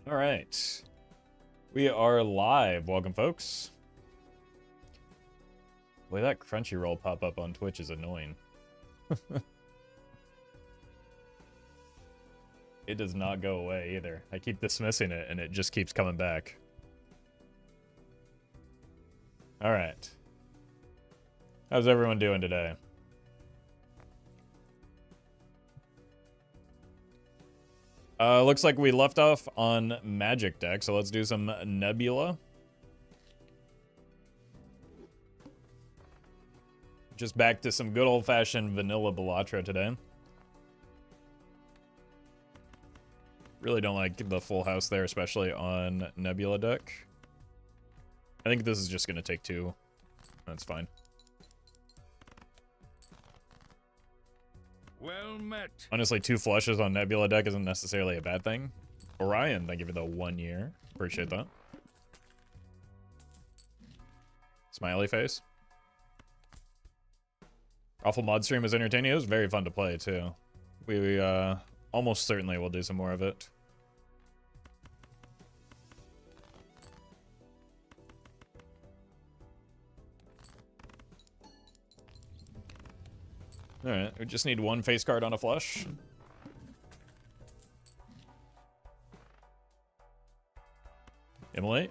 All right. We are live. Welcome, folks. Boy, that Crunchyroll pop-up on Twitch is annoying. It does not go away either. I keep dismissing it, and it just keeps coming back. All right. How's everyone doing today? Looks like we left off on Magic deck, so let's do some Nebula. Just back to some good old-fashioned vanilla Bellatra today. Really don't like the full house there, especially on Nebula deck. I think this is just going to take two. That's fine. Well met. Honestly, two flushes on Nebula deck isn't necessarily a bad thing. Orion, thank you for the 1 year. Appreciate that. Smiley face. Roffle mod stream was entertaining. It was very fun to play, too. We almost certainly will do some more of it. Alright, we just need one face card on a flush. Immolate.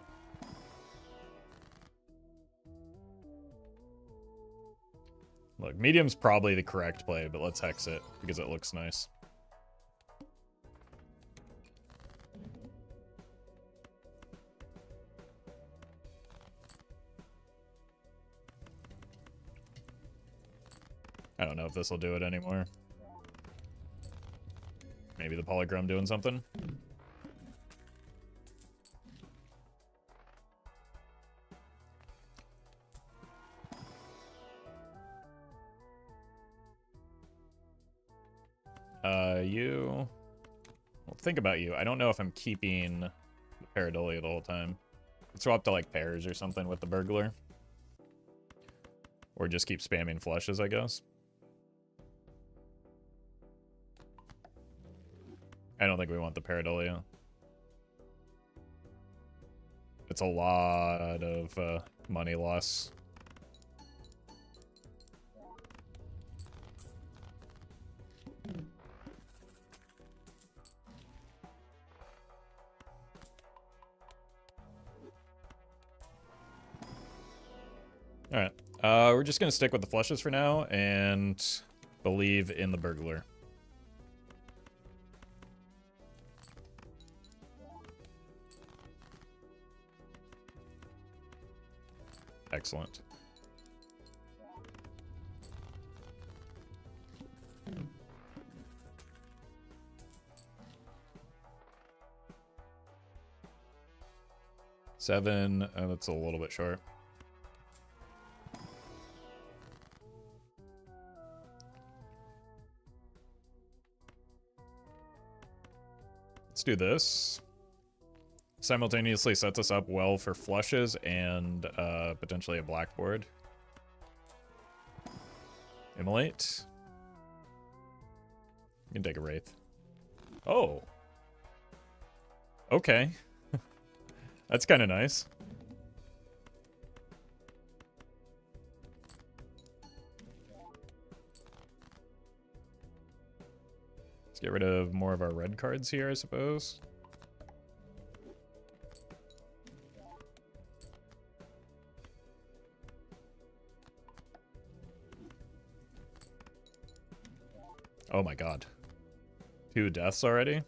Look, medium's probably the correct play, but let's hex it because it looks nice. I don't know if this will do it anymore. Maybe the polychrome doing something. You... Well, think about you. I don't know if I'm keeping the Pareidolia the whole time. Let's swap to, like, pairs or something with the burglar. Or just keep spamming flushes, I guess. I don't think we want the Pareidolia. It's a lot of money loss. Alright. We're just going to stick with the flushes for now and believe in the burglar. Excellent. Seven. Oh, that's a little bit short. Let's do this. Simultaneously sets us up well for flushes and potentially a blackboard. Immolate. You can take a Wraith. Oh. Okay. That's kind of nice. Let's get rid of more of our red cards here, I suppose. Oh my god. 2 deaths already?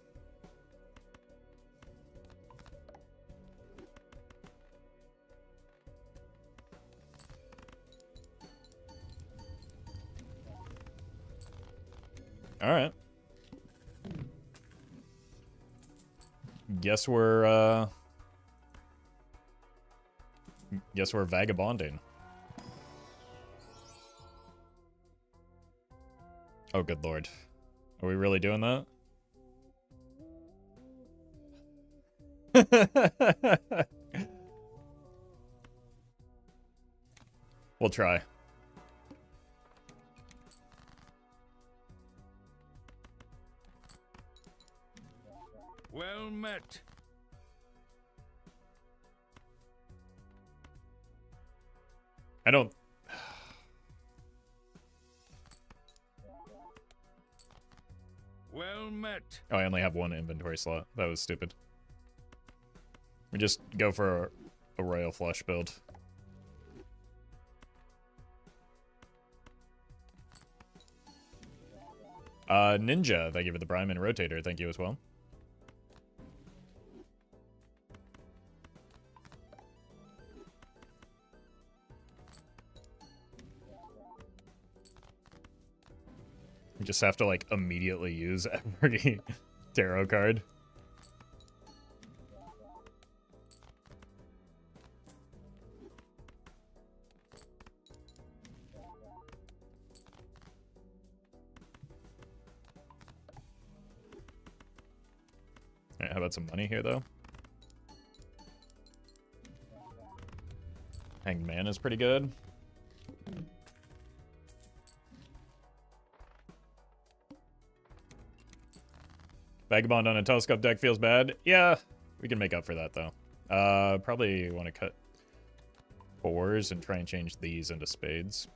Alright. Guess we're vagabonding. Oh, good lord. Are we really doing that? We'll try. Well met. I don't... Well met. Oh, I only have one inventory slot. That was stupid. We just go for a royal flush build. Ninja, thank you for the Prime, and Rotator, thank you as well. We just have to, like, immediately use every tarot card. Alright, how about some money here, though? Hanged Man is pretty good. Vagabond on a telescope deck feels bad. Yeah, we can make up for that, though. Probably want to cut 4s and try and change these into spades.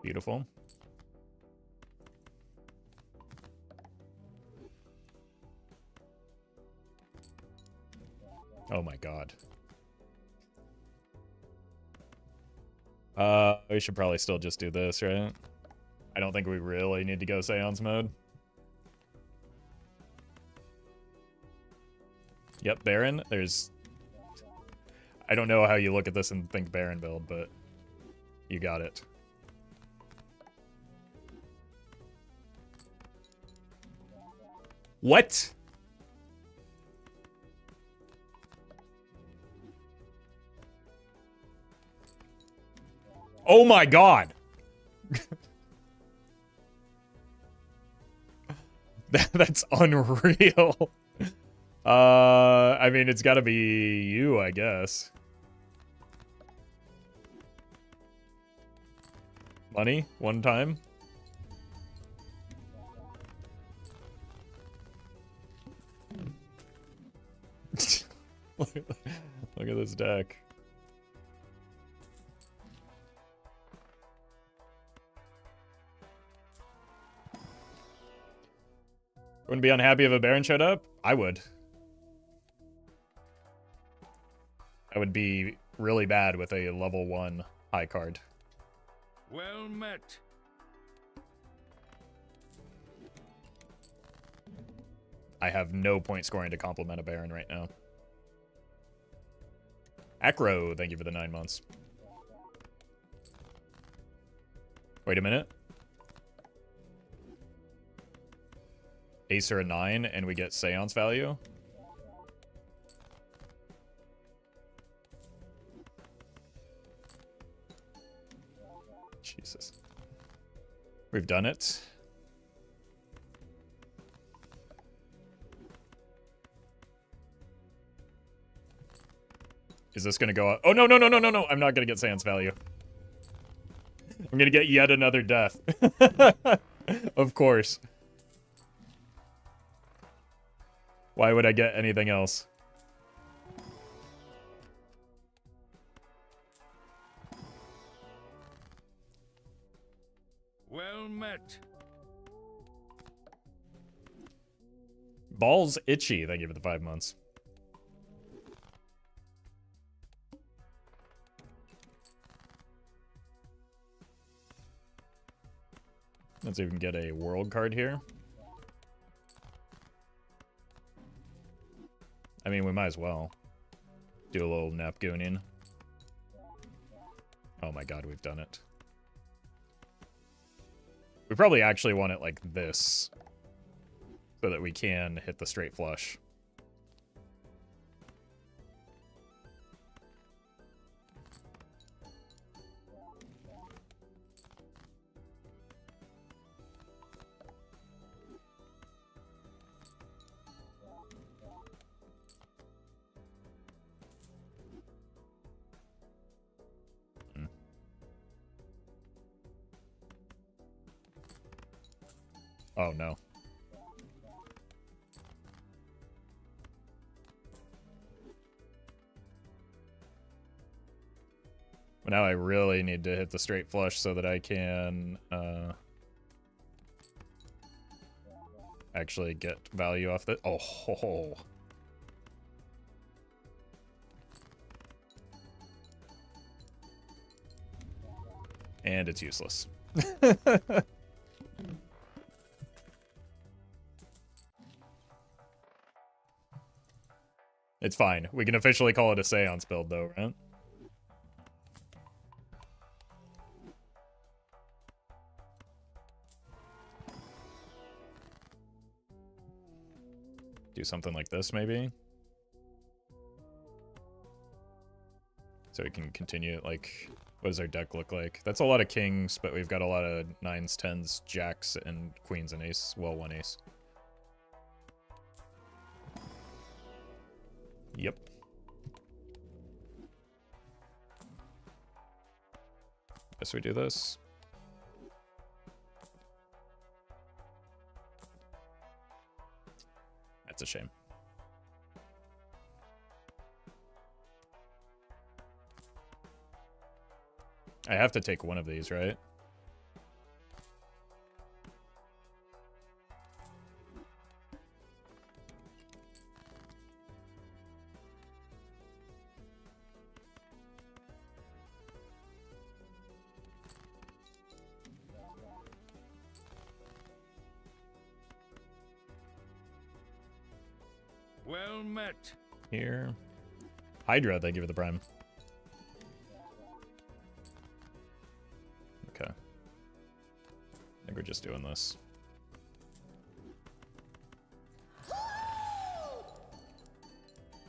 Beautiful. Oh my god. We should probably still just do this, right? I don't think we really need to go seance mode. Yep, Baron. There's... I don't know how you look at this and think Baron build, but you got it. What? Oh my god! That's unreal. I mean, it's gotta be you, I guess. Money, one time. Look at this deck. Wouldn't be unhappy if a Baron showed up? I would. I would be really bad with a level 1 high card. Well met. I have no point scoring to compliment a Baron right now. Acro, thank you for the 9 months. Wait a minute. Ace or a 9, and we get seance value. Jesus. We've done it. Is this gonna go up? Oh, no, no, no, no, no, no. I'm not gonna get seance value. I'm gonna get yet another death. Of course. Why would I get anything else? Well met. Balls itchy. Thank you for the 5 months. Let's see if we can get a world card here. I mean, we might as well do a little Napgooning. Oh my god, we've done it. We probably actually want it like this so that we can hit the straight flush. Oh no. But now I really need to hit the straight flush so that I can actually get value off the. Oh, ho, ho. And it's useless. It's fine. We can officially call it a seance build, though, right? Do something like this, maybe? So we can continue, like, what does our deck look like? That's a lot of kings, but we've got a lot of 9s, 10s, jacks, and queens and ace. Well, one ace. Yep. Guess we do this. That's a shame. I have to take one of these, right? Well met. Here. Hydra, they give it the prime. Okay. I think we're just doing this.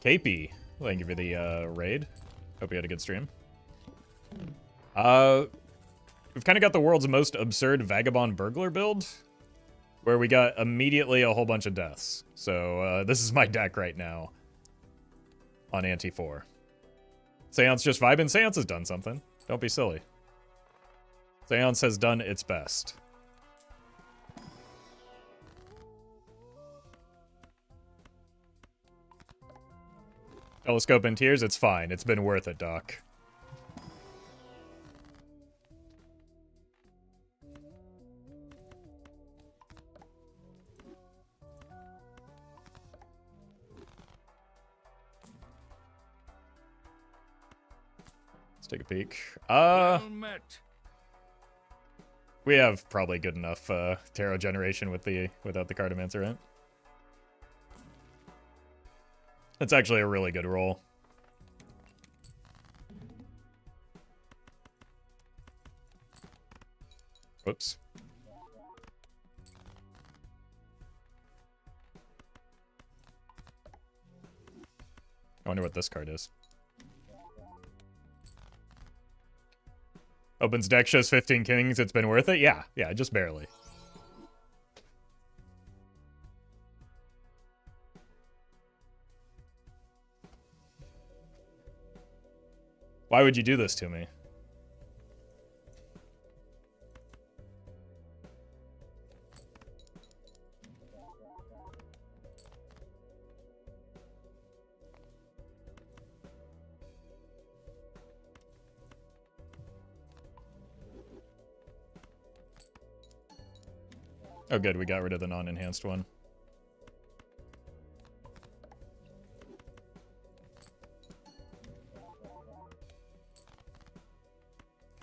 KP, thank you for the raid. Hope you had a good stream. We've kind of got the world's most absurd Vagabond burglar build, where we got immediately a whole bunch of deaths. So this is my deck right now on Ante 4. Seance just vibing. Seance has done something. Don't be silly. Seance has done its best. Telescope in tears, it's fine. It's been worth it, Doc. Let's take a peek. Well met. We have probably good enough tarot generation without the Cartomancer, right? That's actually a really good roll. Whoops. I wonder what this card is. Opens deck, shows 15 kings. It's been worth it? Yeah, just barely. Why would you do this to me? Oh good, we got rid of the non-enhanced one.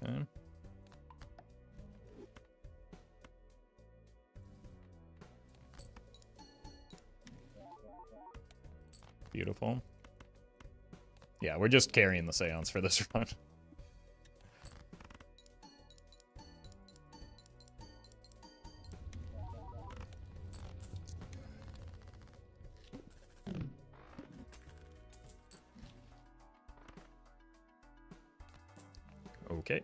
Okay. Beautiful. Yeah, we're just carrying the seance for this run. Okay.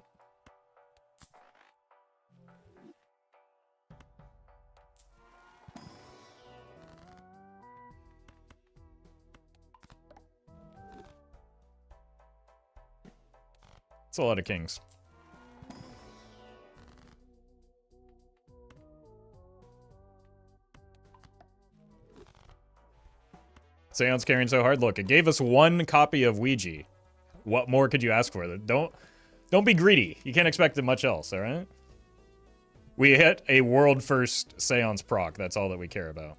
It's a lot of kings. Seance carrying so hard. Look, it gave us one copy of Ouija. What more could you ask for? Don't Don't be greedy. You can't expect much else, all right? We hit a world first seance proc. That's all that we care about.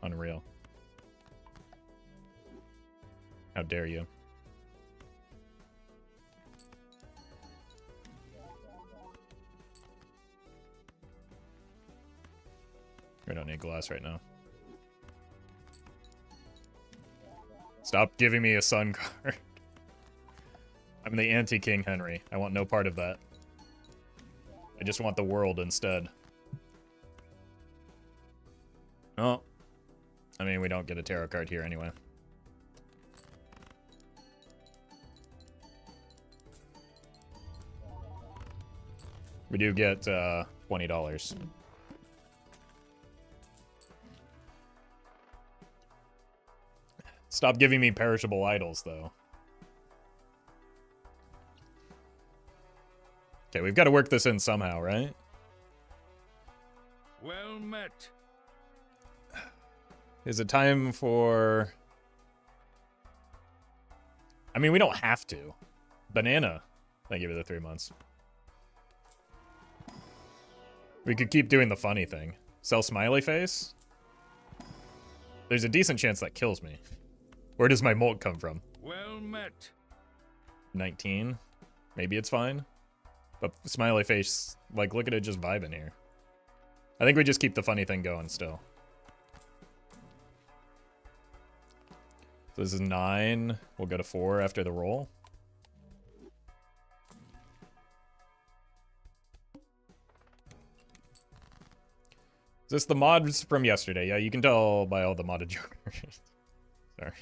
Unreal. How dare you? We don't need glass right now. Stop giving me a sun card. I'm the anti-King Henry. I want no part of that. I just want the world instead. Oh. I mean, we don't get a tarot card here anyway. We do get $20. Stop giving me perishable idols, though. Okay, we've got to work this in somehow, right? Well met. Is it time for... I mean, we don't have to. Banana. Thank you for the 3 months. We could keep doing the funny thing. Sell smiley face? There's a decent chance that kills me. Where does my molt come from? Well met. 19. Maybe it's fine. But smiley face, like, look at it just vibing here. I think we just keep the funny thing going still. So this is 9. We'll go to 4 after the roll. Is this the mods from yesterday? Yeah, you can tell by all the modded jokers. Sorry.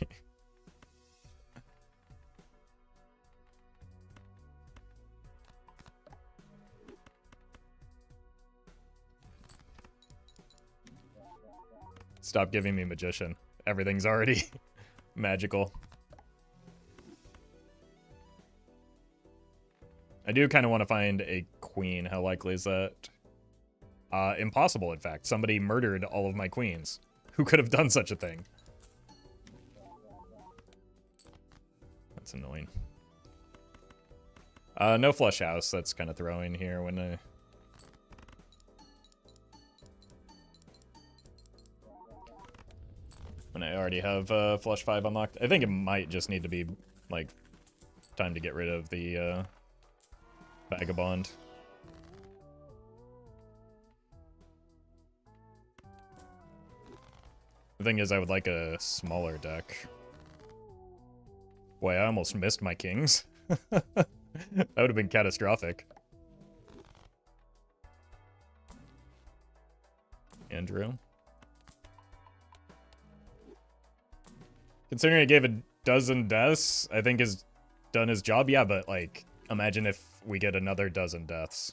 Stop giving me magician. Everything's already magical. I do kind of want to find a queen. How likely is that? Impossible, in fact. Somebody murdered all of my queens. Who could have done such a thing? That's annoying. No flush house. That's kind of throwing here when I already have flush 5 unlocked. I think it might just need to be, like, time to get rid of the Vagabond. The thing is, I would like a smaller deck. Boy, I almost missed my kings. That would have been catastrophic. Andrew. Considering I gave a dozen deaths, I think has done his job. Yeah, but, like, imagine if we get another dozen deaths.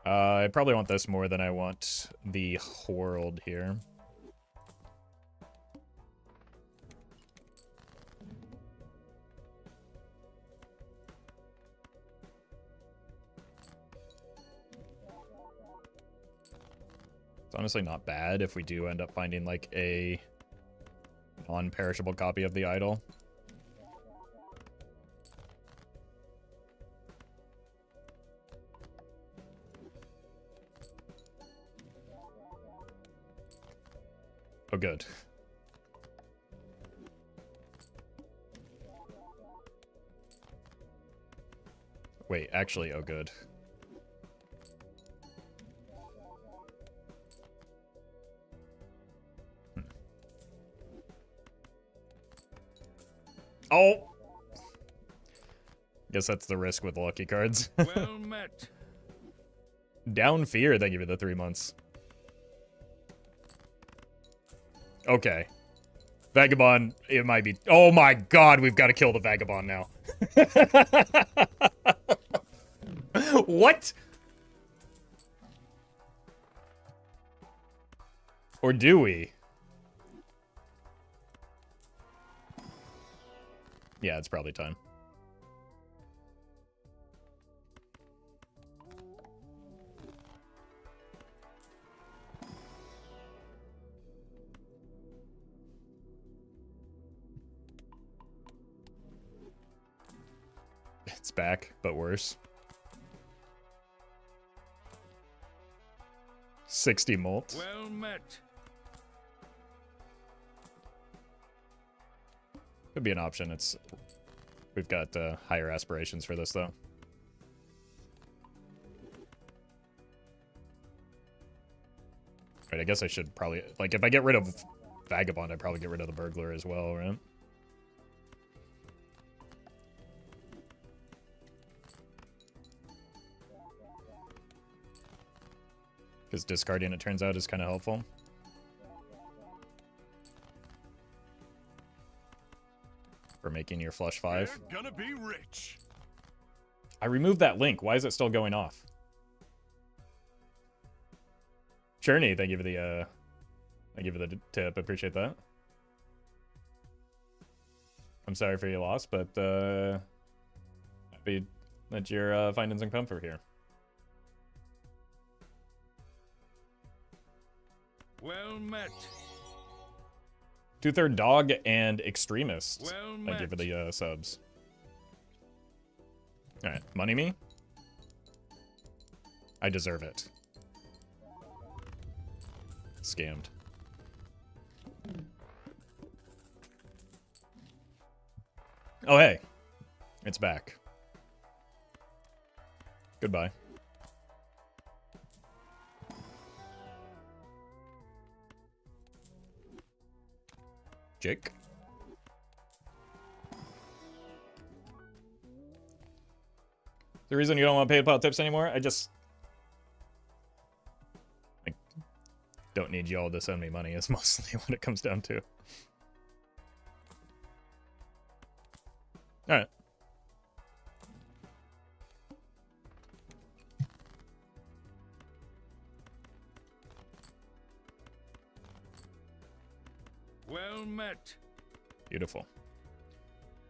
I probably want this more than I want the world here. It's honestly not bad if we do end up finding, like, a non-perishable copy of the idol. Oh, good. Wait, actually, oh, good. Oh! Guess that's the risk with lucky cards. Well met. Down fear, thank you for the 3 months. Okay. Vagabond, it might be... Oh my god, we've got to kill the Vagabond now. What? Or do we? Yeah, it's probably time. It's back, but worse. 60 molt. Well met. Could be an option. It's we've got higher aspirations for this though. Right, I guess I should probably like if I get rid of Vagabond, I'd probably get rid of the burglar as well, right? Because discarding, it turns out, is kind of helpful. For making your flush 5. They're gonna be rich. I removed that link. Why is it still going off? Journey, thank you for the tip. Appreciate that. I'm sorry for your loss, but happy that you're finding some comfort here. Well met. 2/3 dog and extremist. Well Thank you for met. the subs. All right, money me. I deserve it. Scammed. Oh hey, it's back. Goodbye. Jake. The reason you don't want PayPal tips anymore, I don't need y'all to send me money is mostly what it comes down to. Alright. Well met. Beautiful.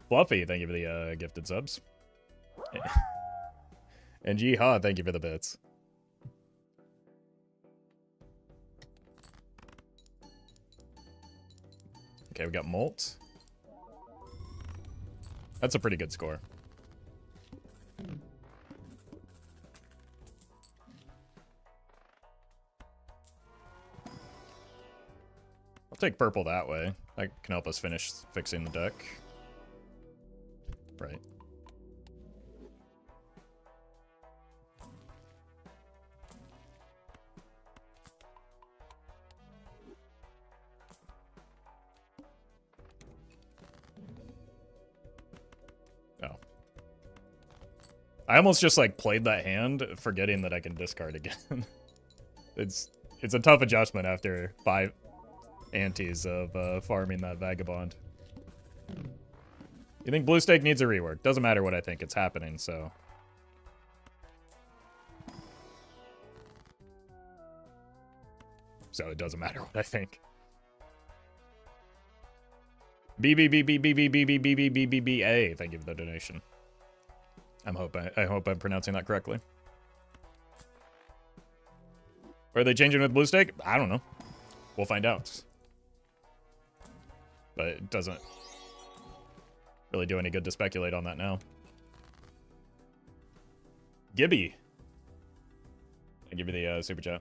Fluffy, thank you for the gifted subs. And Yeehaw, thank you for the bits. Okay, we got Molt. That's a pretty good score. I'll take purple that way. That can help us finish fixing the deck. Right. Oh. I almost just like played that hand, forgetting that I can discard again. It's a tough adjustment after 5 antes of farming that Vagabond. You think Blue Stake needs a rework? Doesn't matter what I think, it's happening, so. So it doesn't matter what I think. BBBBBBBBBBBBBA. Thank you for the donation. I hope I'm pronouncing that correctly. Are they changing with Blue Stake? I don't know. We'll find out. But it doesn't really do any good to speculate on that now. Gibby. I give you the super chat.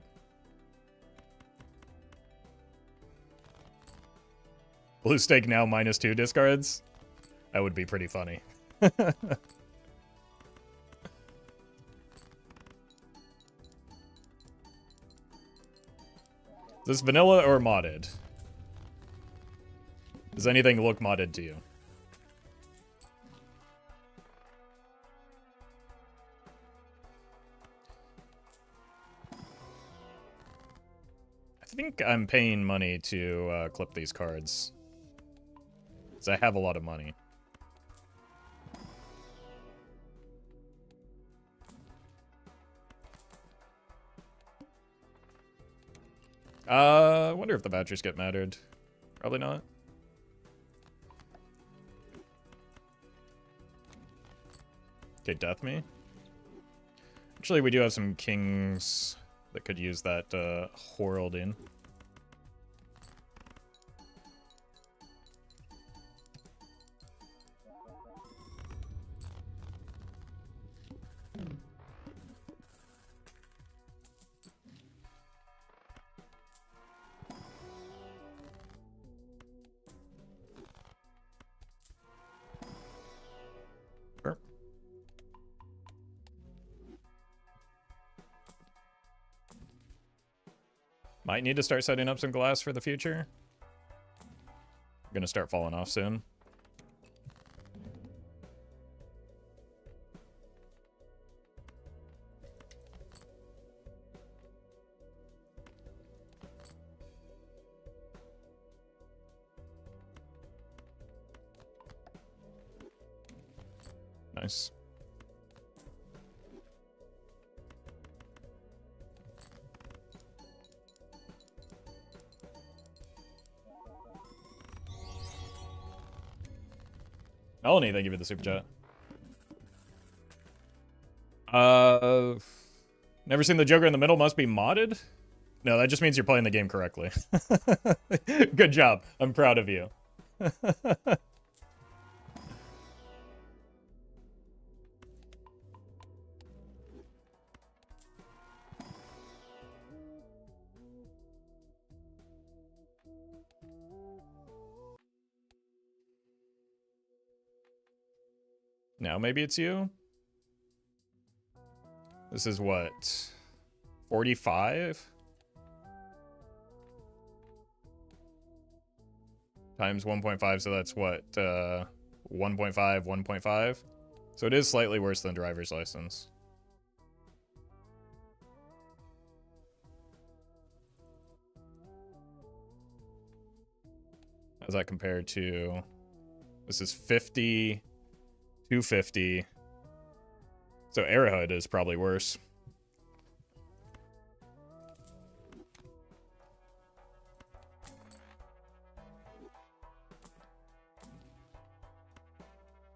Blue Stake now -2 discards? That would be pretty funny. Is this vanilla or modded? Does anything look modded to you? I think I'm paying money to clip these cards. Because I have a lot of money. I wonder if the batteries get mattered. Probably not. Okay, death me. Actually, we do have some kings that could use that Herald in. Sure. Might need to start setting up some glass for the future. I'm gonna start falling off soon. Nice. Melanie, thank you for the super chat. Never seen the Joker in the middle, must be modded? No, that just means you're playing the game correctly. Good job. I'm proud of you. Now maybe it's you? This is what? 45? Times 1.5, so that's what? 1.5, 1.5? So it is slightly worse than driver's license. How's that compared to... This is 50... 250. So Arrowhead is probably worse.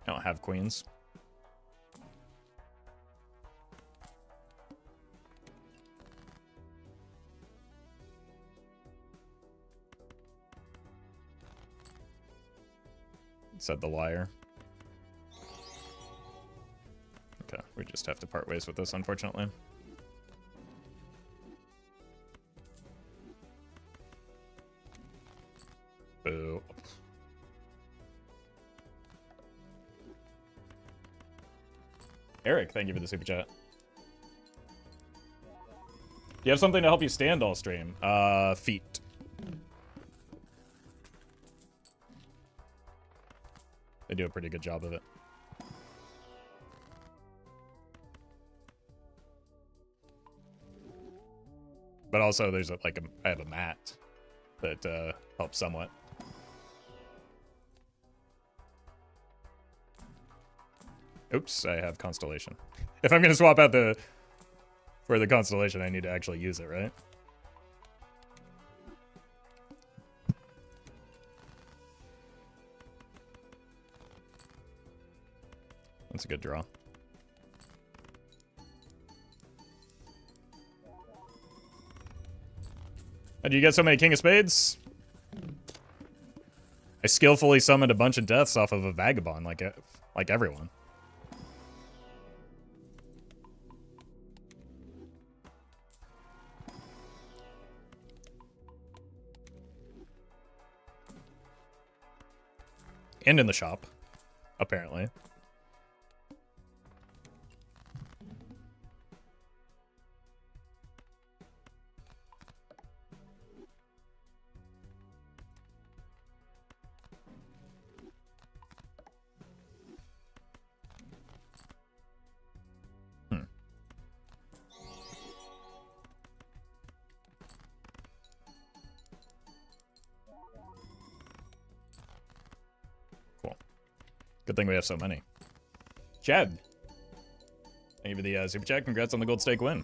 I don't have queens. Said the liar. Okay, we just have to part ways with this, unfortunately. Boo. Eric, thank you for the super chat. Do you have something to help you stand all stream? Feet. They do a pretty good job of it. But also, there's I have a mat that helps somewhat. Oops, I have Constellation. If I'm gonna swap out for the Constellation, I need to actually use it, right? That's a good draw. How do you get so many King of Spades? I skillfully summoned a bunch of deaths off of a Vagabond, like everyone. And in the shop, apparently. Good thing we have so many. Chad. Thank you for the super chat. Congrats on the gold stake win.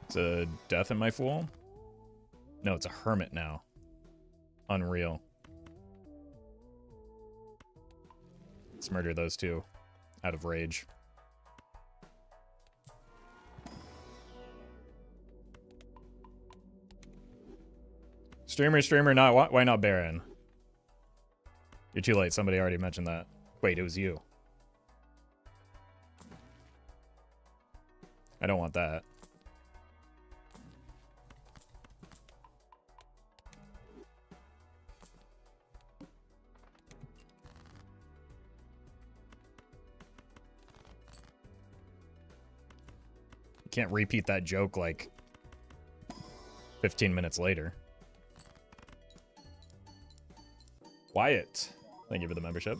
It's a death in my fool? No, it's a hermit now. Unreal. Let's murder those two out of rage. Streamer, not. Why not Baron? You're too late. Somebody already mentioned that. Wait, it was you. I don't want that. You can't repeat that joke like 15 minutes later. Wyatt, thank you for the membership.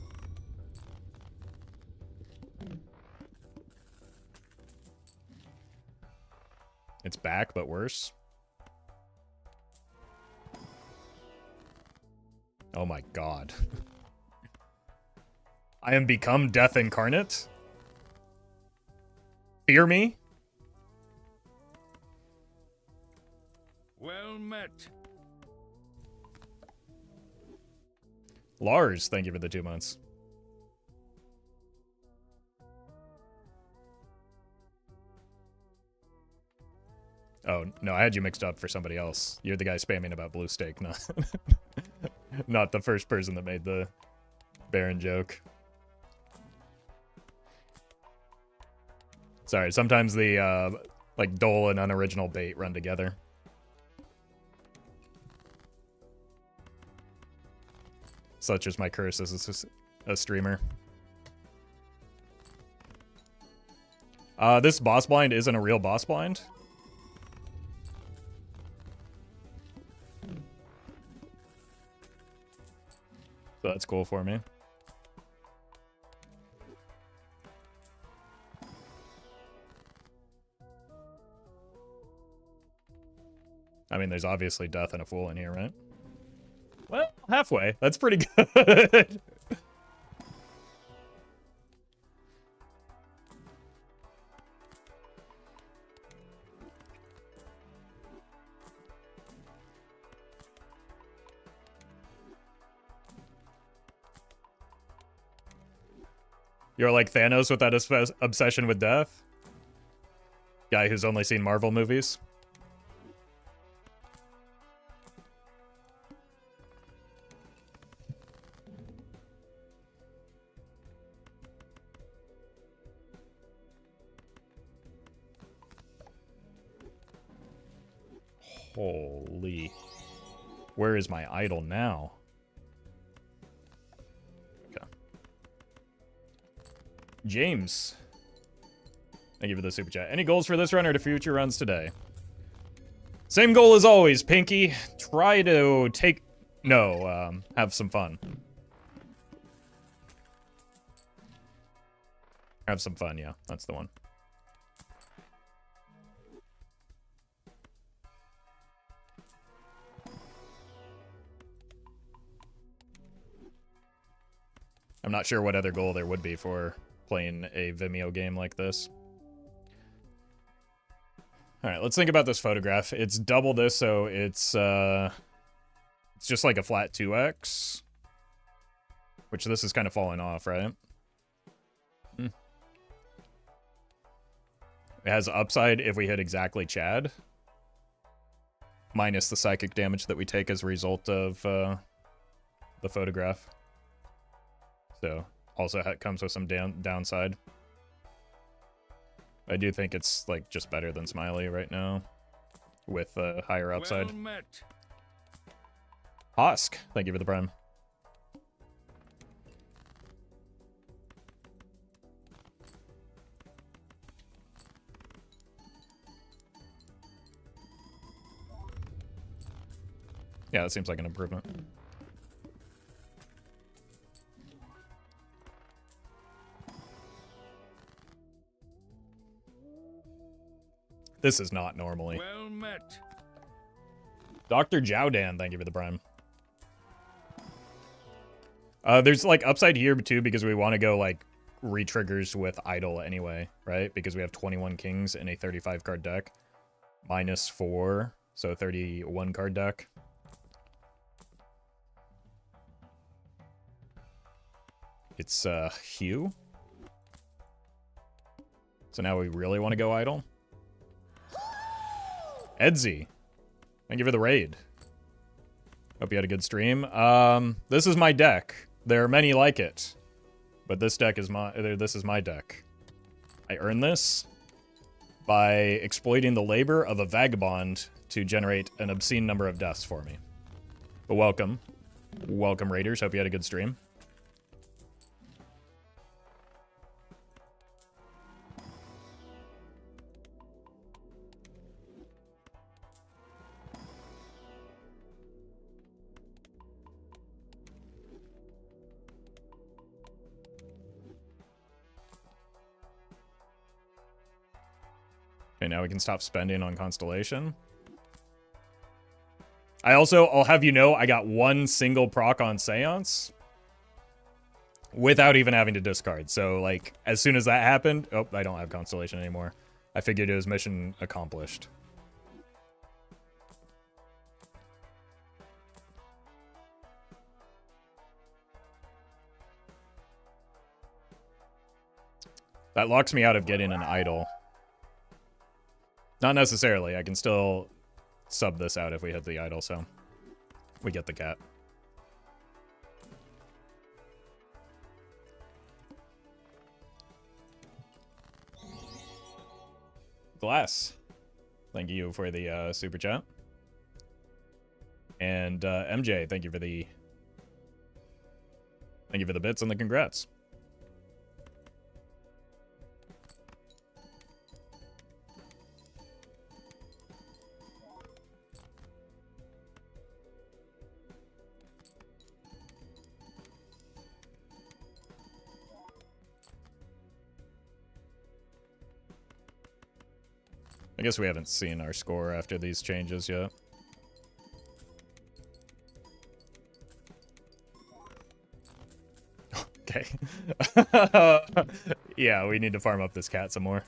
It's back, but worse. Oh my god. I am become death incarnate? Fear me? Well met. Lars, thank you for the 2 months. Oh, no, I had you mixed up for somebody else. You're the guy spamming about blue steak, not, not the first person that made the Baron joke. Sorry, sometimes the, like, dull and unoriginal bait run together. Such is my curse as a streamer. This boss blind isn't a real boss blind. So that's cool for me. I mean, there's obviously death and a fool in here, right? Well, halfway. That's pretty good. You're like Thanos with that obsession with death? Guy who's only seen Marvel movies? Holy. Where is my idol now? Okay. James. Thank you for the super chat. Any goals for this run or to future runs today? Same goal as always, Pinky. Try to take... No, have some fun. Have some fun, yeah. That's the one. I'm not sure what other goal there would be for playing a Vimeo game like this. Alright, let's think about this photograph. It's double this, so it's just like a flat 2x. Which this is kind of falling off, right? It has upside if we hit exactly Chad. Minus the psychic damage that we take as a result of the photograph. So, also comes with some downside. I do think it's, like, just better than Smiley right now. With a higher upside. Well met. Hosk, thank you for the prime. Yeah, that seems like an improvement. This is not normally. Well met. Dr. Jowdan, thank you for the prime. There's like upside here too because we want to go like re-triggers with idle anyway, right? Because we have 21 kings in a 35 card deck. -4, so 31 card deck. It's Hugh. So now we really want to go idle. Edsy, thank you for the raid. Hope you had a good stream. This is my deck. There are many like it, but this deck is this is my deck. I earn this by exploiting the labor of a vagabond to generate an obscene number of deaths for me. But welcome. Welcome, raiders. Hope you had a good stream. Okay, now we can stop spending on Constellation. I'll have you know, I got one single proc on Seance without even having to discard. So, like, as soon as that happened, oh, I don't have Constellation anymore. I figured it was mission accomplished. That locks me out of getting an idol. Not necessarily. I can still sub this out if we hit the idol, so we get the cat. Glass, thank you for the super chat. And MJ, thank you for the bits and the congrats. I guess we haven't seen our score after these changes yet. Okay. Yeah, we need to farm up this cat some more.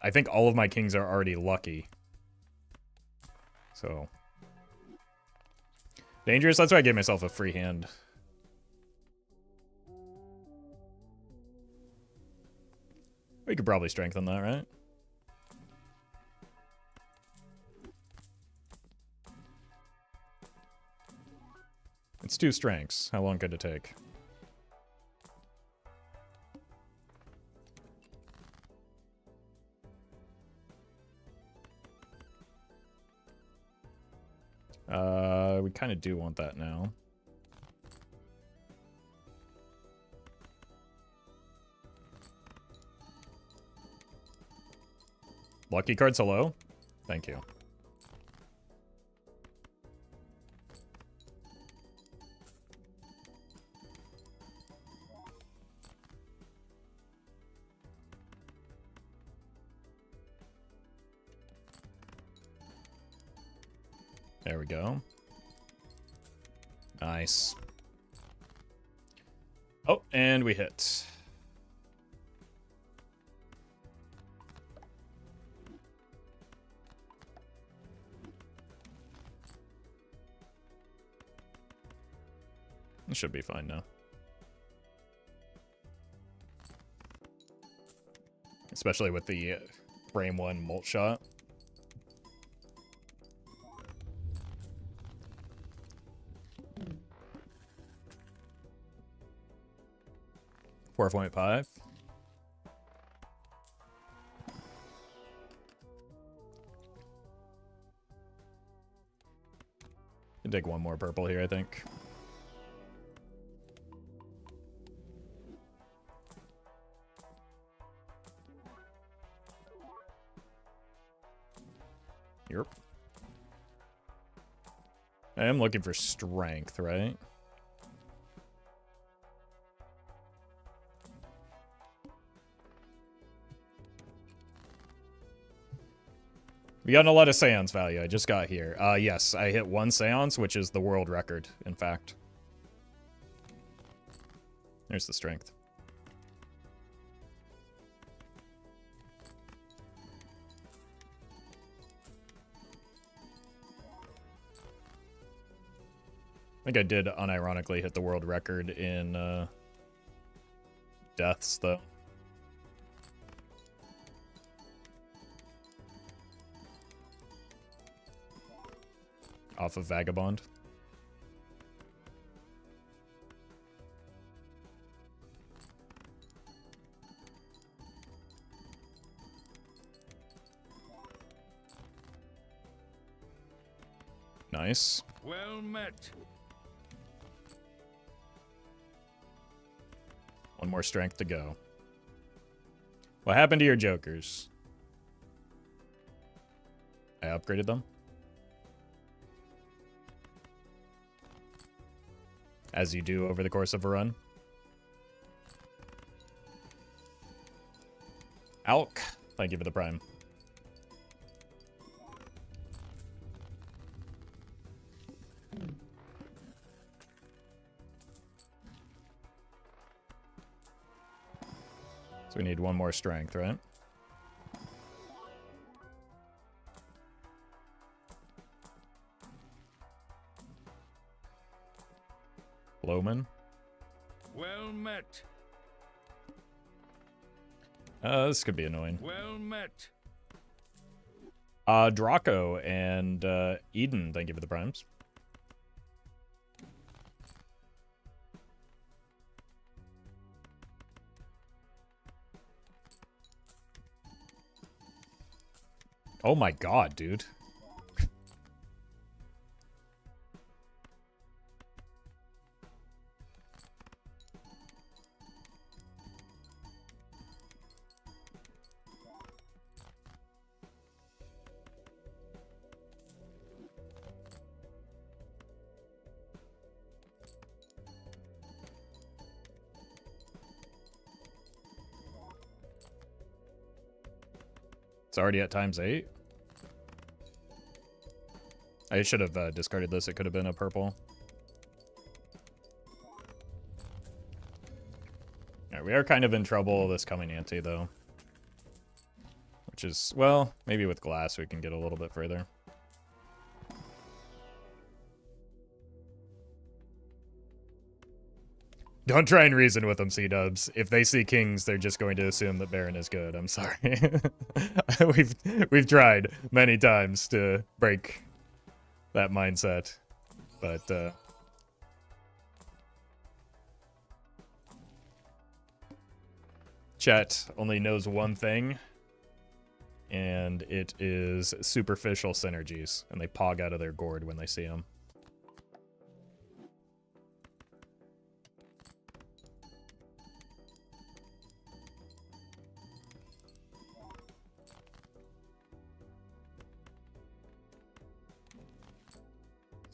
I think all of my kings are already lucky. So dangerous. That's why I gave myself a free hand. We could probably strengthen that, right? It's 2 strengths. How long could it take? We kind of do want that now. Lucky cards, hello? Thank you. There we go. Nice. Oh, and we hit. It should be fine now. Especially with the frame 1 molt shot. $4.5. Can take one more purple here, I think. Yep. I am looking for strength, right? We got a lot of seance value. I just got here. Yes, I hit 1 seance, which is the world record, in fact. There's the strength. I think I did unironically hit the world record in deaths, though. Off of Vagabond. Nice. Well met. One more strength to go. What happened to your jokers? I upgraded them. As you do over the course of a run. Alk, thank you for the prime. So we need one more strength, right? Blowman. Well met. This could be annoying. Well met. Draco and Eden, thank you for the primes. Oh my god, dude. It's already at ×8. I should have discarded this. It could have been a purple. Alright, we are kind of in trouble this coming ante, though. Which is, well, maybe with glass we can get a little bit further. Don't try and reason with them, C-dubs. If they see kings, they're just going to assume that Baron is good. I'm sorry. we've tried many times to break that mindset, but chat only knows one thing, and it is superficial synergies, and they pog out of their gourd when they see them.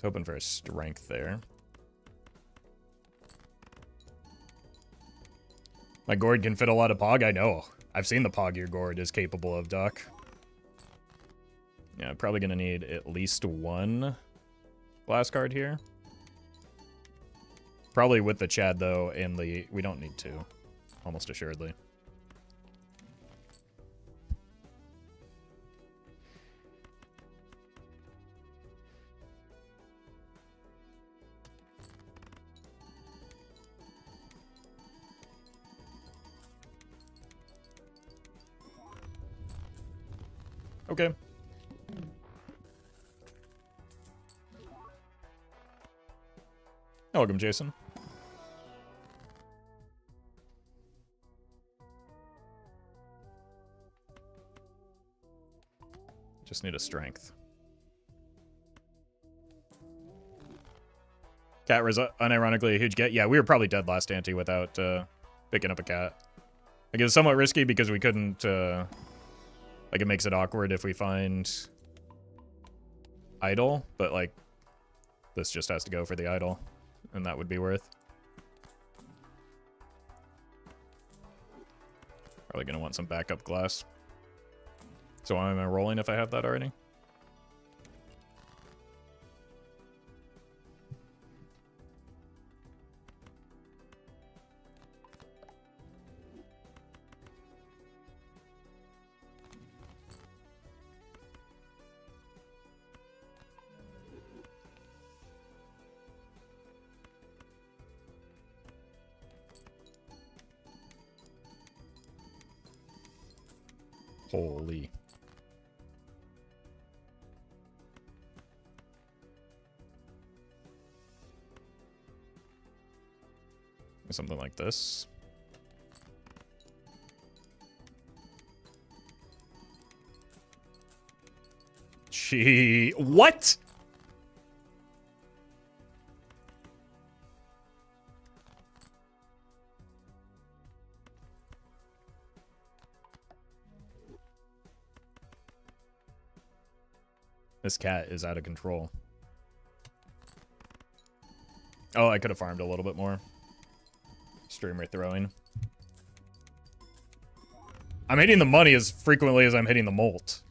Hoping for a strength there. My gourd can fit a lot of pog, I know. I've seen the pog your gourd is capable of, Doc. Yeah, probably gonna need at least one glass card here. Probably with the Chad, though, and the... We don't need two, almost assuredly. Okay. Welcome, Jason. Just need a strength. Cat was unironically a huge get. Yeah, we were probably dead last ante without picking up a cat. Like, it was somewhat risky because we couldn't... like, it makes it awkward if we find idle, but, like, This just has to go for the idol, and that would be worth. Probably gonna want some backup glass. So why am I rolling if I have that already? Holy. Something like this. What? This cat is out of control. Oh, I could have farmed a little bit more. Streamer throwing. I'm hitting the money as frequently as I'm hitting the molt.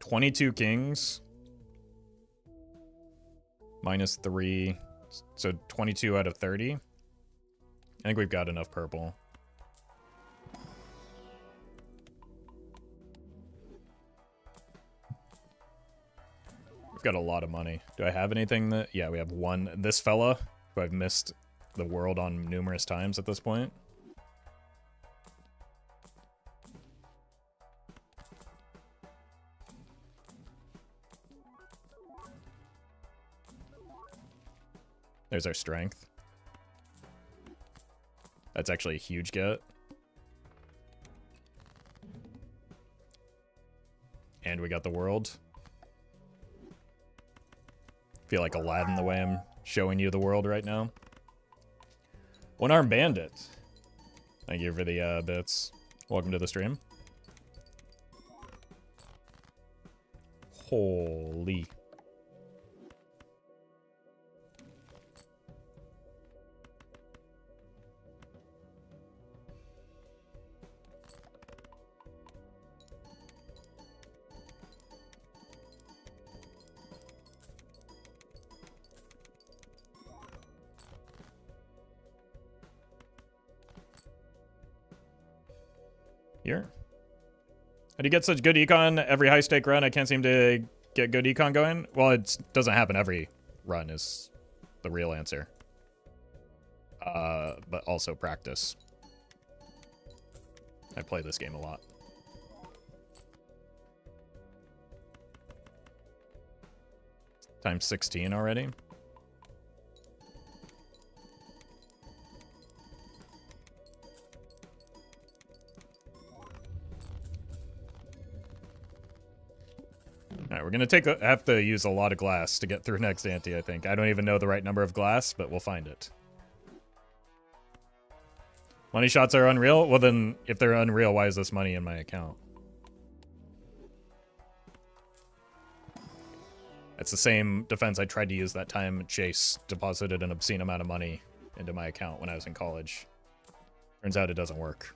$22 kings. -3. So 22 out of 30. I think we've got enough purple. We've got a lot of money. Do I have anything that... Yeah, we have one. This fella, who I've missed the world on numerous times at this point. There's our strength. That's actually a huge get. And we got the world. Feel like Aladdin the way I'm showing you the world right now. One-armed bandit. Thank you for the bits. Welcome to the stream. Holy. Here. How do you get such good econ every high stake run? I can't seem to get good econ going. Well, it doesn't happen every run is the real answer. But also practice. I play this game a lot. Times 16 already. Alright, we're gonna have to use a lot of glass to get through next ante, I think. I don't even know the right number of glass, but we'll find it. Money shots are unreal? Well then, if they're unreal, why is this money in my account? It's the same defense I tried to use that time Chase deposited an obscene amount of money into my account when I was in college. Turns out it doesn't work.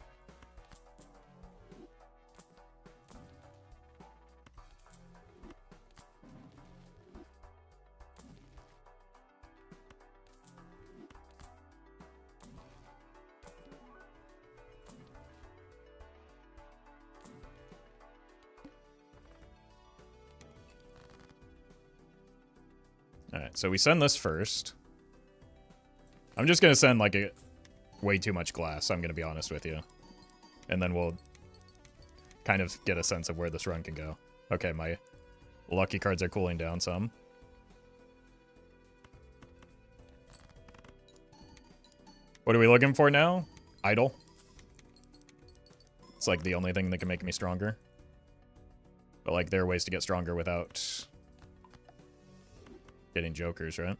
Alright, so we send this first. I'm just going to send, like, way too much glass, I'm going to be honest with you. And then we'll kind of get a sense of where this run can go. Okay, my lucky cards are cooling down some. What are we looking for now? Idol. It's, like, the only thing that can make me stronger. But, like, there are ways to get stronger without... getting jokers, right?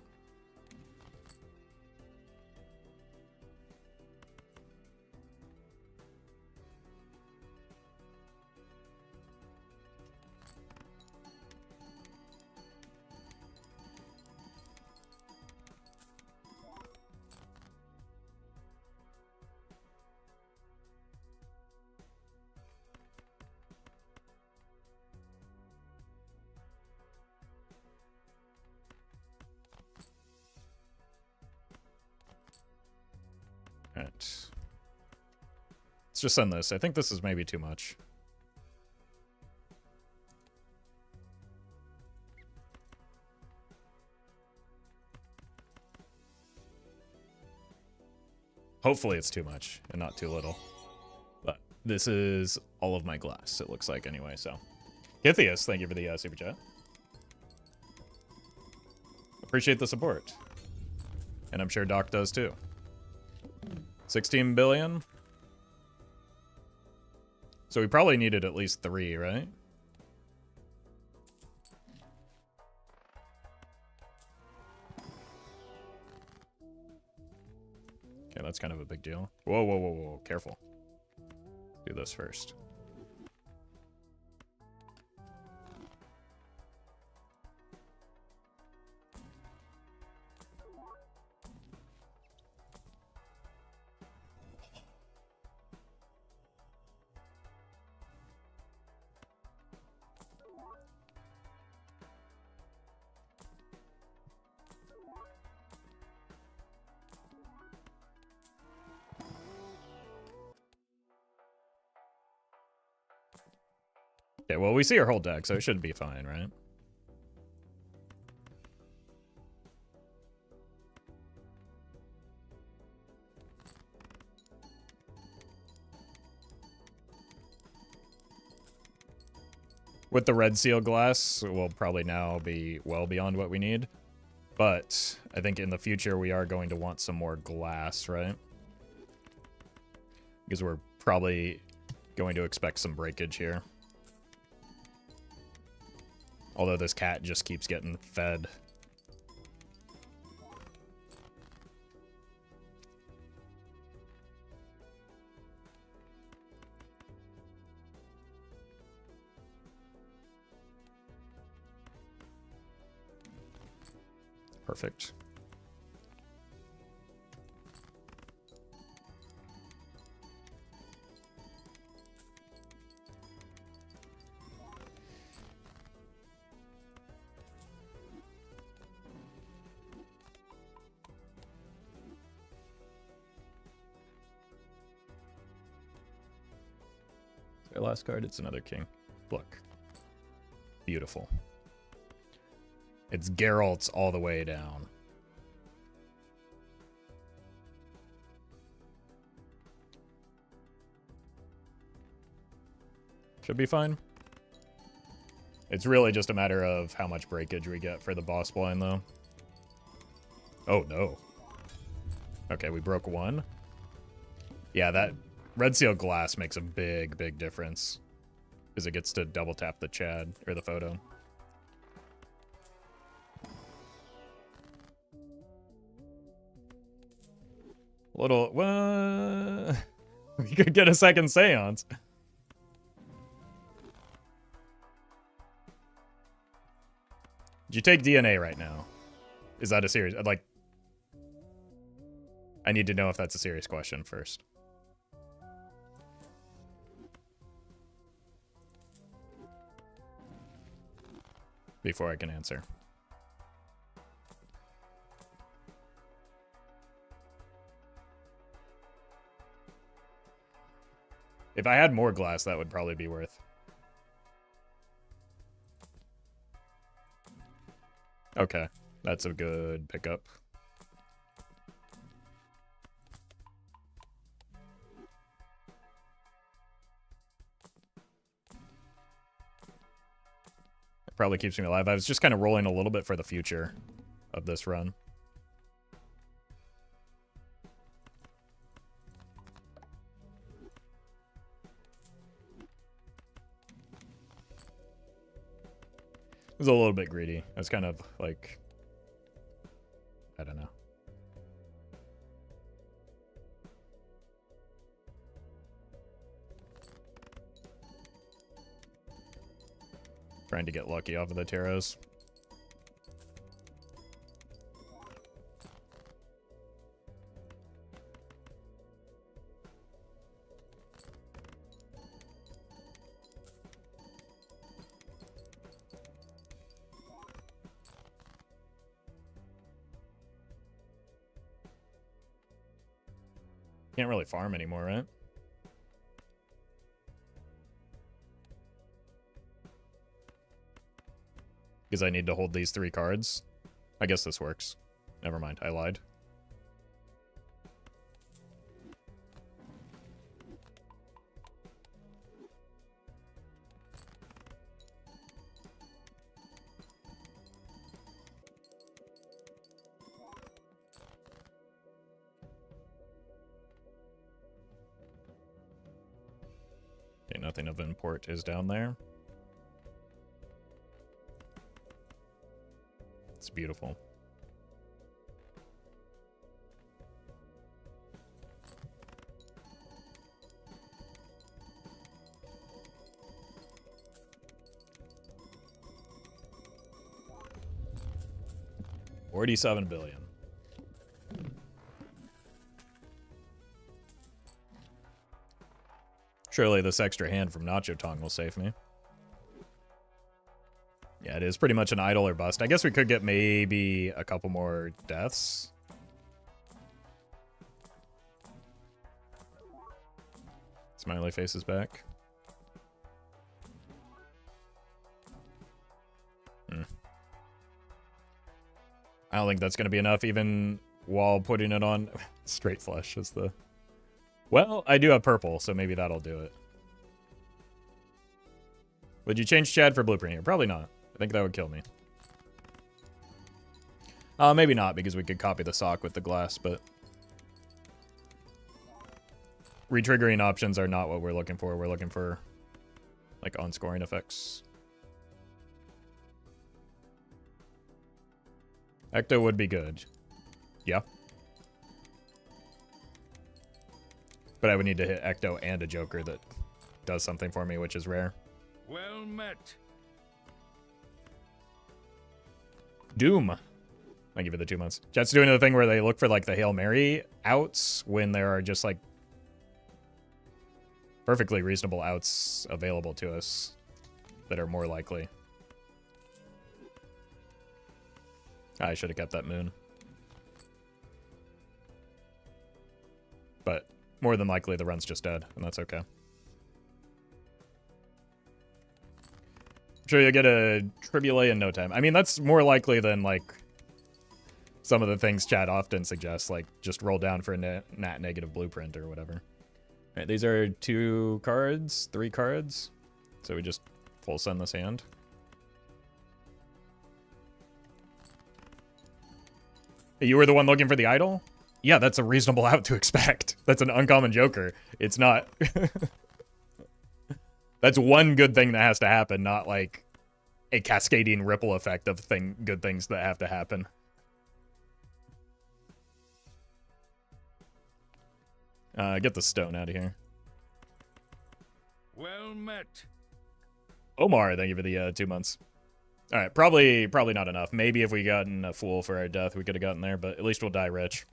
Let's just send this. I think this is maybe too much. Hopefully it's too much and not too little. But this is all of my glass, it looks like anyway, so. Kithius, thank you for the super chat. Appreciate the support. And I'm sure Doc does too. 16 billion. So we probably needed at least 3, right? Okay, that's kind of a big deal. Whoa, whoa, whoa, whoa, careful. Do this first. Okay, well, we see our whole deck, so it should be fine, right? With the red seal glass, we'll probably now be well beyond what we need. But I think in the future, we are going to want some more glass, right? Because we're probably going to expect some breakage here. Although this cat just keeps getting fed. Perfect. Our last card, it's another king. Look. Beautiful. It's Geralt's all the way down. Should be fine. It's really just a matter of how much breakage we get for the boss blind, though. Oh, no. Okay, we broke 1. Yeah, that red seal glass makes a big, big difference. Because it gets to double tap the Chad, or the photo. Little, well, we could get a second seance. Did you take DNA right now? Is that a serious, like, I need to know if that's a serious question first. Before I can answer. If I had more glass, that would probably be worth. Okay, that's a good pickup. It probably keeps me alive. I was just kind of rolling a little bit for the future of this run. It was a little bit greedy. I was kind of like, I don't know. Trying to get lucky off of the taros. Can't really farm anymore, right? Because I need to hold these 3 cards. I guess this works. Never mind, I lied. Okay, nothing of import is down there. It's beautiful. $47 billion. Surely this extra hand from Nacho Tong will save me. Yeah, it is pretty much an idle or bust. I guess we could get maybe a couple more deaths. Smiley face is back. I don't think that's going to be enough even while putting it on. Straight flush is the... Well, I do have purple, so maybe that'll do it. Would you change Chad for Blueprint here? Probably not. I think that would kill me. Maybe not, because we could copy the sock with the glass, but... Retriggering options are not what we're looking for. We're looking for, like, on-scoring effects. Ecto would be good. Yeah. But I would need to hit Ecto and a Joker that does something for me, which is rare. Well met. Doom. I give it the 2 months. Jet's doing the thing where they look for, like, the Hail Mary outs when there are just, like, perfectly reasonable outs available to us that are more likely. I should have kept that moon. But more than likely, the run's just dead, and that's okay. I'm sure you'll get a Tribulate in no time. I mean, that's more likely than, like, some of the things Chad often suggests, like, just roll down for a nat negative blueprint or whatever. All right, these are 2 cards, 3 cards. So we just full send this hand. You were the one looking for the idol? Yeah, that's a reasonable out to expect. That's an uncommon Joker. It's not... That's one good thing that has to happen, not like a cascading ripple effect of good things that have to happen. Get the stone out of here. Well met. Omar, thank you for the 2 months. All right, probably not enough. Maybe if we gotten a fool for our death, we could have gotten there, but at least we'll die rich.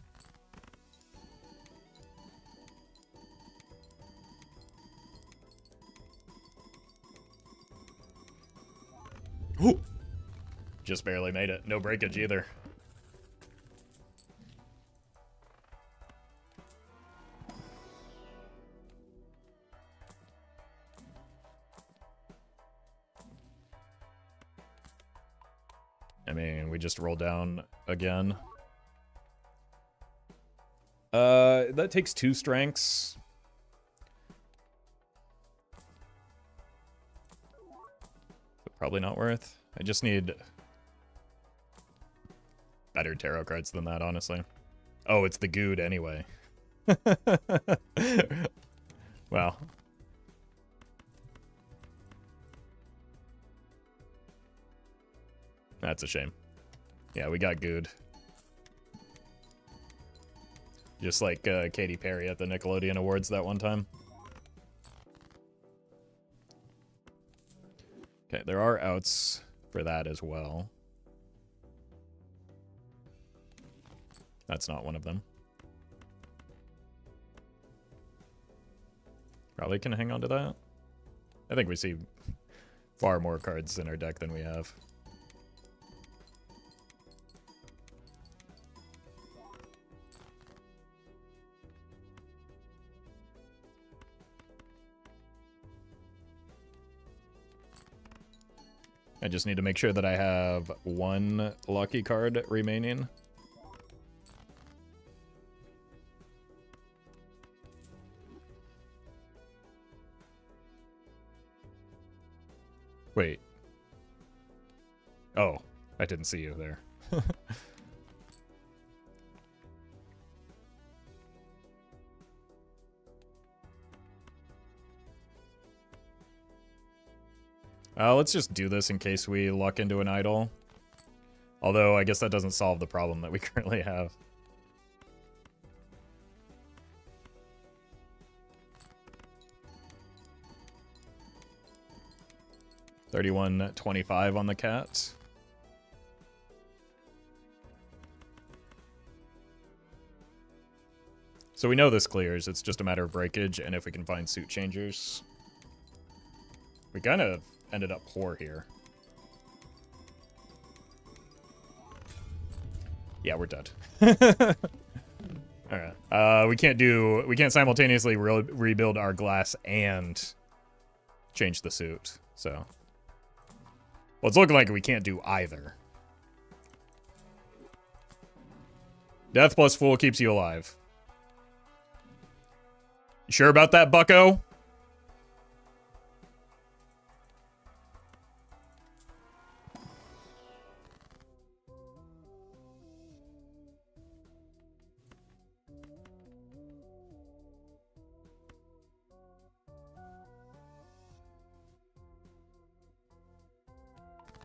Ooh. Just barely made it. No breakage either. I mean, we just roll down again. That takes 2 strengths. Probably not worth. I just need better tarot cards than that, honestly. Oh, it's the Good anyway. Wow. That's a shame. Yeah, we got Good. Just like Katy Perry at the Nickelodeon Awards that one time. Okay, there are outs for that as well. That's not one of them. Probably can hang on to that. I think we see far more cards in our deck than we have. I just need to make sure that I have one lucky card remaining. Wait. Oh, I didn't see you there. Let's just do this in case we luck into an idol. Although, I guess that doesn't solve the problem that we currently have. $31.25 on the cat. So we know this clears. It's just a matter of breakage, and if we can find suit changers. We kind of ended up poor here. Yeah, we're dead. All right. We can't simultaneously rebuild our glass and change the suit. So, well, it's looking like we can't do either. Death plus Fool keeps you alive. You sure about that, bucko?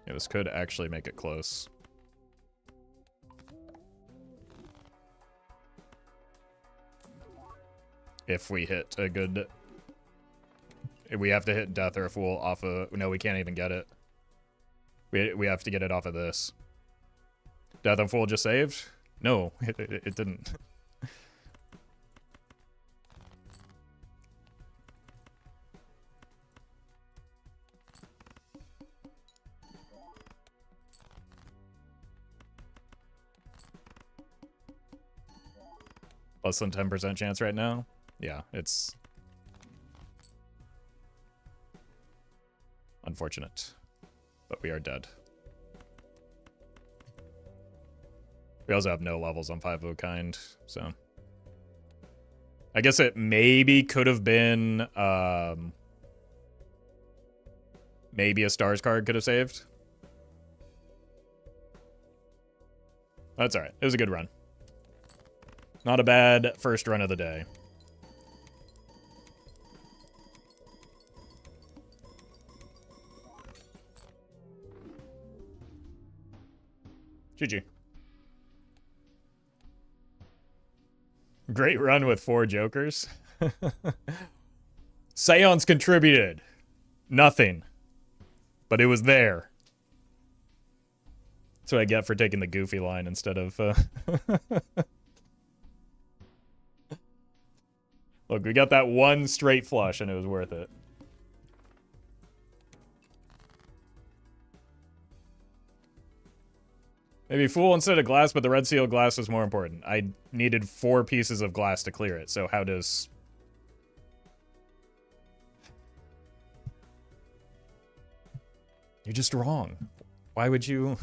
Yeah, this could actually make it close. If we hit a good... We have to hit Death or a Fool off of... No, we can't even get it. We have to get it off of this. Death and Fool just saved? No, it didn't. Less than 10% chance right now? Yeah, it's... unfortunate. But we are dead. We also have no levels on 5 of a kind, so... I guess it maybe could have been... maybe a Stars card could have saved. That's alright. It was a good run. Not a bad first run of the day. GG. Great run with 4 jokers. Seance contributed. Nothing. But it was there. That's what I get for taking the goofy line instead of... Look, we got that one straight flush, and it was worth it. Maybe Fool instead of glass, but the red seal glass was more important. I needed 4 pieces of glass to clear it, so how does... You're just wrong. Why would you...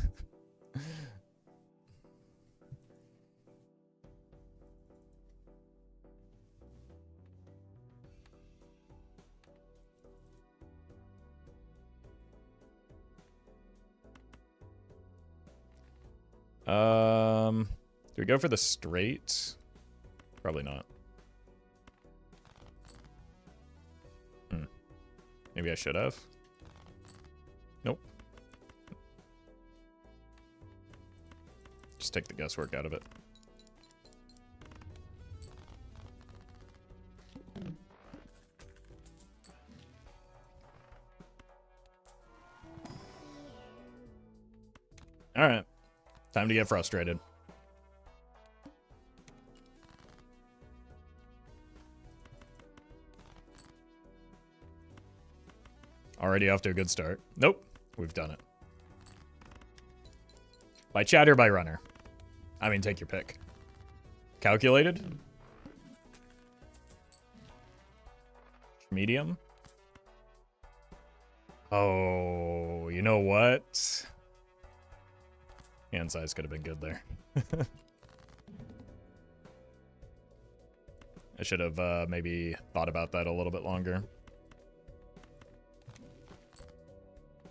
Do we go for the straight? Probably not. Maybe I should have. Nope. Just take the guesswork out of it. All right. Time to get frustrated. Already off to a good start. Nope. We've done it. By chat or by runner? I mean, take your pick. Calculated? Medium? Oh, you know what? Hand size could have been good there. I should have maybe thought about that a little bit longer.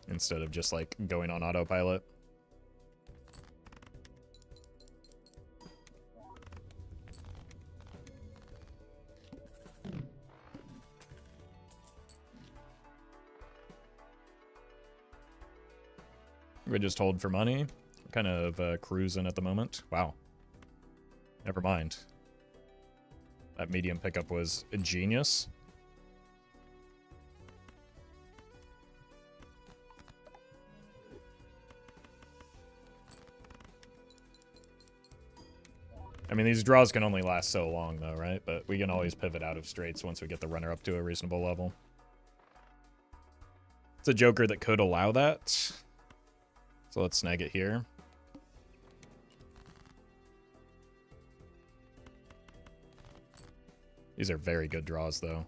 Instead of just, like, going on autopilot. We just hold for money. Kind of cruising at the moment. Wow. Never mind. That medium pickup was a genius. I mean, these draws can only last so long, though, right? But we can always pivot out of straights once we get the runner up to a reasonable level. It's a joker that could allow that. So let's snag it here. These are very good draws, though.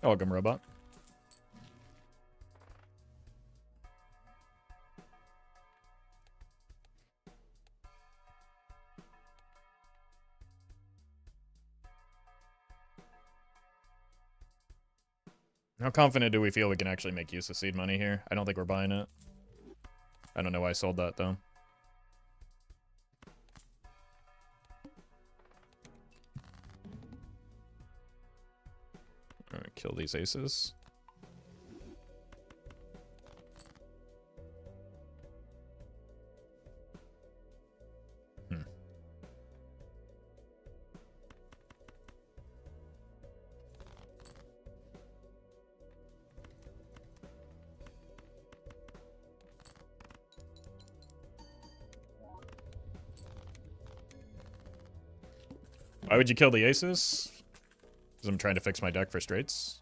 Welcome, robot. How confident do we feel we can actually make use of seed money here? I don't think we're buying it. I don't know why I sold that, though. Alright, kill these aces. Why would you kill the aces? Because I'm trying to fix my deck for straights.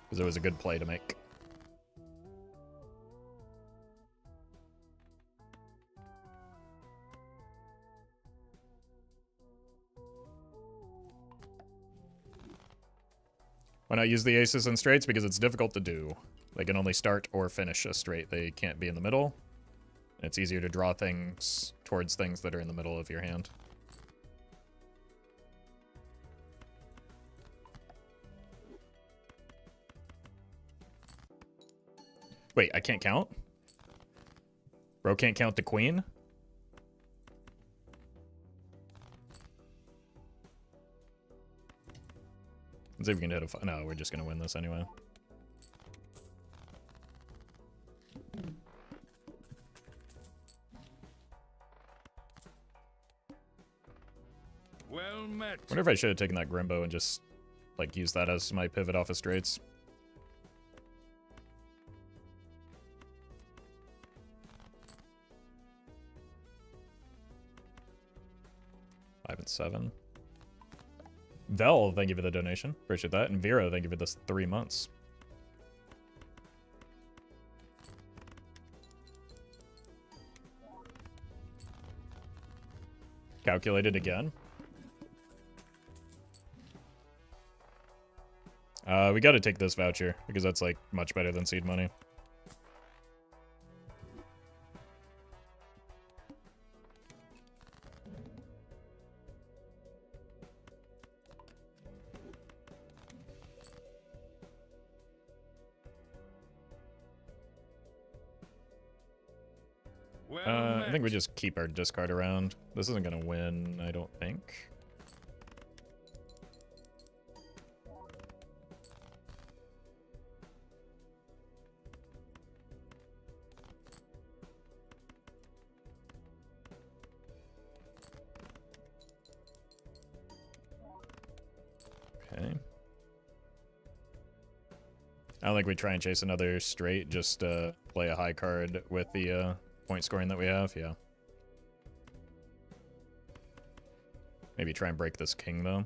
Because it was a good play to make. Why not use the aces and straights? Because it's difficult to do. They can only start or finish a straight. They can't be in the middle. It's easier to draw things towards things that are in the middle of your hand. Wait, I can't count? Bro can't count the queen? Let's see if we can hit a... No, we're just going to win this anyway. Well met. Wonder if I should have taken that Grimbo and just, like, used that as my pivot off of straights. Five and 7. Vel, thank you for the donation. Appreciate that. And Vero, thank you for this 3 months. Calculated again. We gotta take this voucher, because that's, like, much better than seed money. I think we just keep our discard around. This isn't gonna win, I don't think. Okay. I don't think we try and chase another straight, just play a high card with the point scoring that we have, yeah. Maybe try and break this king, though.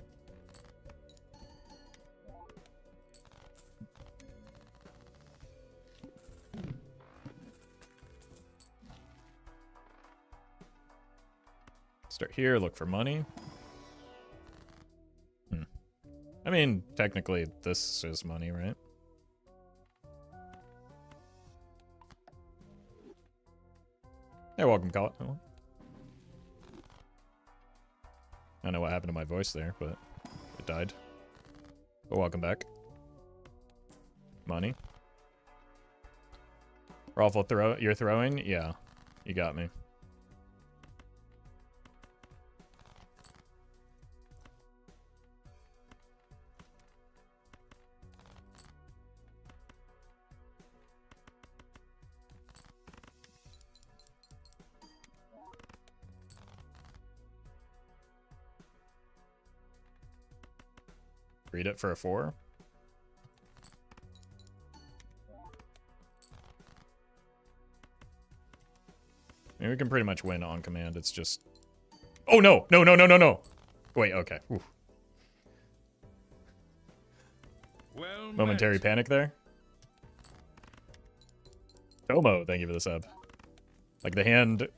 Start here, look for money. I mean, technically, this is money, right? Hey, welcome, Colin. I don't know what happened to my voice there, but it died. But welcome back. Money. Roffle, you're throwing? Yeah, you got me. Read it for a 4. I mean, we can pretty much win on command. It's just... Oh, no! No, no, no, no, no! Wait, okay. Oof. Well Momentary met. panic there. Tomo, thank you for the sub. Like, the hand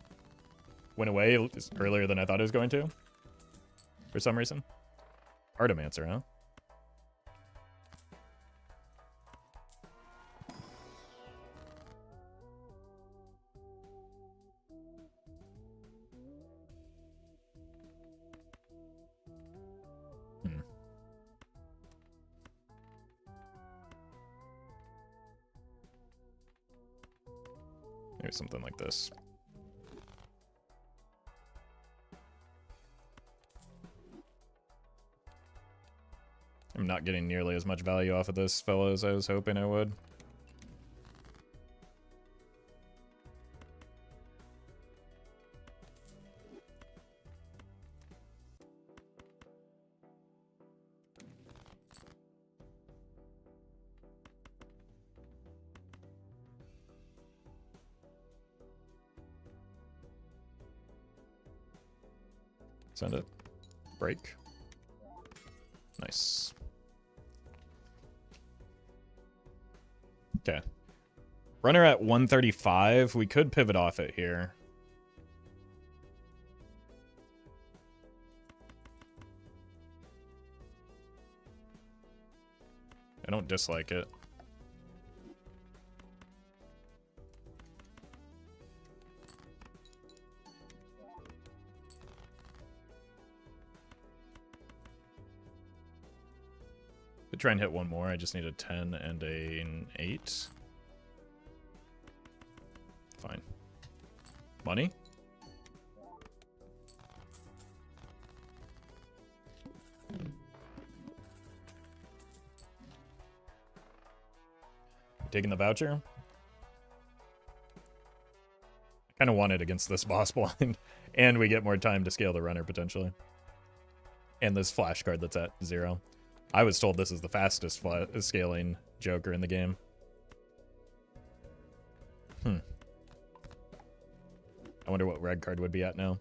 went away earlier than I thought it was going to. For some reason. Artimancer, huh? Maybe something like this. I'm not getting nearly as much value off of this fellow as I was hoping I would. Send it. Break. Nice. Okay. Runner at 135. We could pivot off it here. I don't dislike it. Could try and hit one more. I just need a 10 and an 8. Fine. Money? Taking the voucher? I kind of want it against this boss blind. And we get more time to scale the runner, potentially. And this flash card that's at 0. I was told this is the fastest scaling Joker in the game. I wonder what red card would be at now.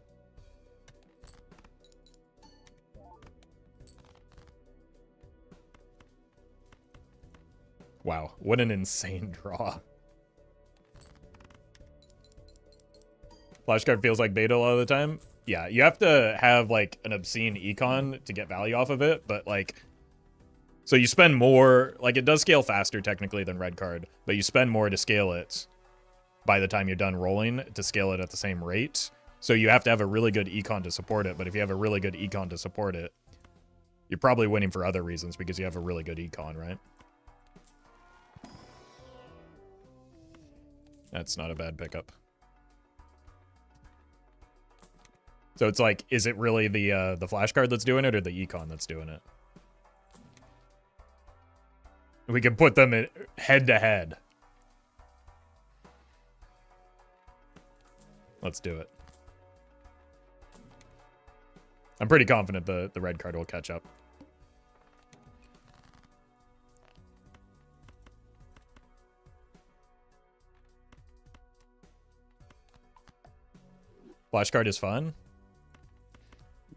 Wow, what an insane draw. Flash card feels like beta a lot of the time. Yeah, you have to have like an obscene econ to get value off of it, but like... So you spend more, like it does scale faster technically than red card, but you spend more to scale it by the time you're done rolling to scale it at the same rate. So you have to have a really good econ to support it, but if you have a really good econ to support it, you're probably winning for other reasons because you have a really good econ, right? That's not a bad pickup. So it's like, is it really the flash card that's doing it or the econ that's doing it? We can put them in head to head. Let's do it. I'm pretty confident the red card will catch up. Flash card is fun.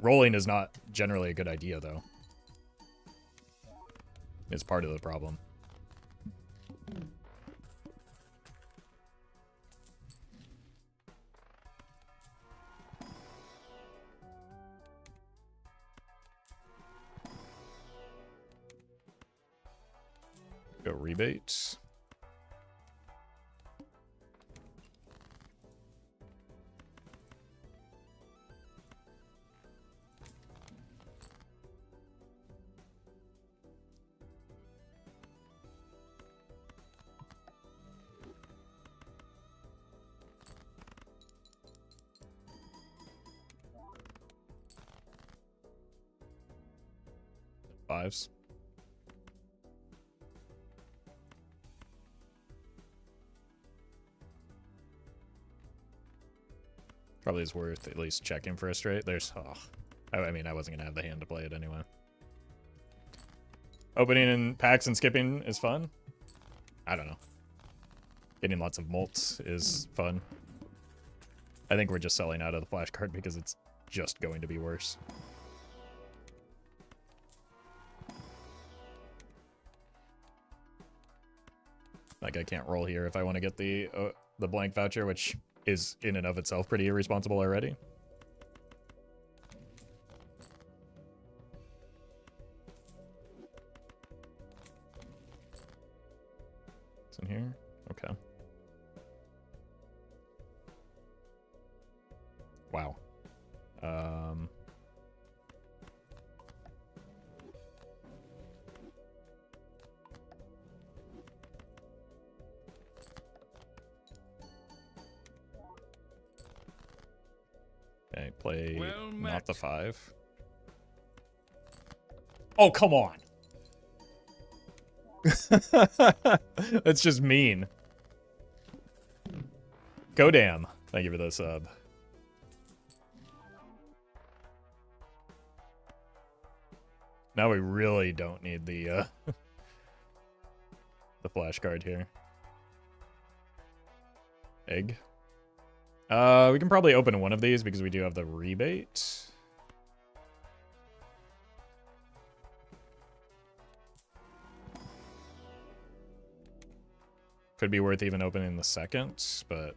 Rolling is not generally a good idea, though. It's part of the problem. Go rebate. Fives. Probably is worth at least checking for a straight. There's, oh, I mean, I wasn't gonna have the hand to play it anyway. Opening in packs and skipping is fun. I don't know. Getting lots of mults is fun. I think we're just selling out of the flash card because it's just going to be worse. Like, I can't roll here if I want to get the blank voucher, which is in and of itself pretty irresponsible already. It's in here? Okay. Wow. Okay, play Well not the met. 5. Oh, come on. That's just mean. Go damn. Thank you for the sub. Now we really don't need the the flash card here. Egg. We can probably open one of these because we do have the rebate. Could be worth even opening the second, but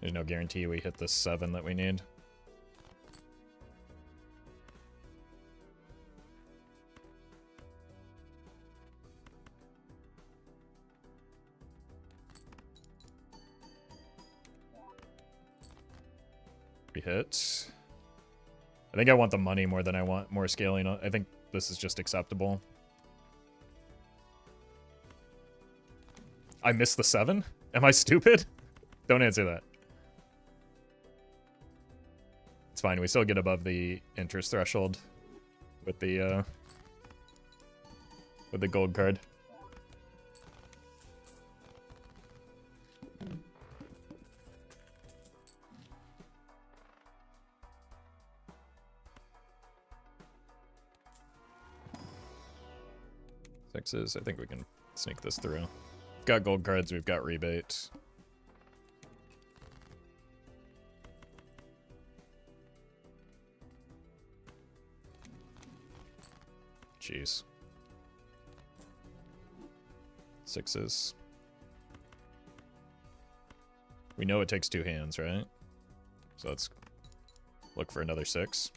there's no guarantee we hit the 7 that we need. We hit. I think I want the money more than I want more scaling. I think this is just acceptable. I missed the 7? Am I stupid? Don't answer that. It's fine. We still get above the interest threshold with the gold card. Sixes. I think we can sneak this through. We've got gold cards. We've got rebate. Jeez. Sixes. We know it takes 2 hands, right? So let's look for another 6.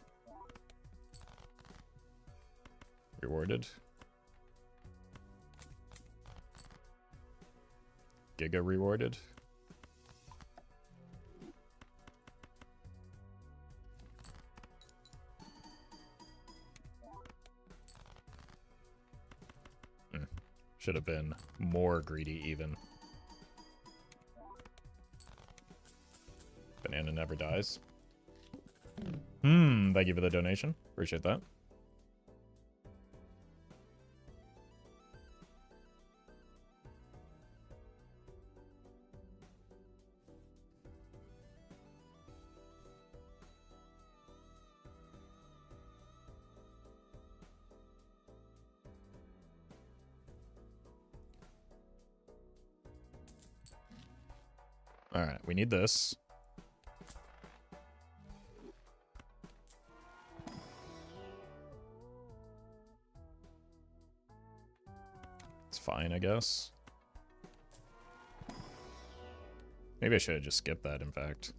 Rewarded. Giga rewarded. Should have been more greedy even. Banana never dies. Thank you for the donation. Appreciate that. Alright, we need this. It's fine, I guess. Maybe I should have just skipped that, in fact.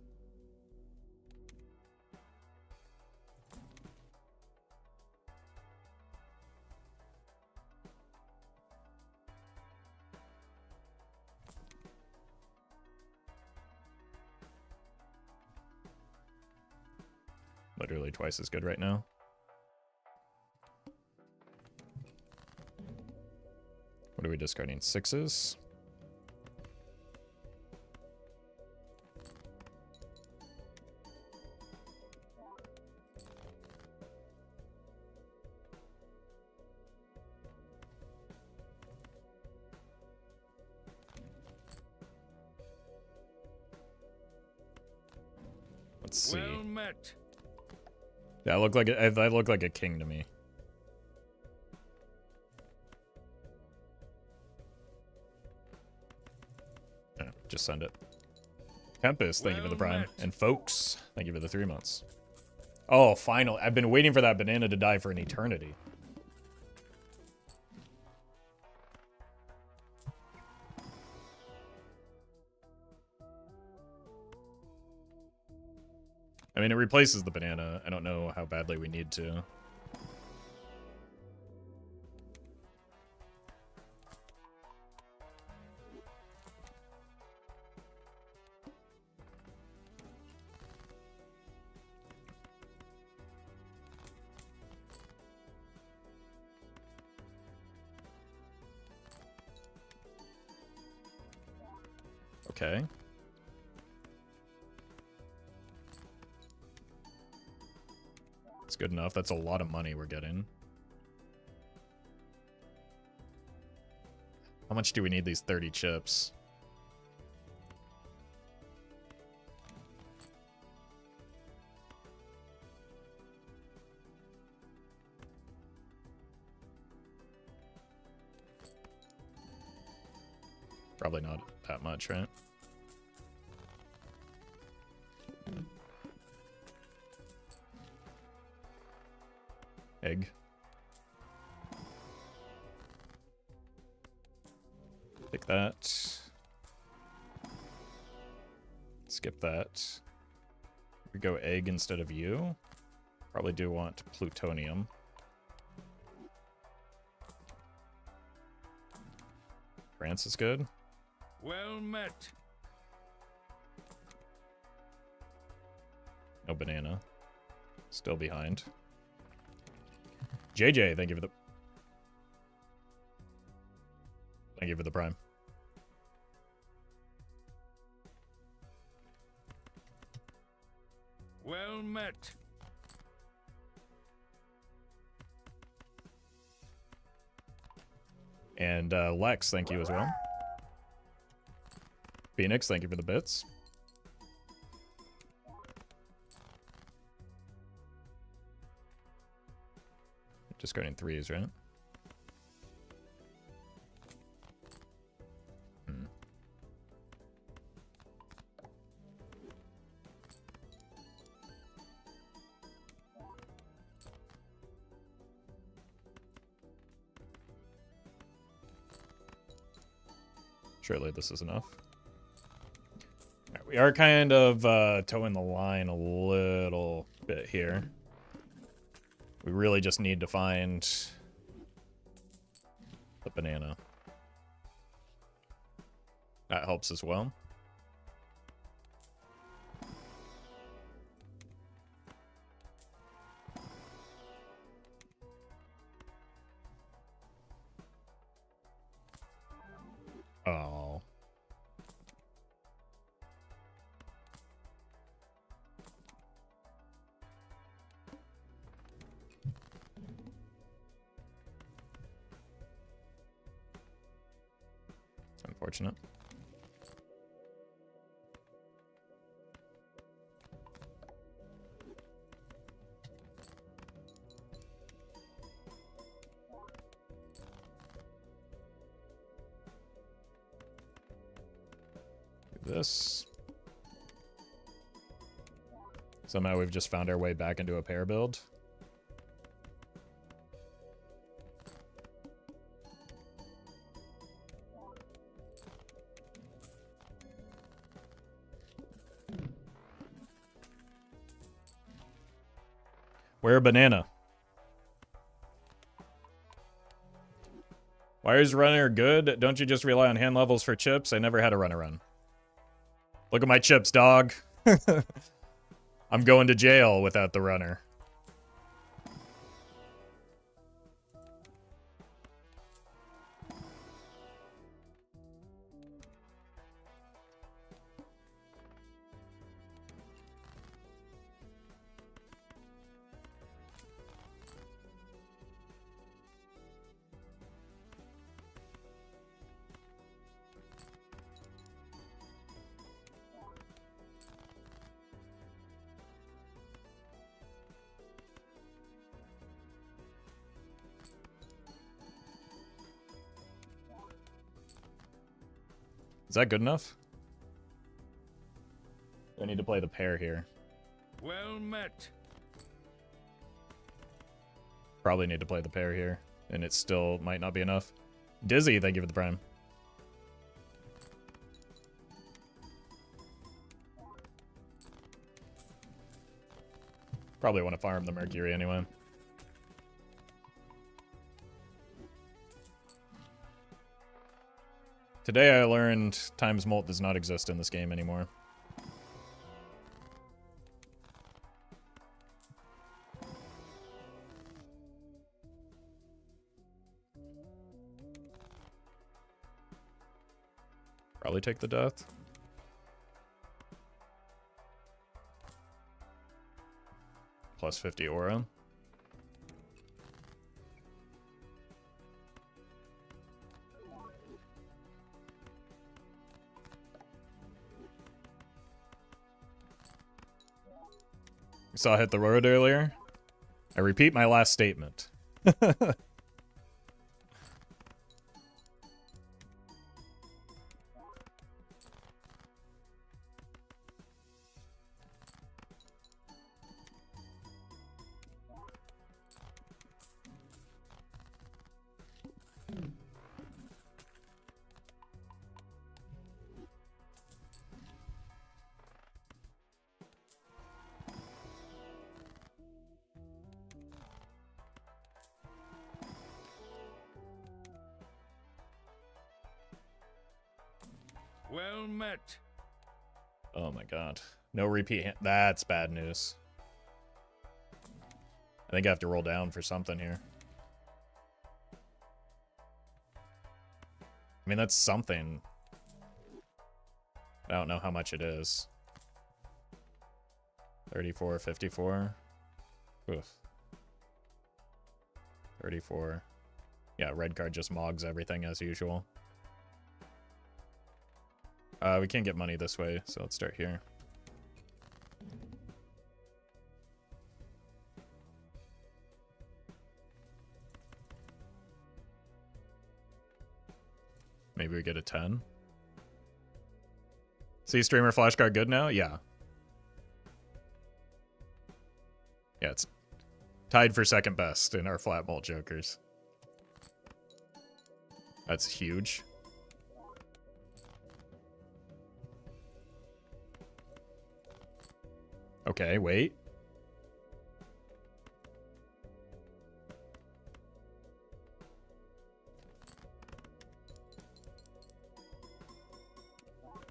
Literally twice as good right now. What are we discarding? 6s? Let's see. Well met. Yeah, I look like a king to me. Yeah, just send it. Tempest, thank you for the prime. Met. And folks, thank you for the 3 months. Oh, finally. I've been waiting for that banana to die for an eternity. I mean, it replaces the banana. I don't know how badly we need to. Okay. It's good enough. That's a lot of money we're getting. How much do we need these 30 chips? Probably not that much, right? Egg. Take that. Skip that. We go egg instead of you. Probably do want plutonium. France is good. Well met. No banana. Still behind. JJ, thank you for the... Thank you for the prime. Well met. And Lex, thank you as well. Phoenix, thank you for the bits. Discarding 3s, right? Surely this is enough. Right, we are kind of towing the line a little bit here. We really just need to find the banana. That helps as well. Oh. Unfortunate. Do this. Somehow we've just found our way back into a pair build. Where a banana? Why is runner good? Don't you just rely on hand levels for chips? I never had a runner run. Look at my chips, dog. I'm going to jail without the runner. Is that good enough? I need to play the pair here. Well met. Probably need to play the pair here, and it still might not be enough. Dizzy, thank you for the prime. Probably want to farm the Mercury anyway. Today I learned times molt does not exist in this game anymore. Probably take the death. Plus 50 aura. You saw I hit the road earlier. I repeat my last statement. Well met. Oh my god. No repeat. That's bad news. I think I have to roll down for something here. I mean, that's something. I don't know how much it is. 34, 54. Oof. 34. Yeah, red card just mogs everything as usual. We can't get money this way, so let's start here. Maybe we get a 10. See streamer flashcard good now? Yeah. Yeah, it's tied for second best in our flat mult jokers. That's huge. Okay, wait.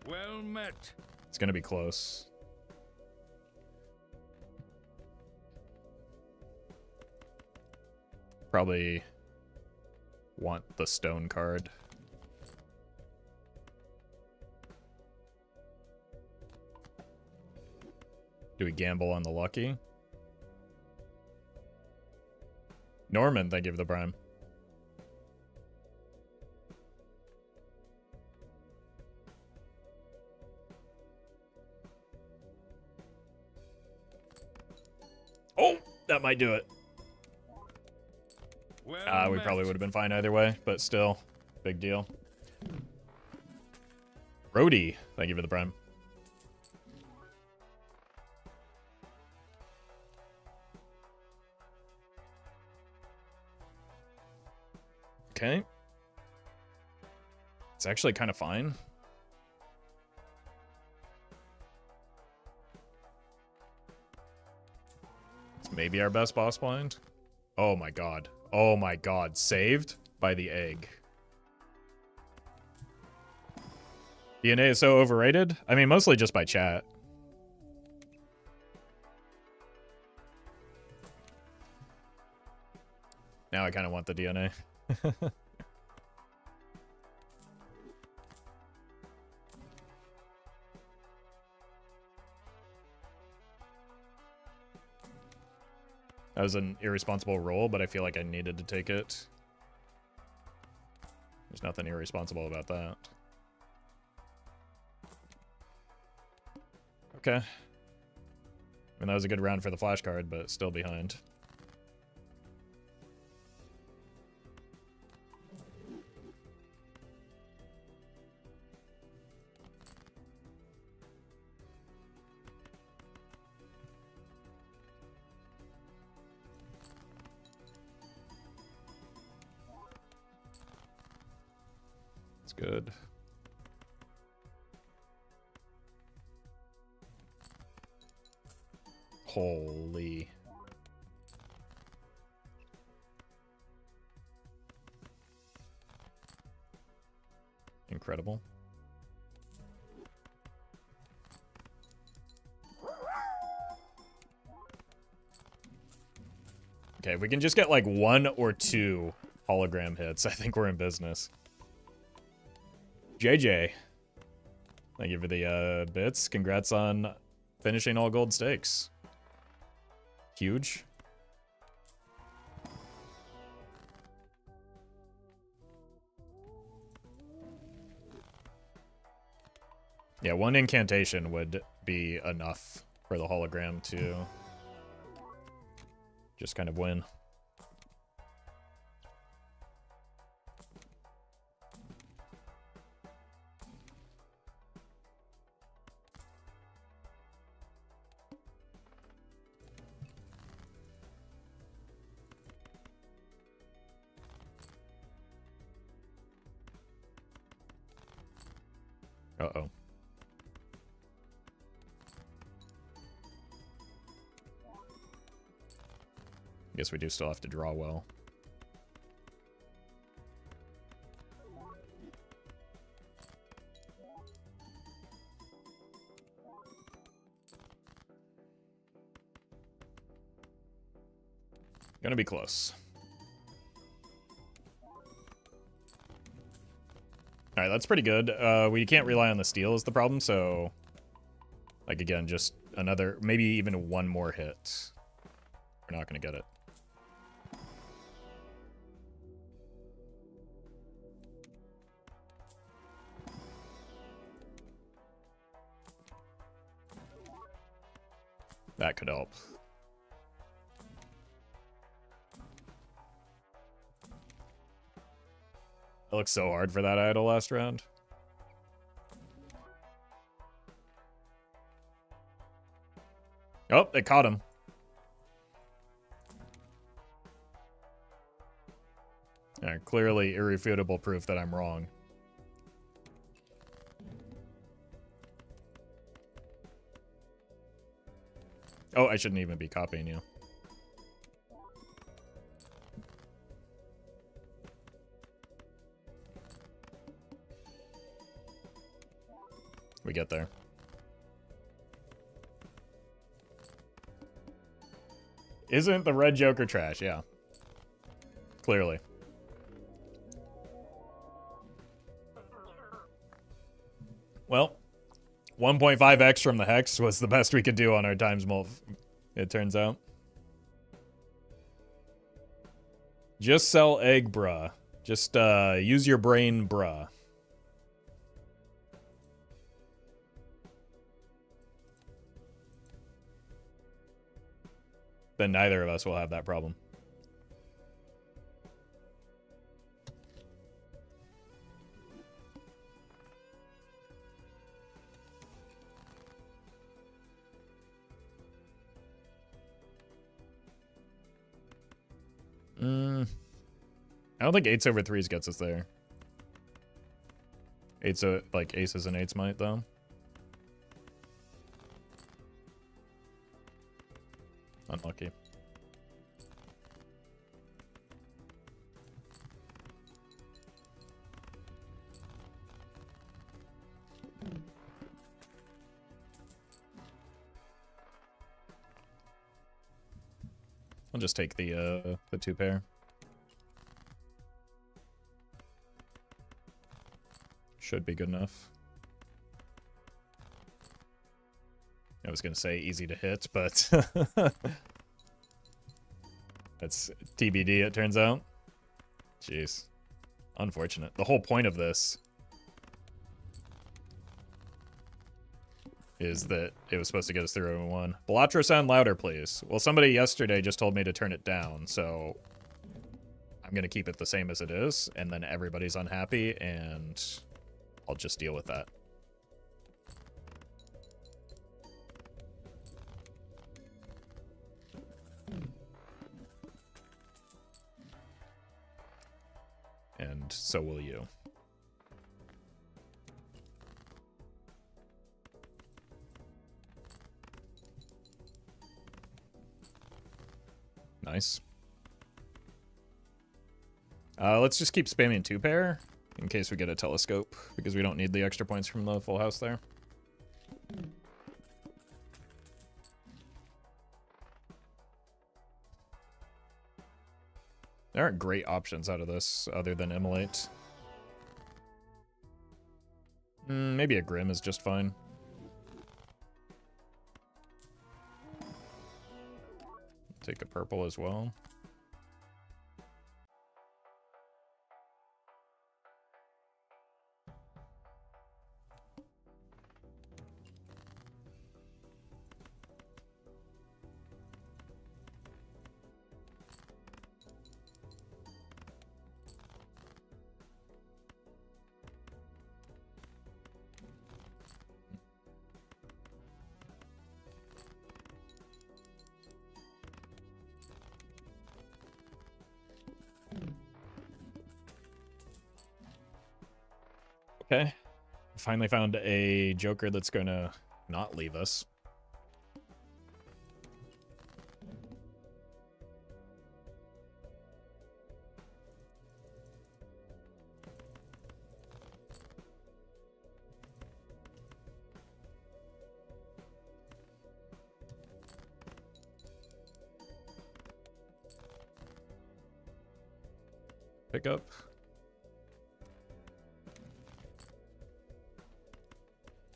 Well met. It's gonna be close. Probably want the stone card. Do we gamble on the lucky? Norman, thank you for the prime. Oh, that might do it. Well We probably would have been fine either way, but still, big deal. Rhodey, thank you for the prime. Okay. It's actually kind of fine. It's maybe our best boss blind. Oh my god. Oh my god. Saved by the egg. DNA is so overrated. I mean, mostly just by chat. Now I kind of want the DNA. That was an irresponsible roll, but I feel like I needed to take it. There's nothing irresponsible about that. Okay. I mean, that was a good round for the flash card, but still behind. It's good. Holy. Incredible. Okay, if we can just get like 1 or 2 hologram hits, I think we're in business. JJ. Thank you for the bits. Congrats on finishing all gold stakes. Huge. Yeah, 1 incantation would be enough for the hologram to just kind of win. Uh-oh. Guess we do still have to draw well. Gonna be close. Alright, that's pretty good. We can't rely on the steal is the problem, so... Like, again, just another... Maybe even 1 more hit. We're not gonna get it. That could help. It looks so hard for that idol last round. Oh, they caught him. Yeah, clearly irrefutable proof that I'm wrong. Oh, I shouldn't even be copying you. We get there. Isn't the red Joker trash? Yeah. Clearly. Well, 1.5x from the Hex was the best we could do on our times mult, it turns out. Just sell egg, bruh. Just use your brain, bruh. Then neither of us will have that problem. I don't think 8s over 3s gets us there. 8s, like aces and 8s might, though. Unlucky. I'll just take the 2 pair. Should be good enough. I was gonna say easy to hit, but that's TBD, it turns out. Jeez. Unfortunate. The whole point of this is that it was supposed to get us through 0-1. Belatro, sound louder, please. Well, somebody yesterday just told me to turn it down, so I'm going to keep it the same as it is, and then everybody's unhappy, and I'll just deal with that. And so will you. Nice. Let's just keep spamming 2-pair in case we get a telescope, because we don't need the extra points from the full house there. There aren't great options out of this other than Immolate. Maybe a Grim is just fine. Take a purple as well. Okay. Finally found a Joker that's gonna not leave us. Pick up.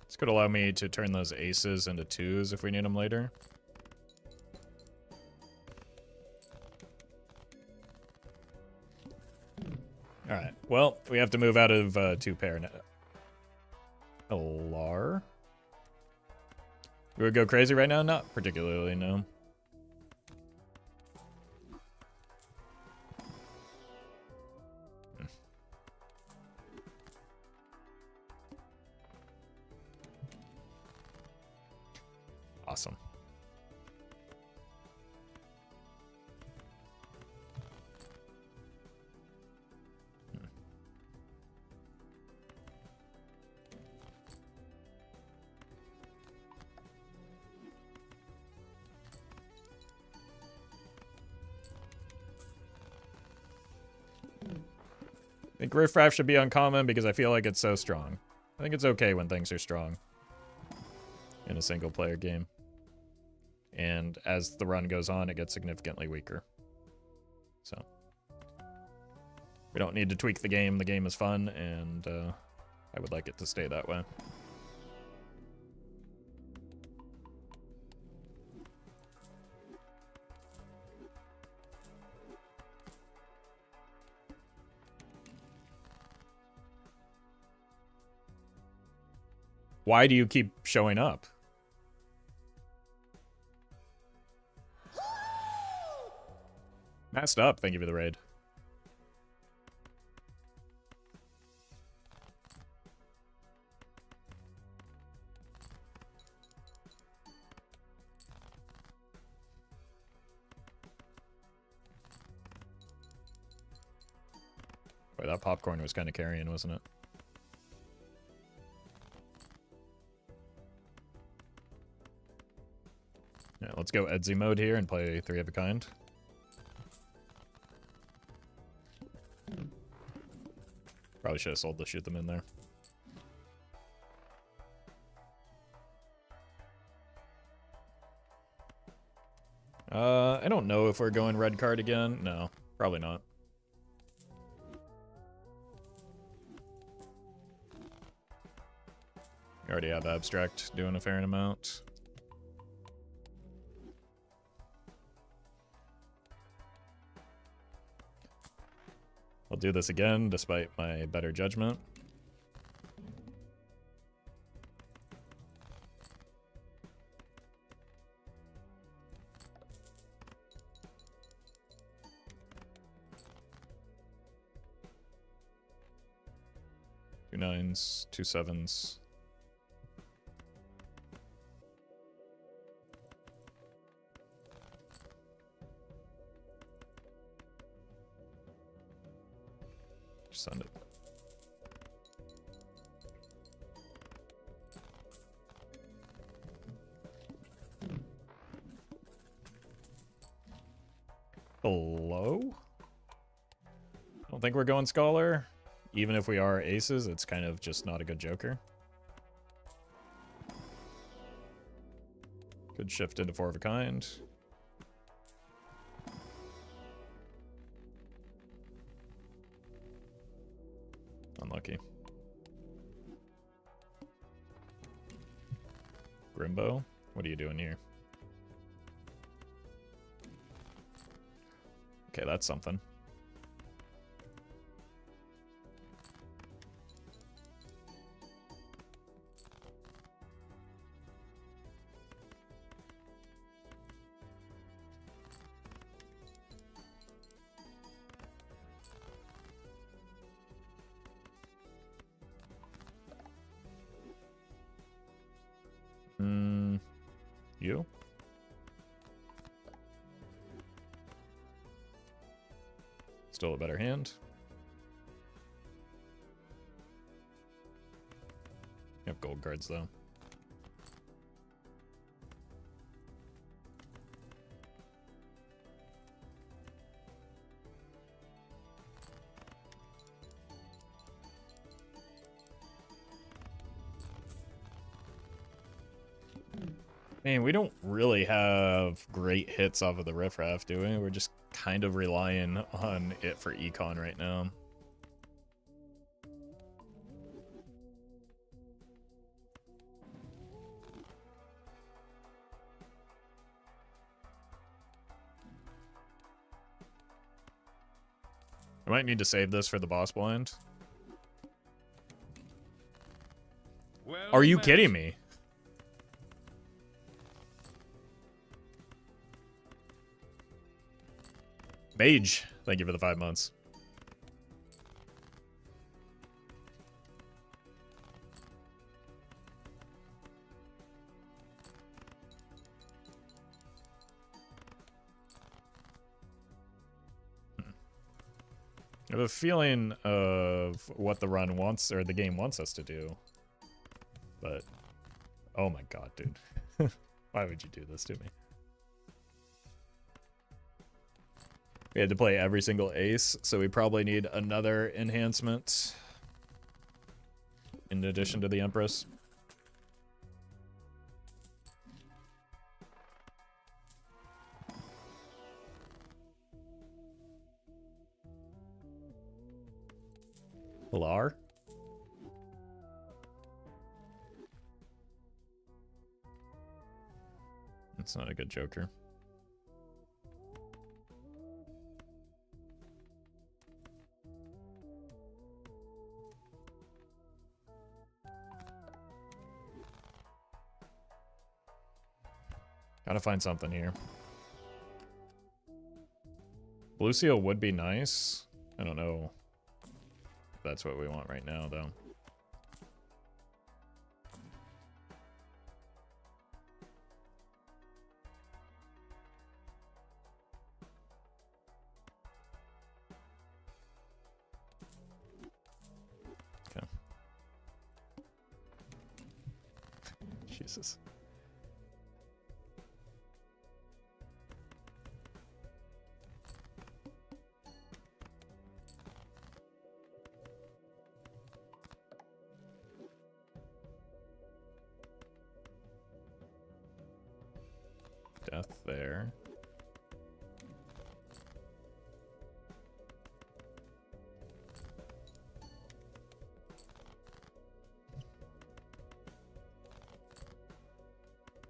This could allow me to turn those aces into 2s if we need them later. Alright, well, we have to move out of 2-pair now. Alar? We would go crazy right now? Not particularly, no. Awesome. I think Riffraff should be uncommon because I feel like it's so strong. I think it's okay when things are strong in a single player game. And as the run goes on, it gets significantly weaker. So we don't need to tweak the game. The game is fun, and I would like it to stay that way. Why do you keep showing up? Masked up, thank you for the raid. Boy, that popcorn was kind of carrying, wasn't it? Yeah, let's go Edzy mode here and play 3 of a kind. Probably should have sold to shoot them in there. I don't know if we're going red card again. No, probably not. We already have abstract doing a fair amount. I'll do this again despite my better judgment. Two nines, two sevens. Just send it. Hello? I don't think we're going Scholar. Even if we are aces, it's kind of just not a good joker. Could shift into four of a kind. Unlucky. Grimbo, what are you doing here? Okay, that's something. You? Still a better hand. You have gold cards though. Man, we don't really have great hits off of the riffraff, do we? We're just kind of relying on it for econ right now. I might need to save this for the boss blind. Well Are you met. kidding me? Mage, thank you for the 5 months. I have a feeling of what the run wants, or the game wants us to do. But, oh my god, dude. Why would you do this to me? We had to play every single ace, so we probably need another enhancement in addition to the Empress. Pilar? That's not a good joker. Gotta find something here. Blue seal would be nice. I don't know if that's what we want right now, though. Okay. Jesus. Death there.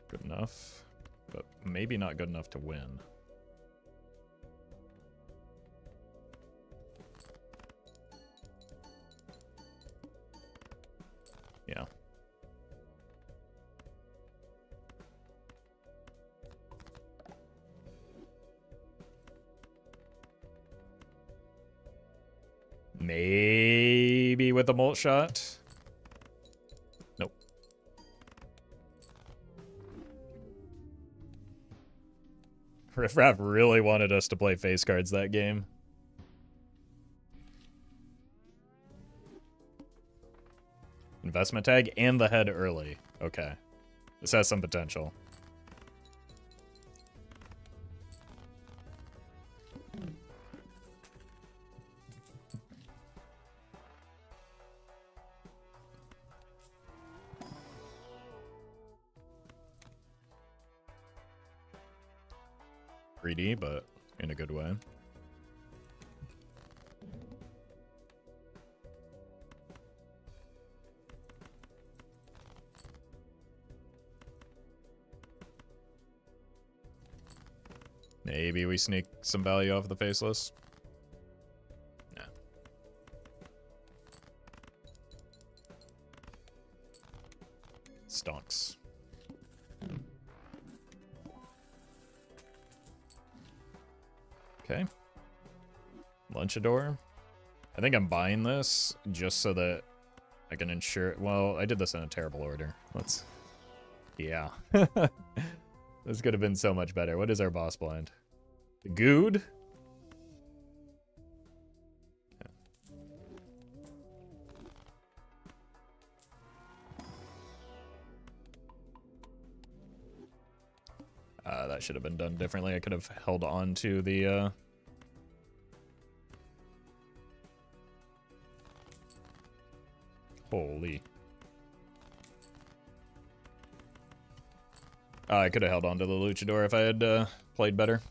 Good enough, but maybe not good enough to win. Yeah. Maybe with a molt shot. Nope. Riff Raff really wanted us to play face cards that game. Investment tag and the head early. Okay. This has some potential. Greedy, but in a good way. Maybe we sneak some value off the faceless. Nah. Stonks. Okay. Lunchador. I think I'm buying this just so that I can ensure... Well, I did this in a terrible order. Let's... Yeah. This could have been so much better. What is our boss blind? The Good? That should have been done differently. I could have held on to the... Holy. I could have held on to the Luchador if I had played better.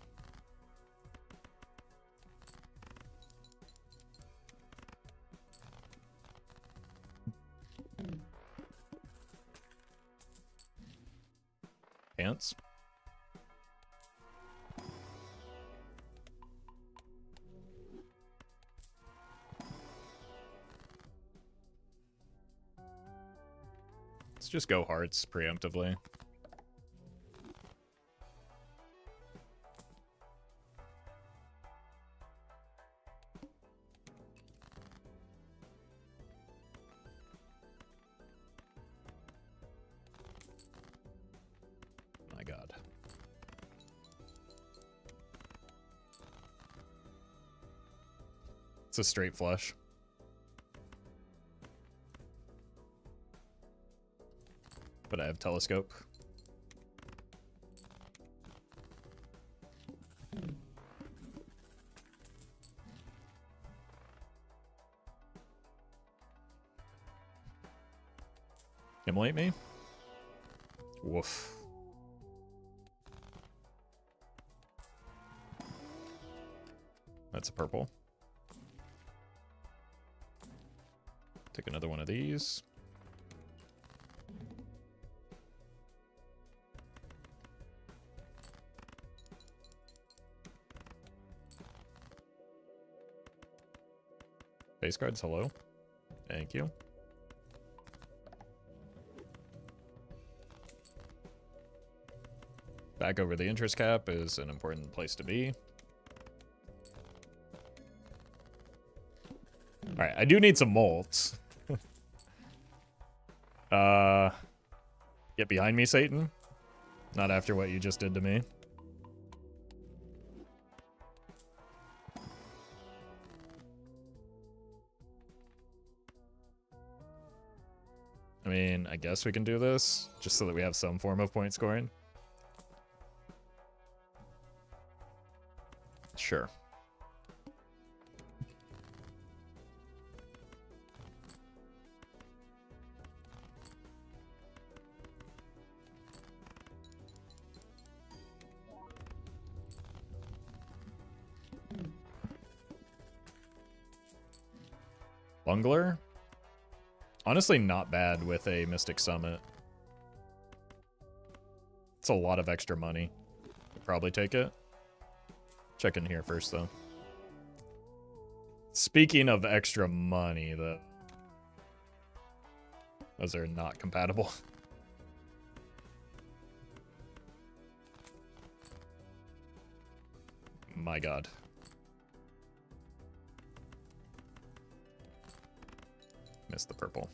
Pants. Let's just go hearts preemptively. My God. It's a straight flush. But I have telescope. Immolate me? Woof. That's a purple. Take another one of these. Base cards, hello. Thank you. Back over the interest cap is an important place to be. Alright, I do need some molts. Get behind me, Satan. Not after what you just did to me. I mean, I guess we can do this, just so that we have some form of point scoring. Sure. Bungler? Honestly, not bad with a Mystic Summit. It's a lot of extra money. We'll probably take it. Check in here first, though. Speaking of extra money, those are not compatible. My god. Missed the purple.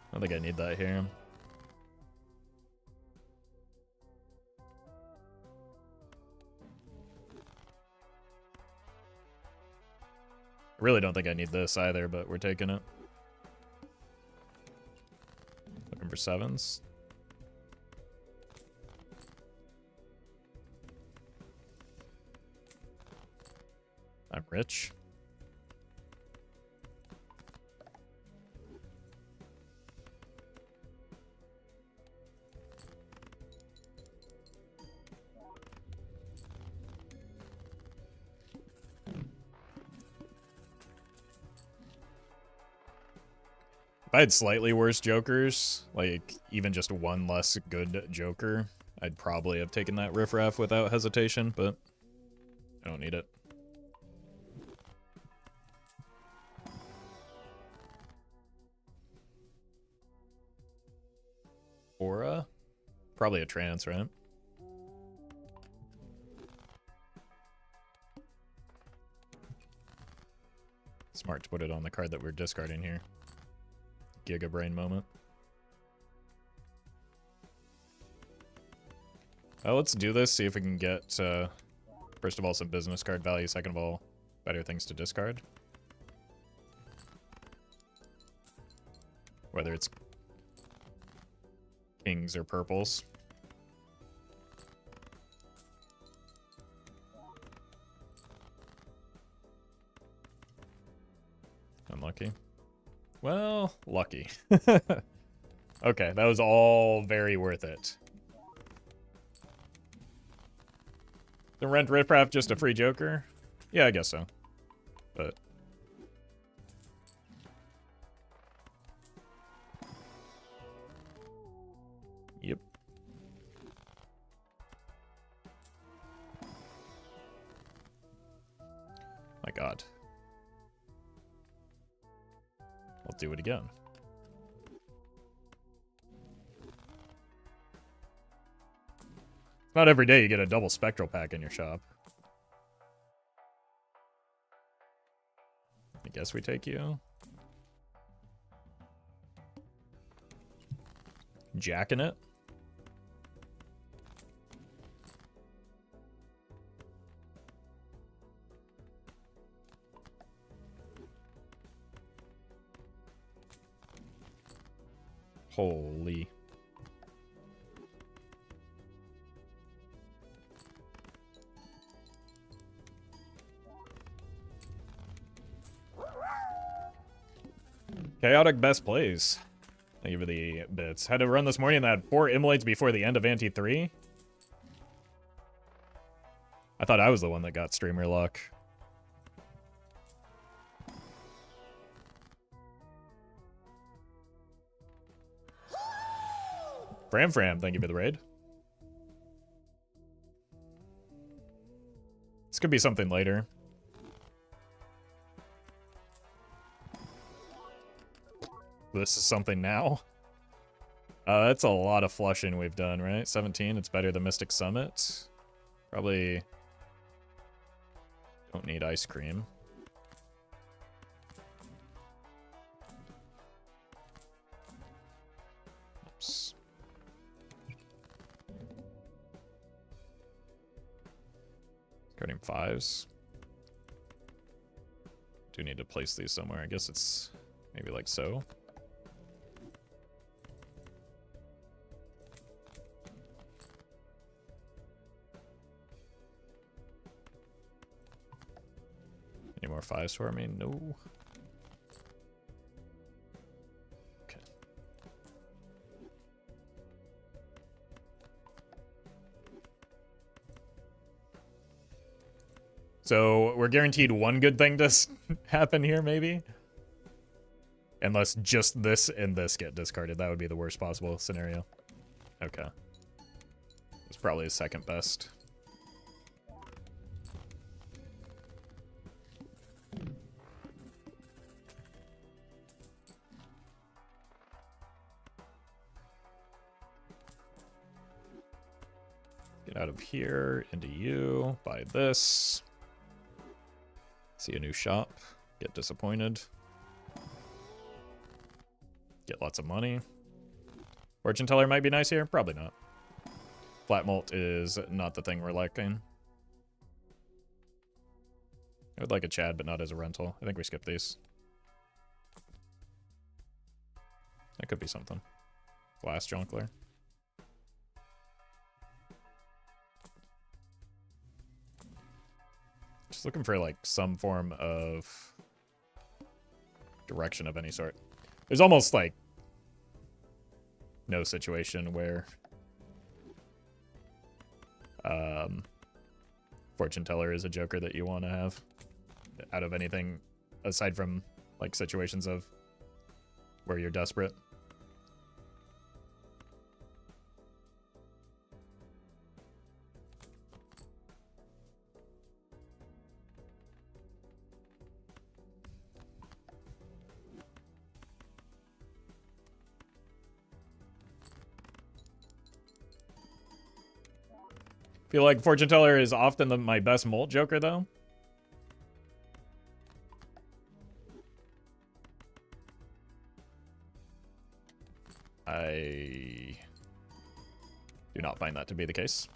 I don't think I need that here. I really don't think I need this either, but we're taking it. Looking for 7s. I'm rich. If I had slightly worse jokers, like even just one less good joker, I'd probably have taken that riffraff without hesitation, but I don't need it. Aura? Probably a trance, right? Smart to put it on the card that we're discarding here. Giga brain moment. Let's do this, see if we can get, first of all, some business card value, second of all, better things to discard. Whether it's kings or purples. Unlucky. Well, lucky. Okay, that was all very worth it. The rent riffraff just a free joker? Yeah, I guess so. But yep. My god. I'll do it again. It's not every day you get a double spectral pack in your shop. I guess we take you. Jacking it. Holy. Chaotic best plays. Thank you for the bits. Had to run this morning that had 4 immolates before the end of Ante 3. I thought I was the one that got streamer luck. Fram, thank you for the raid. This could be something later. This is something now. That's a lot of flushing we've done, right? 17, it's better than Mystic Summit. Probably don't need ice cream. Oops. Carding 5s. Do need to place these somewhere. I guess it's maybe like so. Any more 5s for me? No. Okay. So we're guaranteed one good thing to happen here, maybe? Unless just this and this get discarded. That would be the worst possible scenario. Okay. It's probably the second best. Get out of here, into you, buy this. See a new shop, get disappointed. Get lots of money. Fortune teller might be nice here, probably not. Flat mult is not the thing we're liking. I would like a Chad, but not as a rental. I think we skip these. That could be something. Glass Jonkler. Just looking for, like, some form of direction of any sort. There's almost, like, no situation where fortune teller is a joker that you want to have out of anything aside from, like, situations of where you're desperate. Feel like fortune teller is often my best mult joker, though. I do not find that to be the case.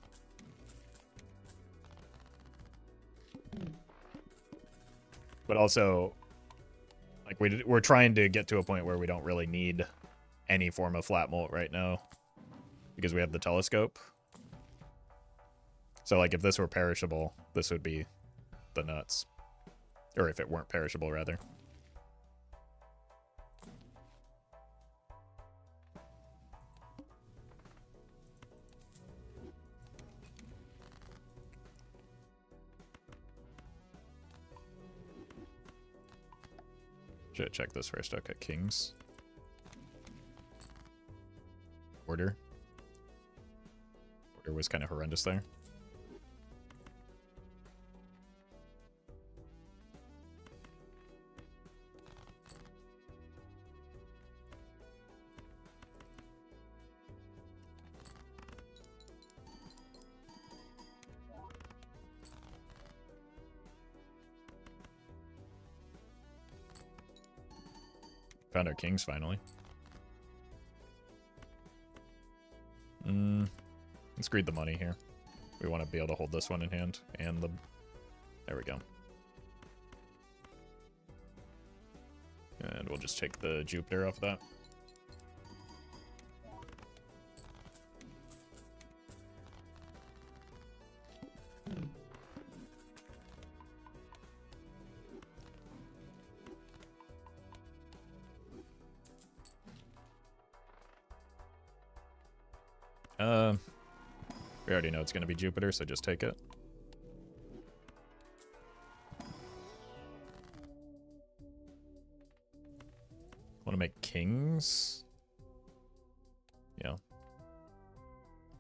But also, like, we're trying to get to a point where we don't really need any form of flat mult right now because we have the telescope. So, like, if this were perishable, this would be the nuts. Or if it weren't perishable, rather. Should check this first. Okay, kings. Order. Order was kind of horrendous there. Found our kings finally. Let's greed the money here. We want to be able to hold this one in hand and the... There we go. And we'll just take the Jupiter off that. We already know it's going to be Jupiter, so just take it. Want to make kings? Yeah.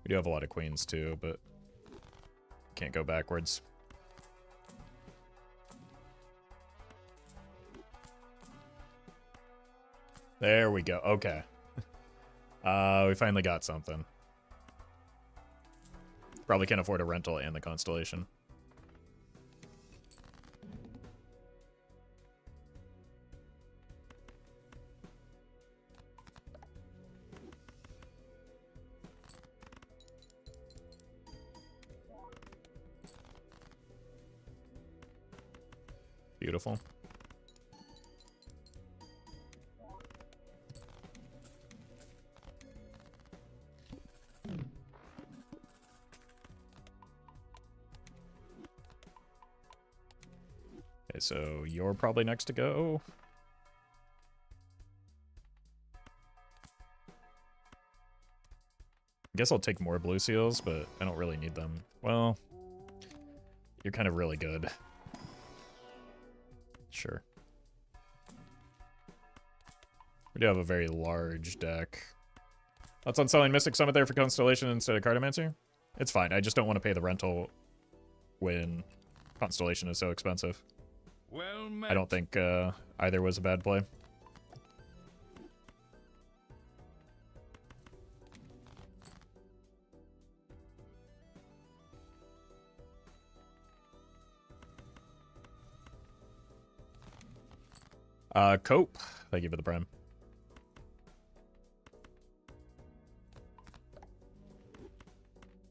We do have a lot of queens too, but can't go backwards. There we go. Okay. We finally got something. Probably can't afford a rental and the constellation. Beautiful. Okay, so you're probably next to go. I guess I'll take more blue seals, but I don't really need them. Well, you're kind of really good. Sure. We do have a very large deck. Thoughts on selling Mystic Summit there for Constellation instead of Cartomancer? It's fine. I just don't want to pay the rental when Constellation is so expensive. Well met. I don't think either was a bad play. Cope. Thank you for the prime.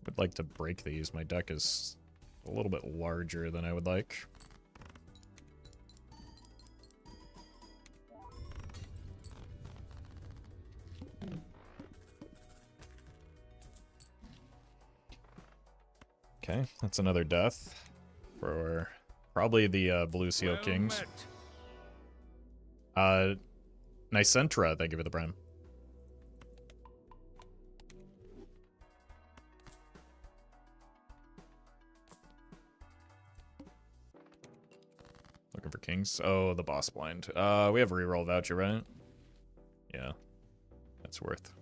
Would like to break these. My deck is a little bit larger than I would like. Okay, that's another death for probably the Blue Seal Well Kings. met. Nicentra, thank you for the prime. Looking for kings. Oh, the boss blind. We have reroll voucher, right? Yeah, that's worth.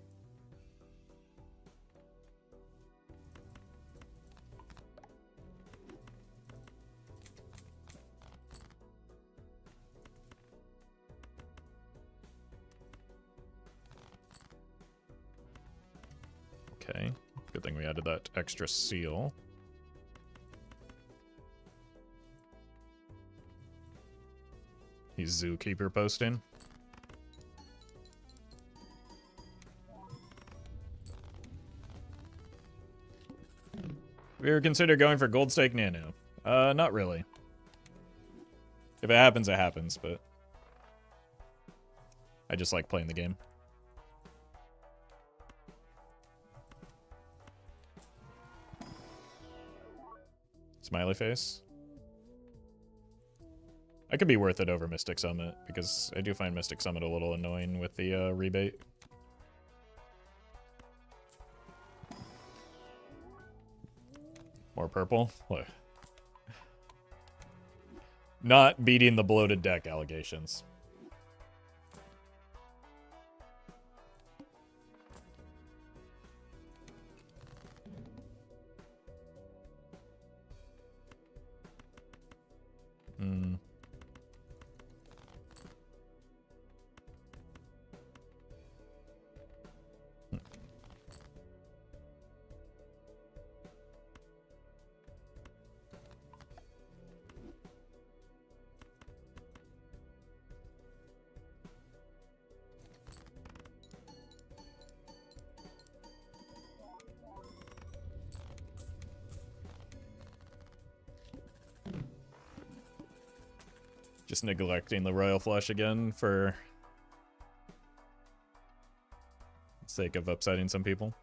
Okay, good thing we added that extra seal. He's Zookeeper posting. We ever consider going for Gold Stake Nano? Not really. If it happens, it happens, but I just like playing the game. Smiley face. I could be worth it over Mystic Summit, because I do find Mystic Summit a little annoying with the rebate. More purple? Look. Not beating the bloated deck allegations. Hmm. Just neglecting the Royal Flush again for the sake of upsetting some people.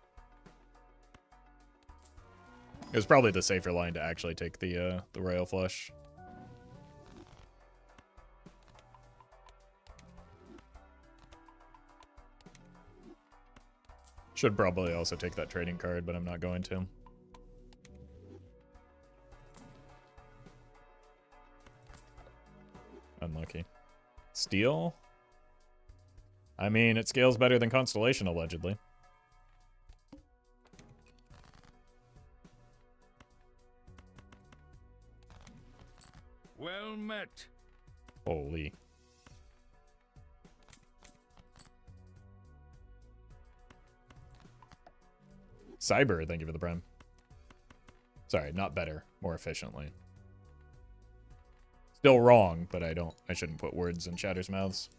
It was probably the safer line to actually take the Royal Flush. Should probably also take that trading card, but I'm not going to. Unlucky. Steel? I mean, it scales better than Constellation, allegedly. Well met. Holy. Cyber, thank you for the prime. Sorry, not better, more efficiently. Still wrong, but I shouldn't put words in Chatter's mouths.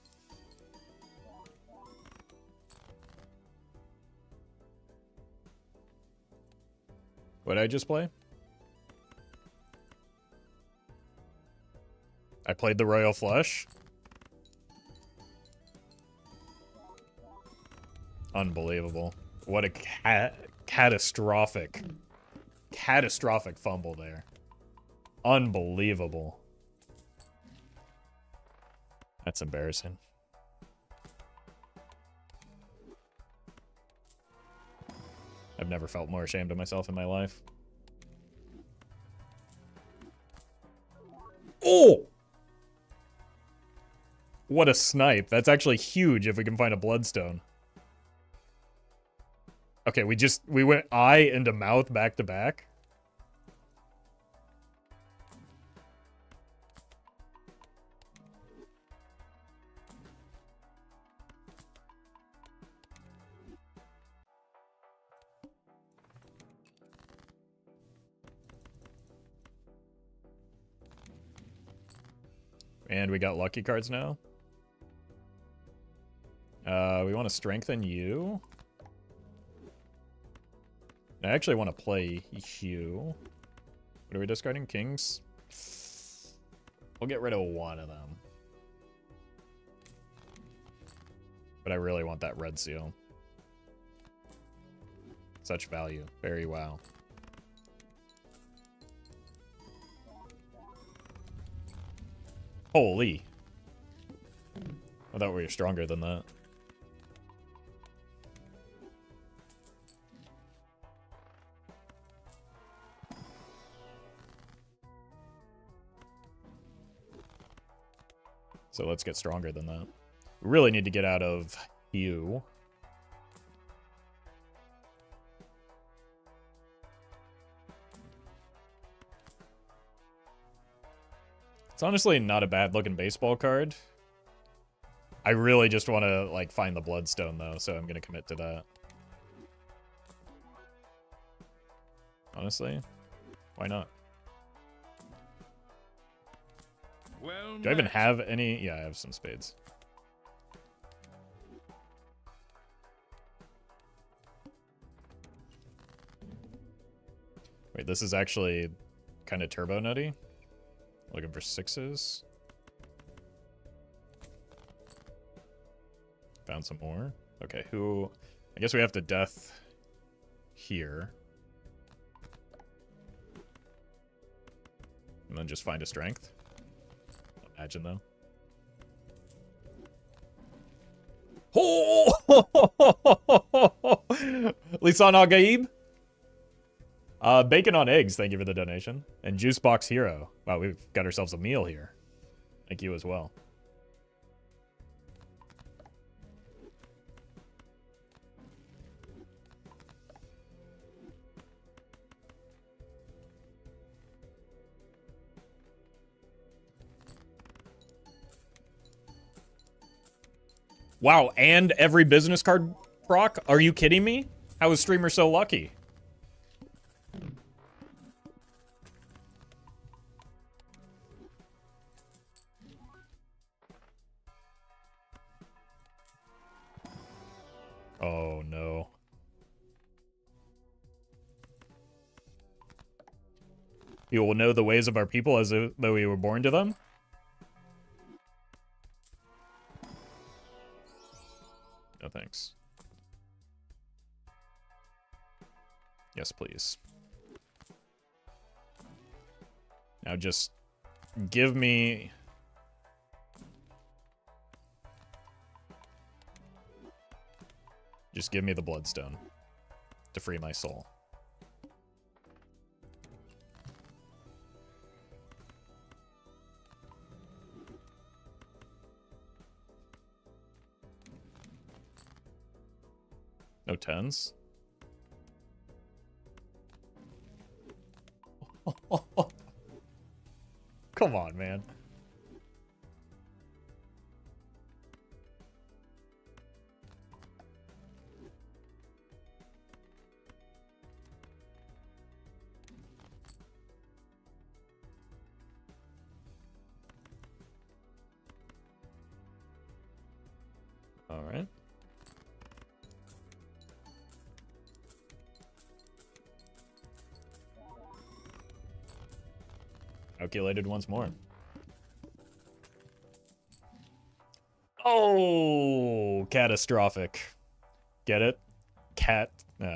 What'd I just play? I played the Royal Flush. Unbelievable. What a catastrophic fumble there. Unbelievable. That's embarrassing. I've never felt more ashamed of myself in my life. Oh! What a snipe. That's actually huge if we can find a bloodstone. Okay, we went eye into mouth back to back. And we got lucky cards now. We want to strengthen you. I actually want to play Hugh. What are we discarding? Kings? We'll get rid of one of them. But I really want that red seal. Such value. Very wow. Holy. I thought we were stronger than that. So let's get stronger than that. We really need to get out of Hugh. It's honestly not a bad looking baseball card. I really just want to like find the bloodstone though, so I'm going to commit to that. Honestly, why not? Well, do I even have any? Yeah, I have some spades. Wait, this is actually kind of turbo nutty. Looking for sixes. Found some more. Okay, who? I guess we have to death here. And then just find a strength. Imagine though. Oh! Lisan Al Gaib? Bacon on eggs, thank you for the donation. And Juice Box Hero. Wow, we've got ourselves a meal here. Thank you as well. Wow, and every business card proc? Are you kidding me? How is Streamer so lucky? Oh, no. You will know the ways of our people as though we were born to them? No thanks. Yes, please. Now just give me... Just give me the bloodstone to free my soul. No tens? Come on, man. All right. Calculated once more. Oh, catastrophic. Get it? Cat. No.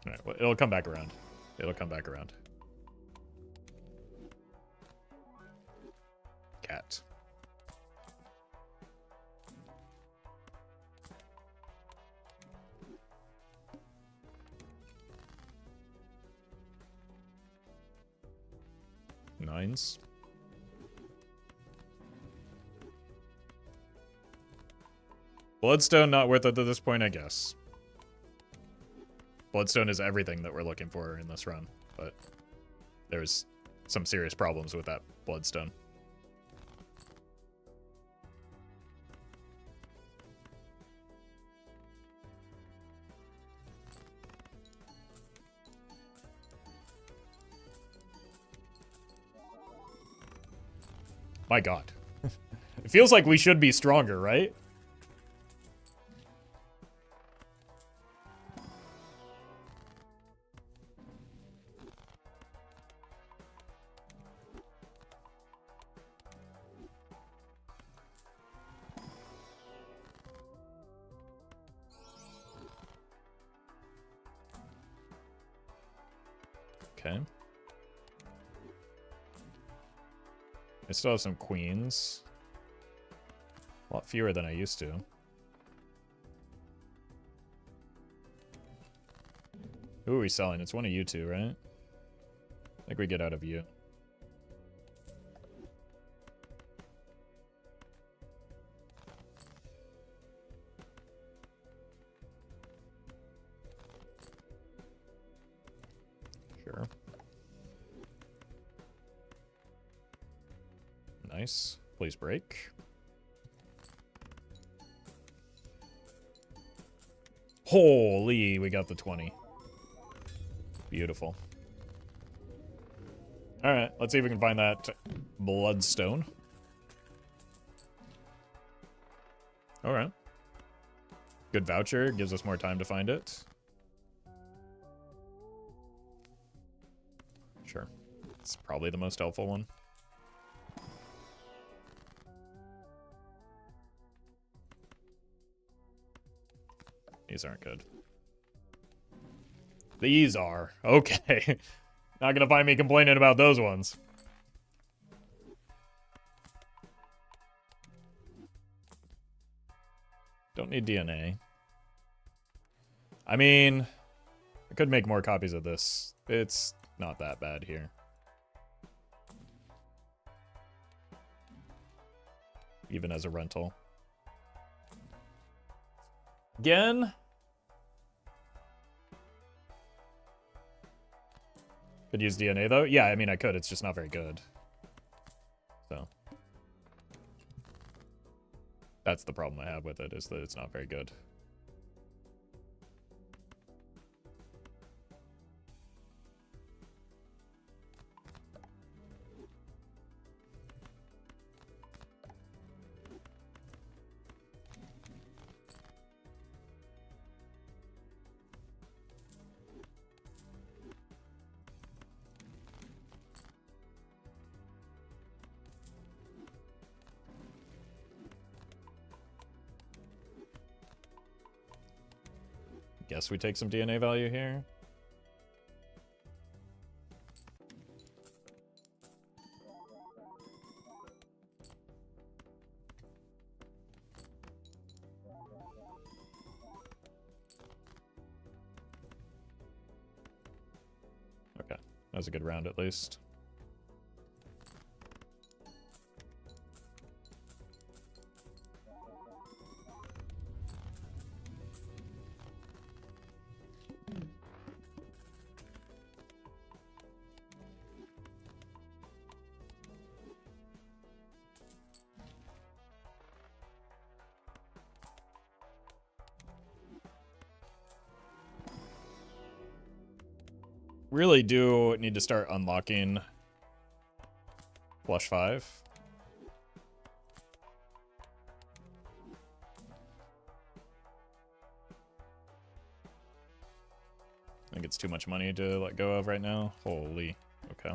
All right, well, it'll come back around. It'll come back around. Cat. mines. Bloodstone not worth it at this point, I guess. Bloodstone is everything that we're looking for in this run, but there's some serious problems with that Bloodstone. My god. It feels like we should be stronger, right? Okay. I still have some queens. A lot fewer than I used to. Who are we selling? It's one of you two, right? I think we get out of you. Sure. Nice. Please break. Holy, we got the 20. Beautiful. Alright, let's see if we can find that bloodstone. Alright. Good voucher, gives us more time to find it. Sure. It's probably the most helpful one. These aren't good. These are. Okay. Not gonna find me complaining about those ones. Don't need DNA. I mean, I could make more copies of this. It's not that bad here. Even as a rental. Again? Could use DNA though? Yeah, I mean I could, it's just not very good. So. That's the problem I have with it, is that it's not very good. Guess we take some DNA value here. Okay, that was a good round at least. Really do need to start unlocking Flush 5. I think it's too much money to let go of right now. Holy. Okay.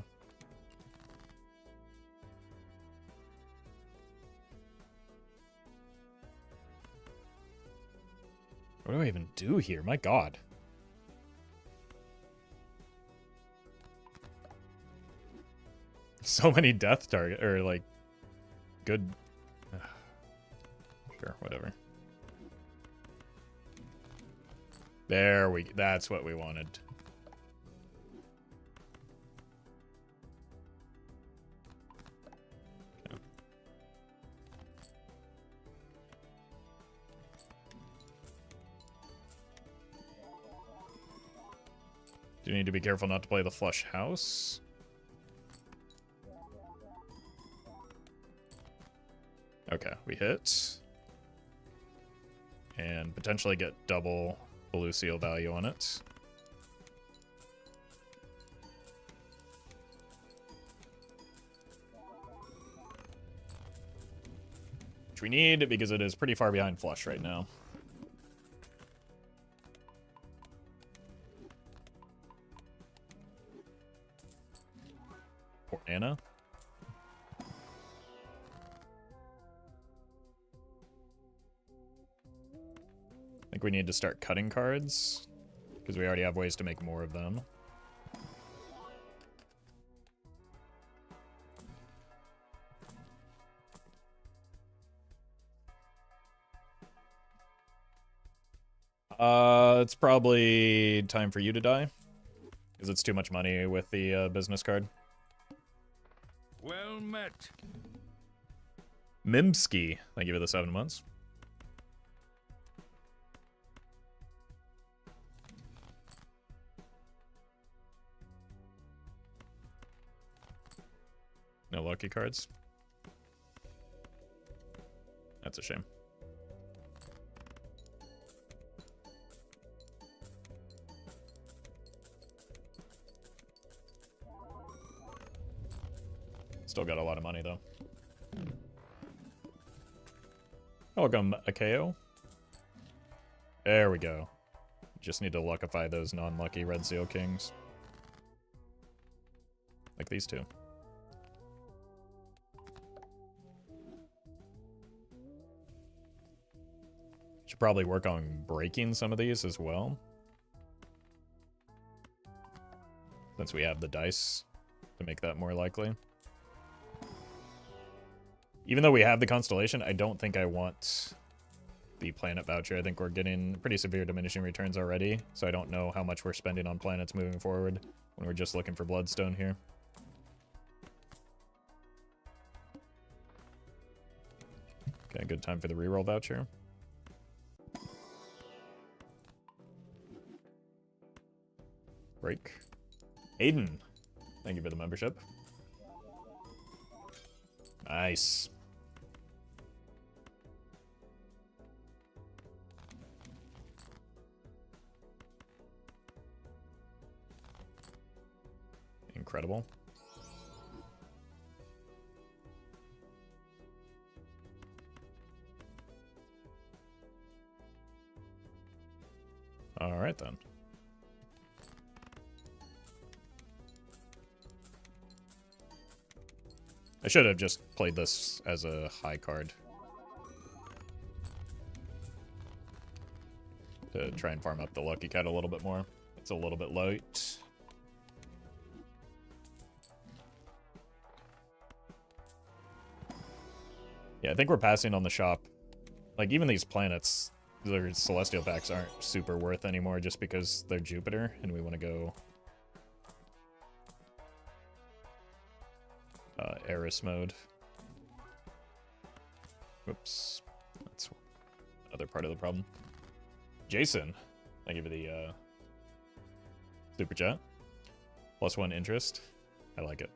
What do I even do here? My god. So many death target, or like, good. Sure, whatever. There we, that's what we wanted. Do you need to be careful not to play the flush house? Okay, we hit. And potentially get double blue seal value on it. Which we need because it is pretty far behind flush right now. Poor Anna. I think we need to start cutting cards because we already have ways to make more of them. It's probably time for you to die because it's too much money with the business card. Well met. Mimsky, thank you for the 7 months. No lucky cards. That's a shame. Still got a lot of money, though. Welcome, Akeo. There we go. Just need to luckify those non-lucky Red Seal Kings. Like these two. Should probably work on breaking some of these as well. Since we have the dice to make that more likely. Even though we have the constellation, I don't think I want the planet voucher. I think we're getting pretty severe diminishing returns already, so I don't know how much we're spending on planets moving forward when we're just looking for Bloodstone here. Okay, good time for the reroll voucher. Break. Aiden, thank you for the membership. Nice. Incredible. All right, then. I should have just played this as a high card. To try and farm up the Lucky Cat a little bit more. It's a little bit light. Yeah, I think we're passing on the shop. Like, even these planets, their Celestial packs aren't super worth anymore just because they're Jupiter, and we want to go... Eris mode. Whoops. That's another part of the problem. Jason, thank you for the super chat. +1 interest. I like it.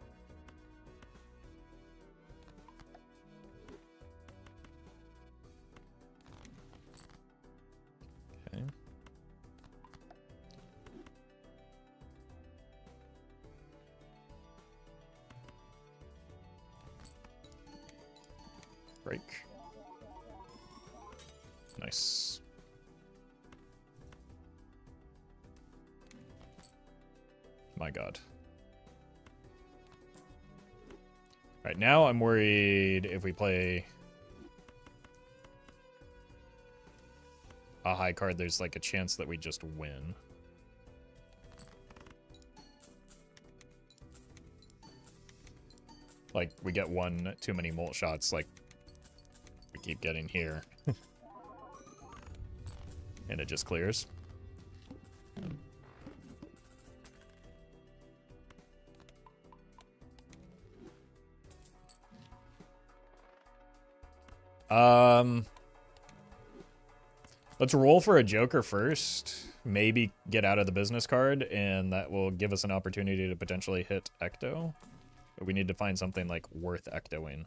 Okay. Break. Nice. My god. Right now I'm worried if we play a high card, there's like a chance that we just win. Like, we get one too many molt shots, like we keep getting here. And it just clears. Let's roll for a Joker first. maybe get out of the business card, and that will give us an opportunity to potentially hit Ecto. But we need to find something like worth Ectoing.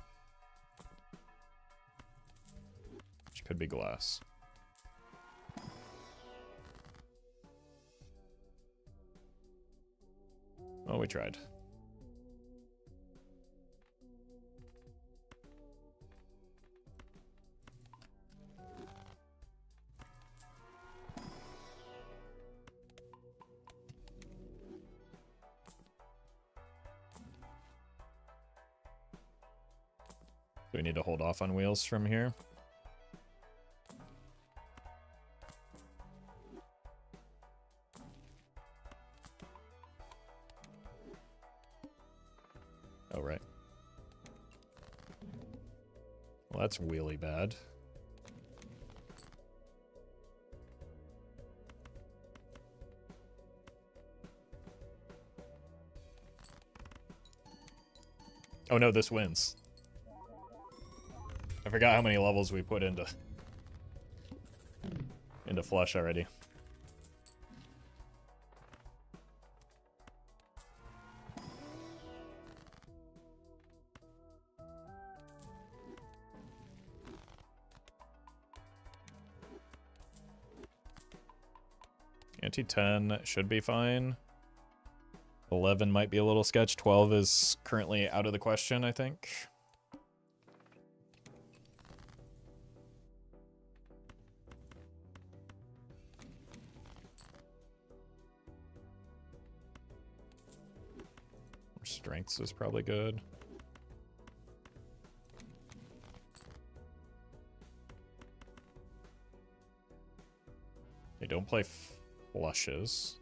Which could be glass. Oh, we tried. Do we need to hold off on wheels from here? Oh, right. Well, that's really bad. Oh no, this wins. I forgot how many levels we put into flush already. Anti-10 should be fine. 11 might be a little sketch. 12 is currently out of the question, I think. Strengths is probably good. They don't play flushes.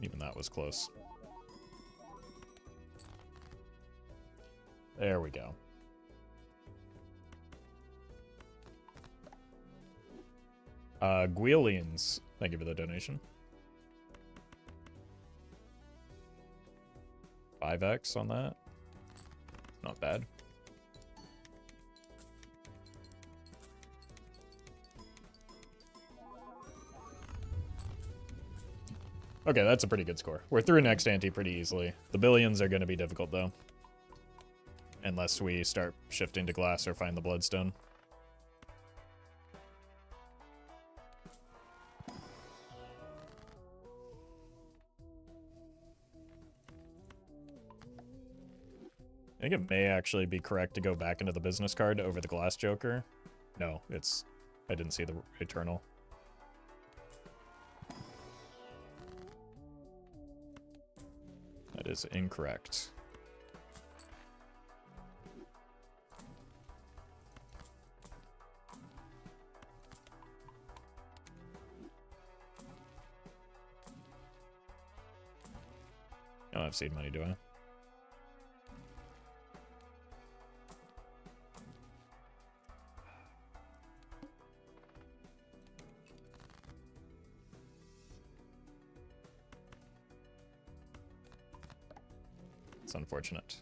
Even that was close. There we go. Guilians, thank you for the donation. 5x on that. Not bad. Okay, that's a pretty good score. We're through next ante pretty easily. The billions are going to be difficult, though. Unless we start shifting to glass or find the bloodstone. I think it may actually be correct to go back into the business card over the glass joker. No, it's... I didn't see the eternal. That is incorrect. I don't have seed money, do I? It's unfortunate.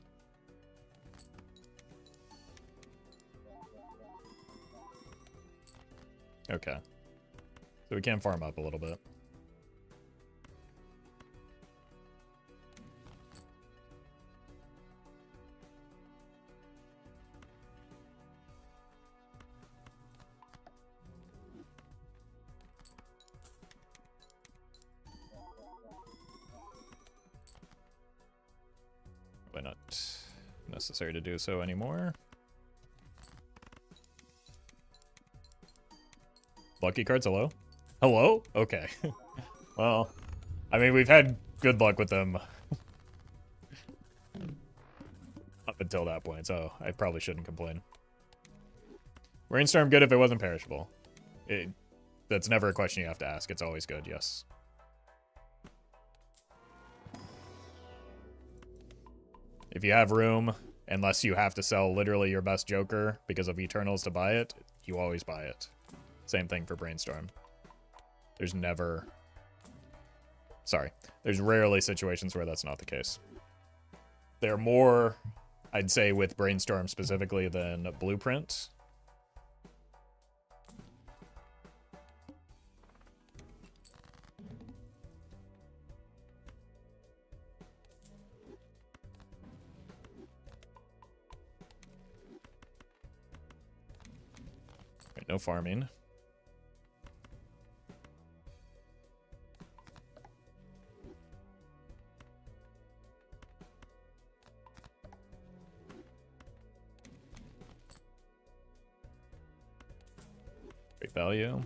Okay. So we can farm up a little bit. Probably not necessary to do so anymore. Lucky cards, hello? Hello? Okay. Well, I mean, we've had good luck with them up until that point, so I probably shouldn't complain. Rainstorm good if it wasn't perishable. That's never a question you have to ask. It's always good, yes. If you have room, unless you have to sell literally your best Joker because of Eternals to buy it, you always buy it. Same thing for Brainstorm. There's never Sorry. There's rarely situations where that's not the case. They're more, I'd say, with Brainstorm specifically than Blueprint. Right, no farming. Great value.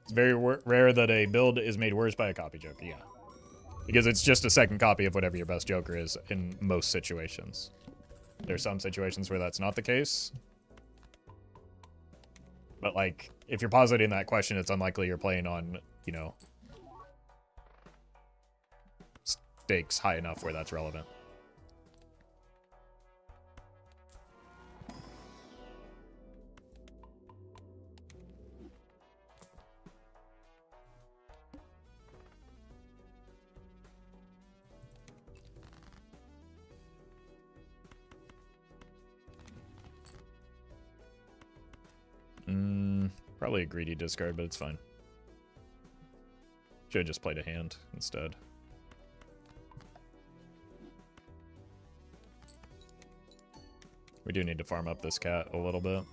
It's very rare that a build is made worse by a copy joker, yeah. Because it's just a second copy of whatever your best joker is in most situations. There's some situations where that's not the case. But, like, if you're positing that question, it's unlikely you're playing on, you know, stakes high enough where that's relevant. Probably a greedy discard, but it's fine. Should have just played a hand instead. We do need to farm up this cat a little bit.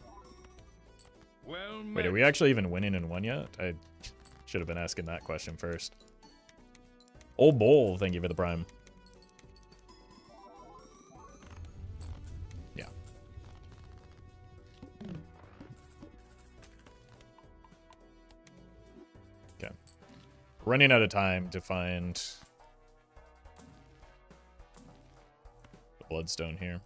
Well met. Wait, are we actually even winning in one yet? I should have been asking that question first. Old Bull, thank you for the prime. Yeah. Okay. Running out of time to find the Bloodstone here.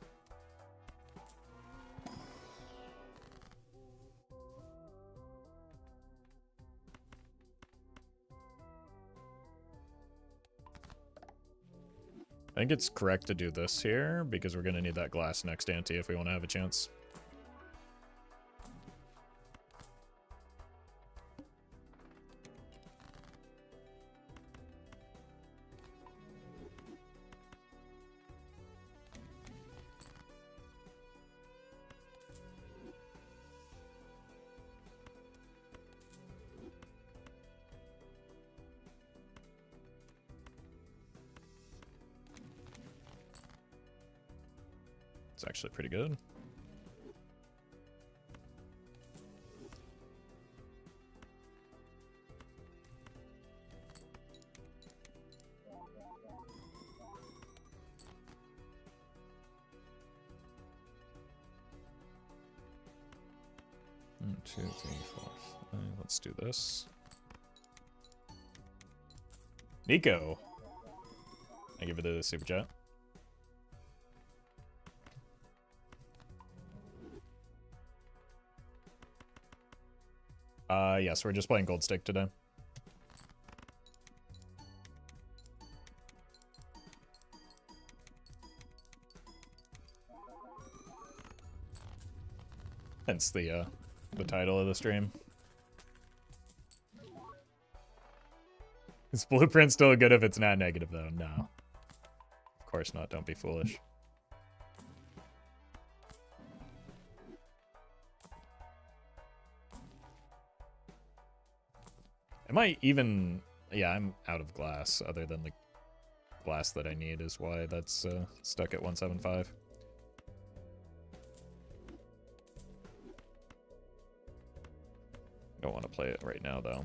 I think it's correct to do this here, because we're going to need that glass next ante if we want to have a chance. It's actually pretty good. One, two, three, four, five. Let's do this. Nico. I give it a super chat. Yes, we're just playing Gold Stick today. Hence the title of the stream. Is Blueprint still good if it's not negative, though? No. Of course not, don't be foolish. Am I even... Yeah, I'm out of glass, other than the glass that I need is why that's stuck at 175. Don't want to play it right now, though.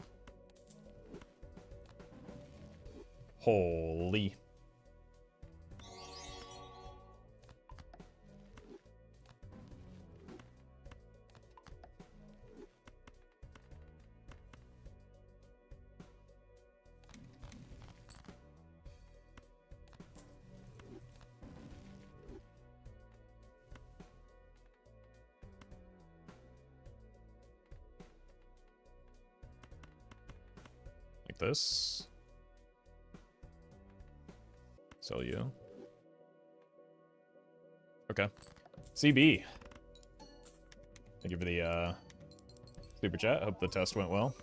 Holy... this. Sell you. Okay. CB. Thank you for the Super chat. Hope the test went well.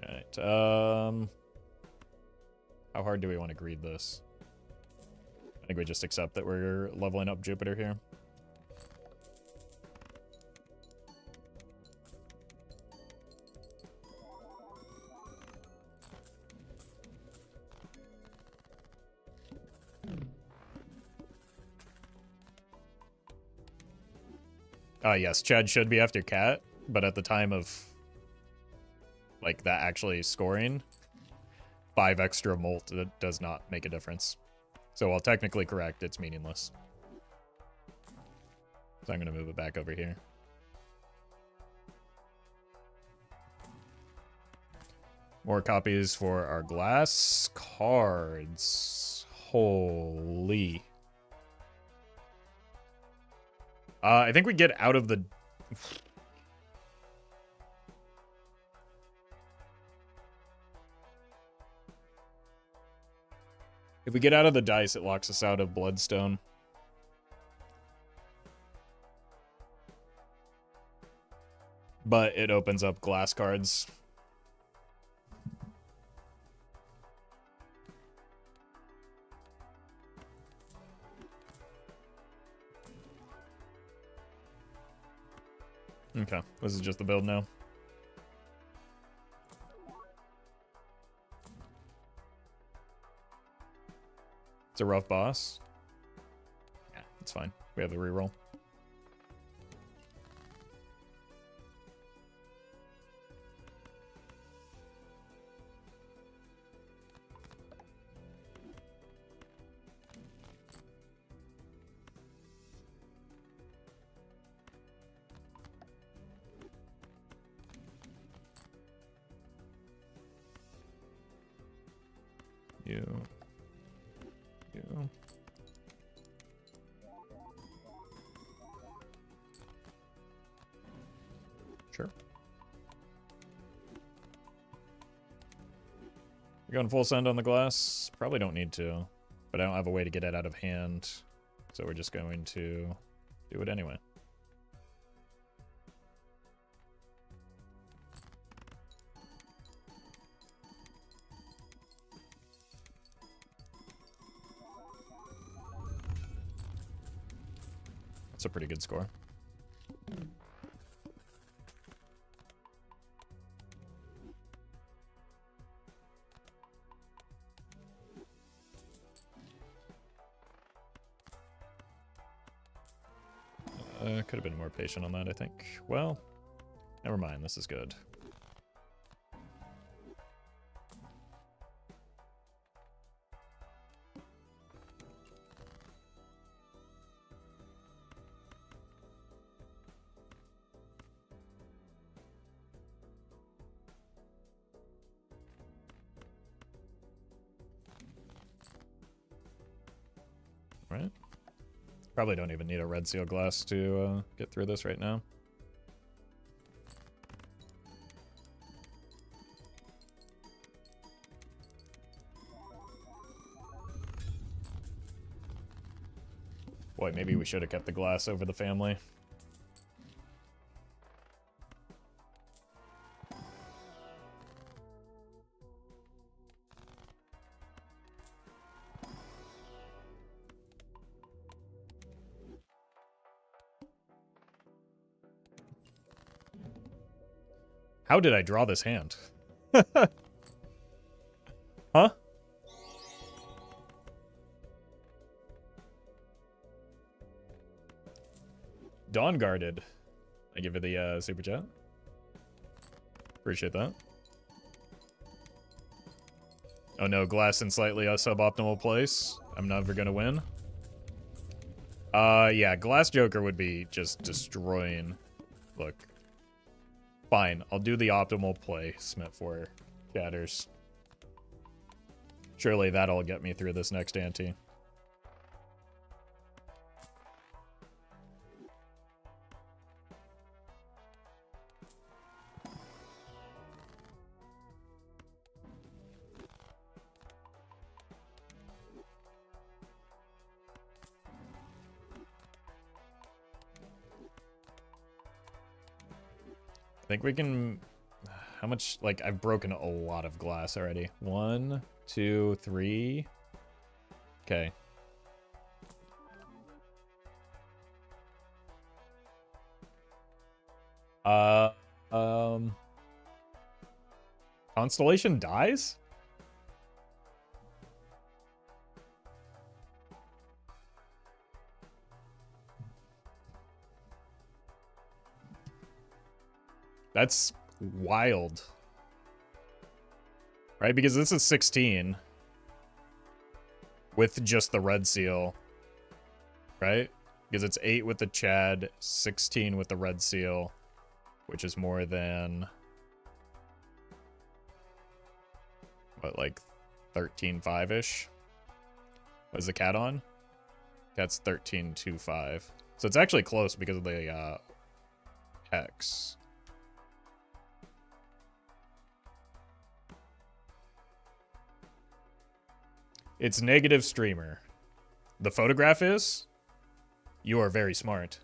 Alright, how hard do we want to greed this? I think we just accept that we're leveling up Jupiter here. Yes, Chad should be after Cat, but at the time of, like, that actually scoring, 5 extra molt does not make a difference. So while technically correct, it's meaningless. So I'm going to move it back over here. More copies for our glass cards. Holy. I think we get out of the... If we get out of the dice, it locks us out of Bloodstone. But it opens up glass cards. Okay, this is just the build now. It's a rough boss. Yeah, it's fine. We have the reroll. You. Sure. We're going full send on the glass. Probably don't need to, but I don't have a way to get it out of hand, so we're just going to do it anyway. That's a pretty good score. Could have been more patient on that, I think. Well, never mind. This is good. Right. Probably don't even need a red seal glass to get through this right now. Boy, maybe we should have kept the glass over the family. How did I draw this hand? Huh? Dawn guarded. I give it the super chat. Appreciate that. Oh no, glass in slightly a suboptimal place. I'm never gonna win. Yeah, glass joker would be just destroying. Look. Fine, I'll do the optimal placement for chatters. Surely that'll get me through this next ante. I think we can... How much... Like, I've broken a lot of glass already. 1, 2, 3... Okay. Constellation dies? That's wild. Right? Because this is 16. With just the red seal. Right? Because it's 8 with the Chad, 16 with the red seal. Which is more than... What, like 13.5-ish? What is the cat on? Cat's 13.25. So it's actually close because of the hex. It's negative streamer. The photograph is? You are very smart.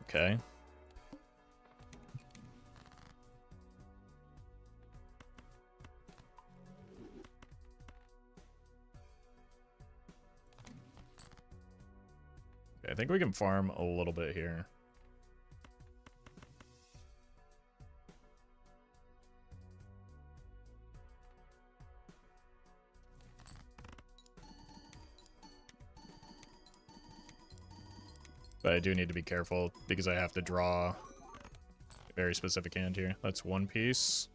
Okay. I think we can farm a little bit here. But I do need to be careful because I have to draw a very specific hand here. That's one piece.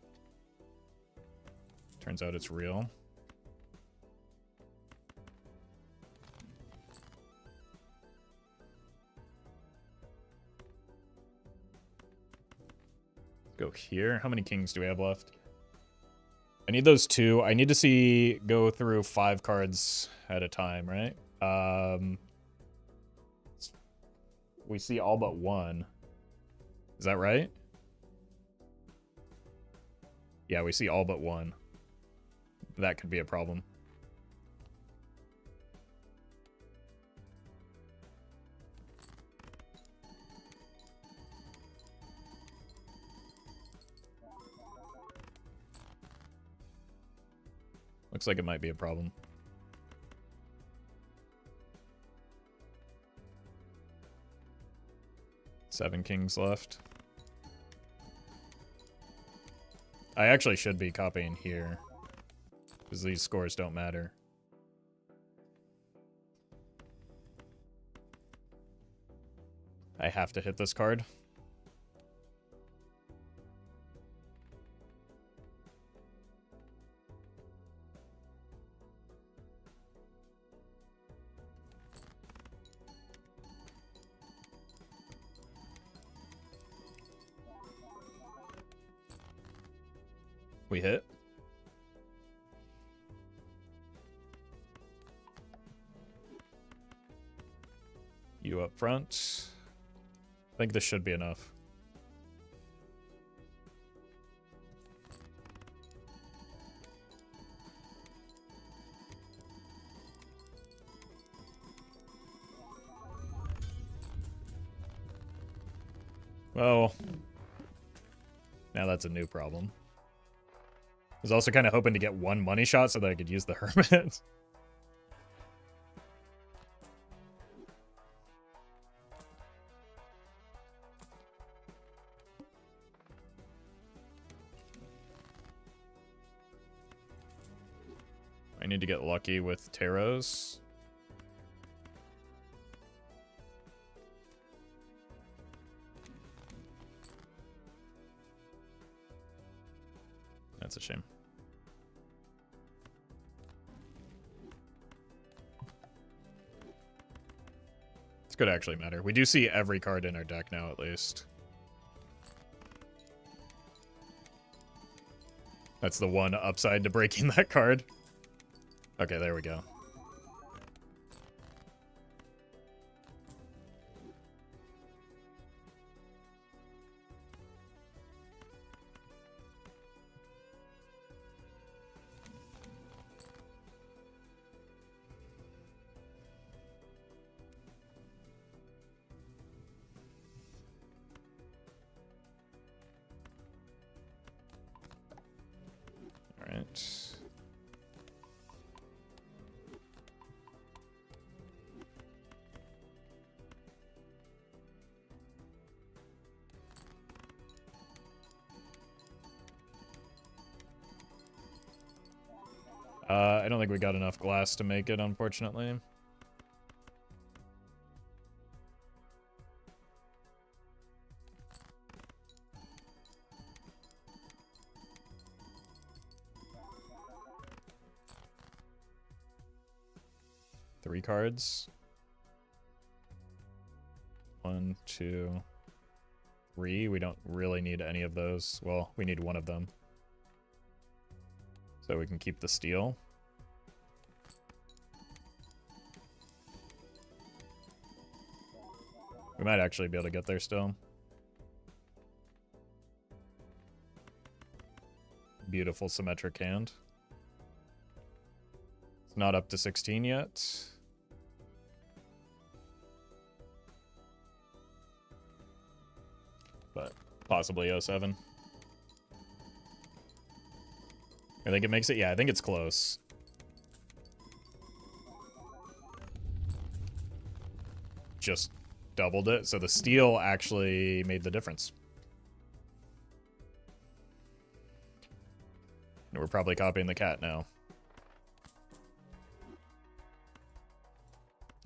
Turns out it's real. Go here. How many kings do we have left? I need those 2. I need to see go through 5 cards at a time, right? We see all but 1. Is that right? Yeah, we see all but 1. That could be a problem. Looks like it might be a problem. Seven kings left. I actually should be copying here, because these scores don't matter. I have to hit this card. We hit. You up front. I think this should be enough. Well, now that's a new problem. I was also kind of hoping to get 1 money shot so that I could use the Hermit. I need to get lucky with tarots. That's a shame. This could actually matter. We do see every card in our deck now, at least. That's the one upside to breaking that card. Okay, there we go. I don't think we got enough glass to make it, unfortunately. Three cards. 1, 2, 3. We don't really need any of those. Well, we need one of them. So we can keep the steel. We might actually be able to get there still. Beautiful symmetric hand. It's not up to 16 yet. But possibly 07. I think it makes it. Yeah, I think it's close. Just doubled it. So the steel actually made the difference. And we're probably copying the cat now.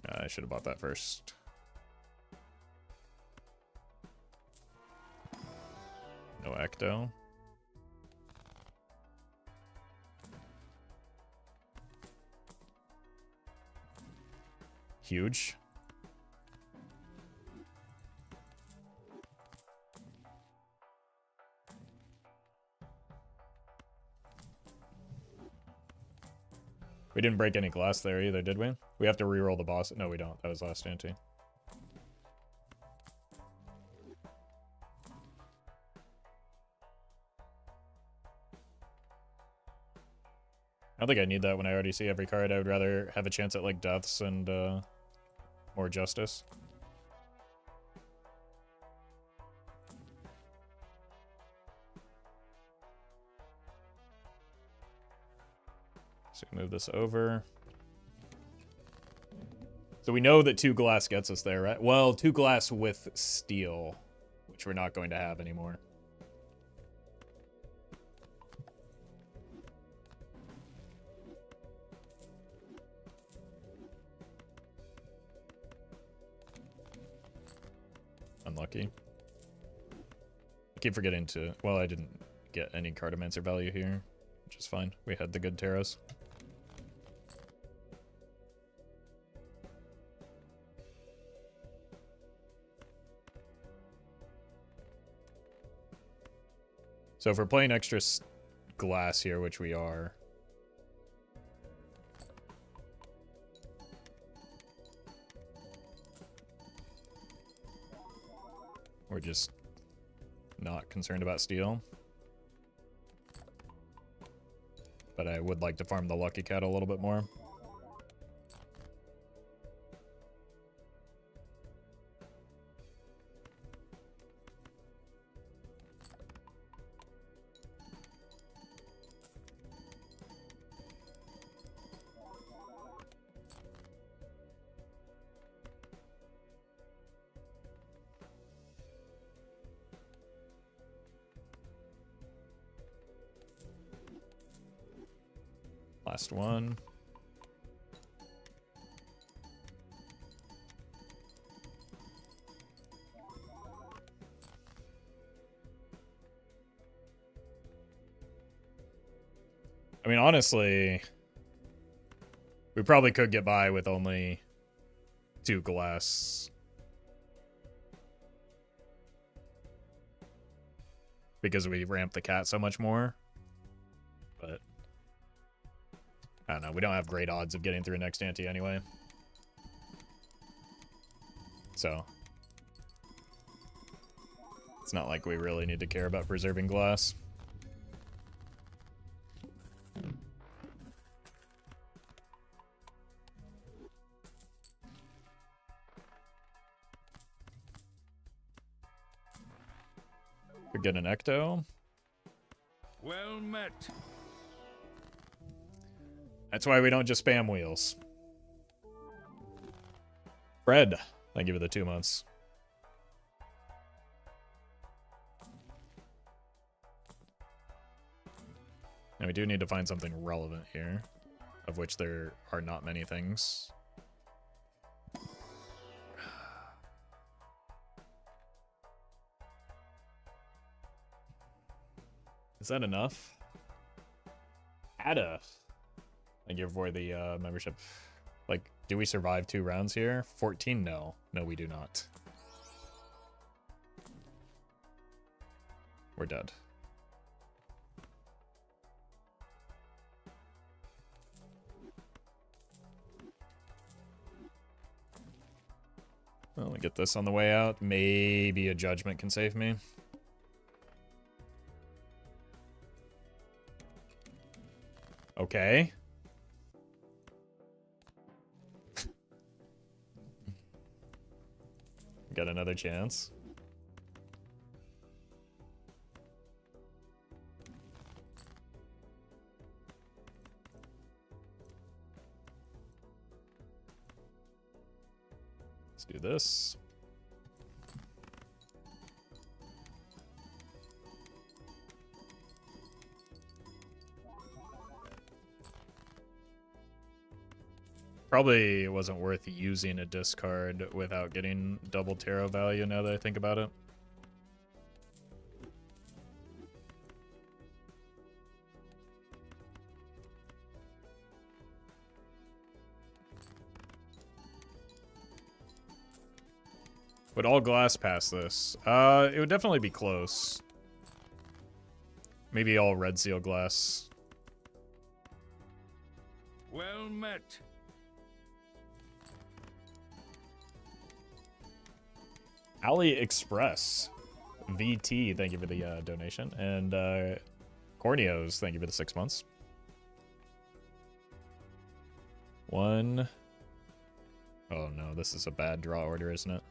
I should have bought that first. No ecto. Huge. We didn't break any glass there either, did we? We have to reroll the boss. No, we don't. That was last ante. I don't think I need that when I already see every card. I would rather have a chance at like deaths and more justice. So move this over. So we know that 2 glass gets us there, right? Well, 2 glass with steel, which we're not going to have anymore. Unlucky. I keep forgetting to... Well, I didn't get any Cartomancer value here, which is fine. We had the good Taros. So if we're playing extra glass here, which we are... We're just not concerned about steel. But I would like to farm the Lucky Cat a little bit more. Last one. I mean, honestly, we probably could get by with only 2 glass. Because we ramped the cat so much more. But I don't know, we don't have great odds of getting through next ante anyway. So it's not like we really need to care about preserving glass. We get an ecto. Well met. That's why we don't just spam wheels. Fred, thank you for the 2 months. And we do need to find something relevant here. of which there are not many things. Is that enough? Ada. Thank you for the membership. Like, do we survive 2 rounds here? 14? No. No, we do not. We're dead. Well, we get this on the way out. Maybe a judgment can save me. Okay. Got another chance. Let's do this. Probably wasn't worth using a discard without getting double tarot value now that I think about it. Would all glass pass this? It would definitely be close. Maybe all red seal glass. Well met. AliExpress. VT, thank you for the donation. And Corneos, thank you for the 6 months. 1. Oh no, this is a bad draw order, isn't it?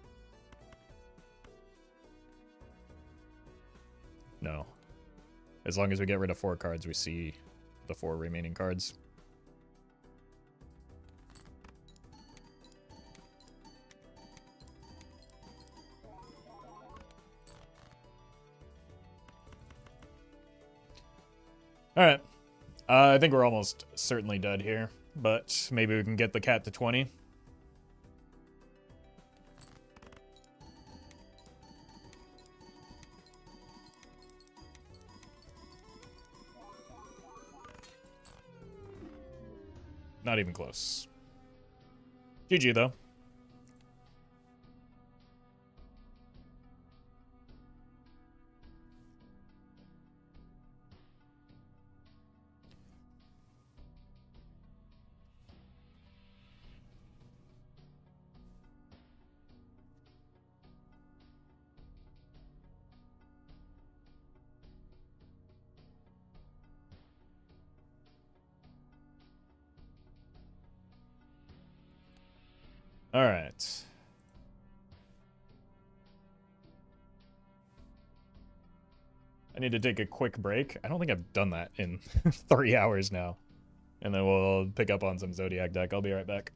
No. As long as we get rid of 4 cards, we see the 4 remaining cards. Alright. I think we're almost certainly dead here, but maybe we can get the cat to 20. Not even close. GG, though. All right. I need to take a quick break. I don't think I've done that in 3 hours now. And then we'll pick up on some Zodiac deck. I'll be right back.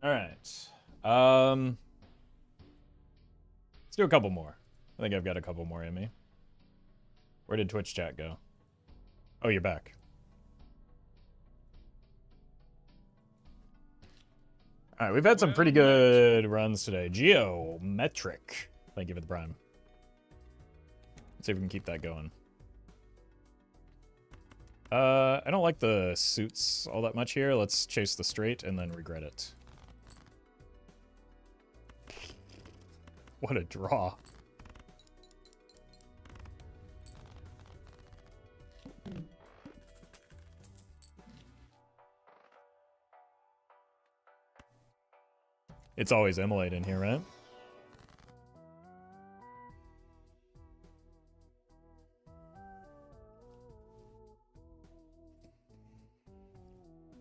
All right. Let's do a couple more. I think I've got a couple more in me. Where did Twitch chat go? Oh, you're back. All right, we've had some pretty good runs today. Geometric. Thank you for the prime. Let's see if we can keep that going. I don't like the suits all that much here. Let's chase the straight and then regret it. What a draw. It's always Emulate in here, right?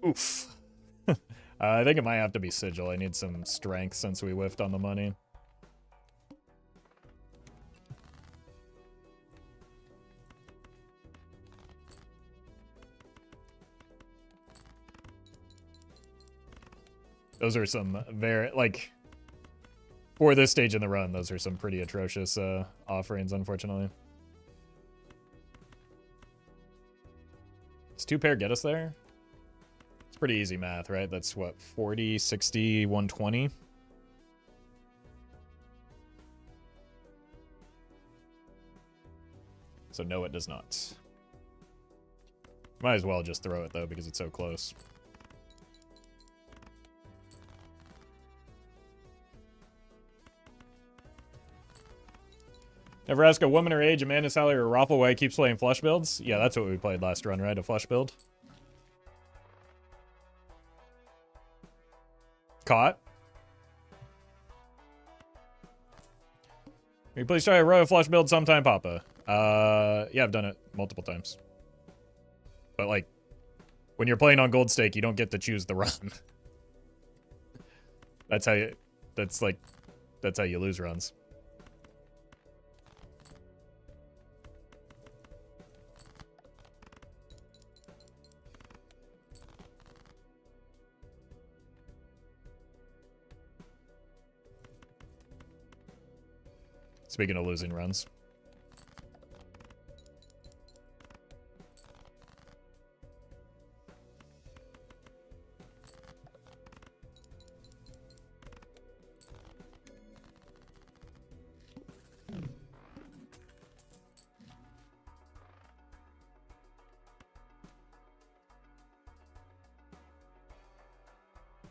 Oof. I think it might have to be Sigil. I need some strength since we whiffed on the money. Those are some very, like, for this stage in the run, those are some pretty atrocious offerings, unfortunately. Does 2-pair get us there? It's pretty easy math, right? That's what, 40, 60, 120? So no, it does not. Might as well just throw it, though, because it's so close. Never ask a woman her age, Amanda Sally, or Roffle why he keeps playing flush builds. Yeah, that's what we played last run, right? A flush build. Caught. Can you please try a royal flush build sometime, Papa? Yeah, I've done it multiple times. But, like, when you're playing on gold stake, you don't get to choose the run. That's how you... That's how you lose runs. Speaking of losing runs.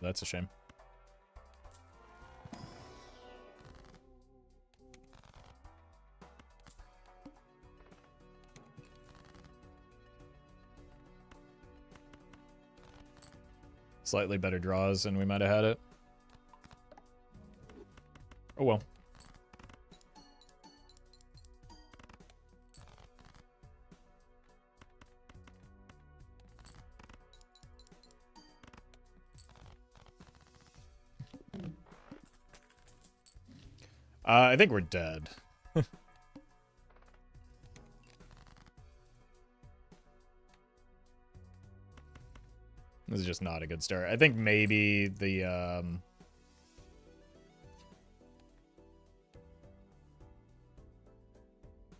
That's a shame. Slightly better draws and we might have had it. Oh well. I think we're dead. This is just not a good start. I think maybe the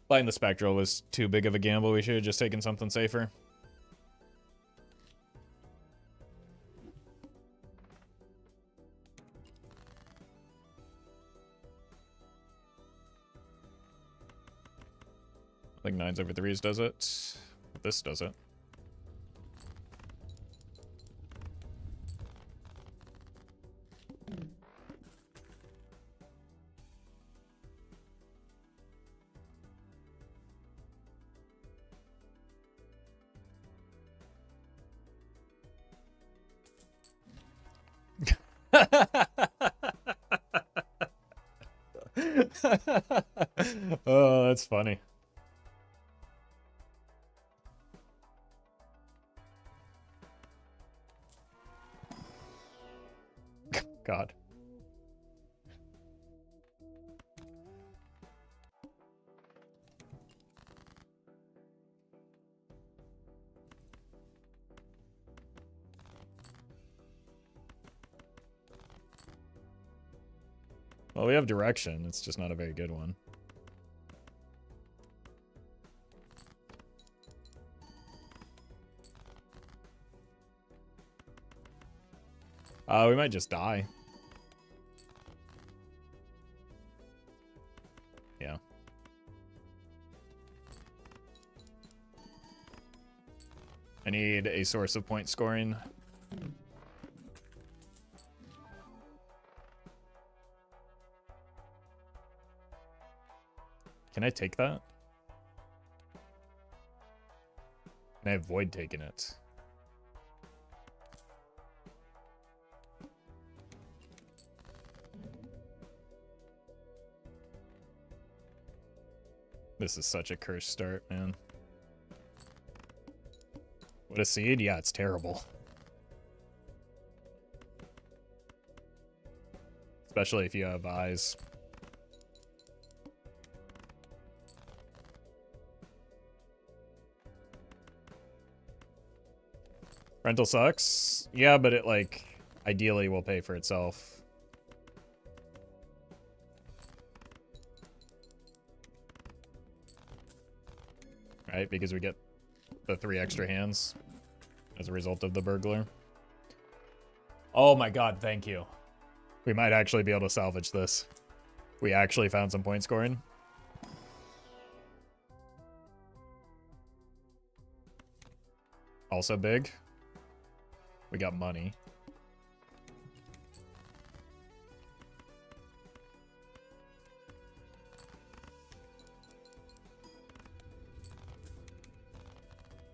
playing the Spectral was too big of a gamble. We should have just taken something safer. I think 9s over 3s does it. This does it. Oh, that's funny. God. Well, we have direction. It's just not a very good one. We might just die. Yeah. I need a source of point scoring. Can I take that? Can I avoid taking it? This is such a cursed start, man. What a seed? Yeah, it's terrible. Especially if you have eyes. Rental sucks. Yeah, but it, like, ideally will pay for itself. Right, because we get the 3 extra hands as a result of the burglar. Oh my god, thank you. We might actually be able to salvage this. We actually found some point scoring. Also big. We got money.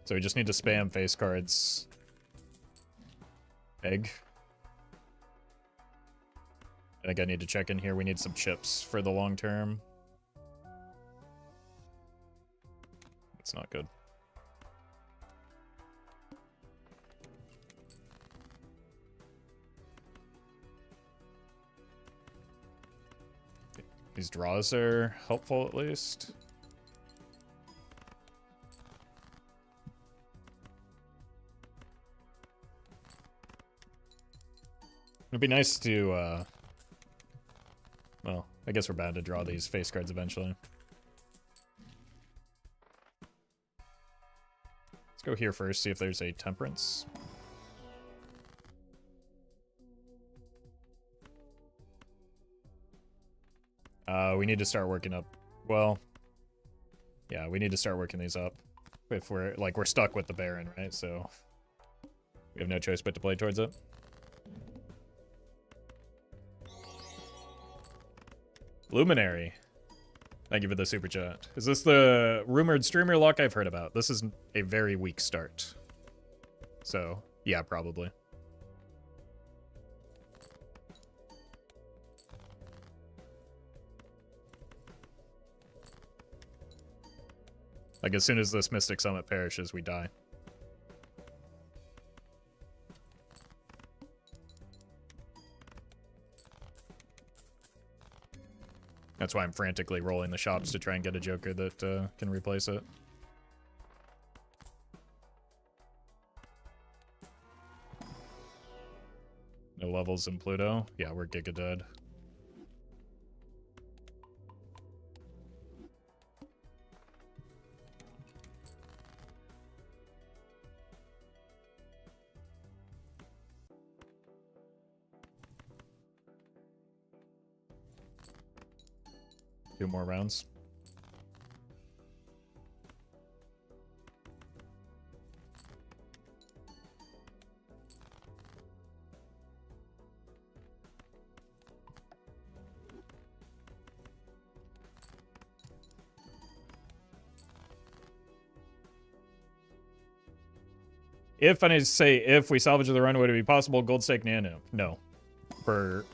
So we just need to spam face cards. Egg. I think I need to check in here. We need some chips for the long term. That's not good. These draws are helpful at least. It'd be nice to, well, I guess we're bound to draw these face cards eventually. Let's go here first, see if there's a temperance. We need to start working up, well, yeah, we need to start working these up. If we're, like, we're stuck with the Baron, right? So we have no choice but to play towards it. Luminary. Thank you for the super chat. Is this the rumored streamer luck I've heard about? This is a very weak start. So, yeah, probably. Like, as soon as this Mystic Summit perishes, we die. That's why I'm frantically rolling the shops to try and get a Joker that can replace it. No levels in Pluto. Yeah, we're giga dead. Two more rounds. If, and I say if we salvage the run, would it be possible gold stake nano? No. For...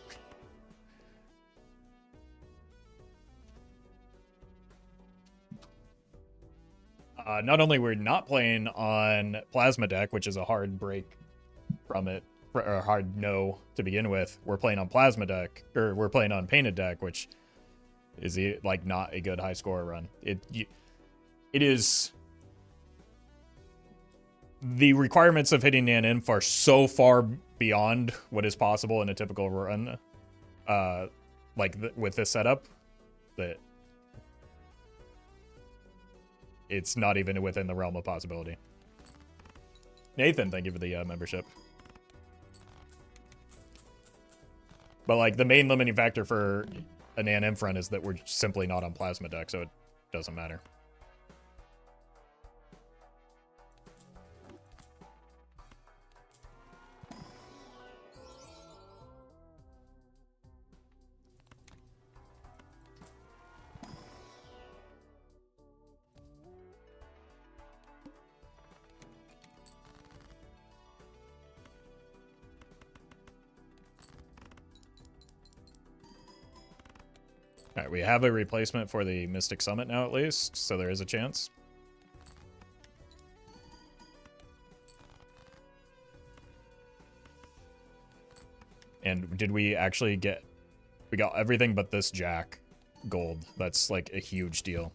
not only we're not playing on Plasma deck, which is a hard break from it, or a hard no to begin with, we're playing on Plasma deck, or we're playing on Painted deck, which is like not a good high score run. It is... The requirements of hitting Nan Inf are so far beyond what is possible in a typical run. like with this setup, that it's not even within the realm of possibility. Nathan, thank you for the membership. But like the main limiting factor for an A&M front is that we're simply not on plasma deck, so it doesn't matter. All right, we have a replacement for the Mystic Summit now at least, so there is a chance. And did we actually get... We got everything but this Jack gold. That's like a huge deal.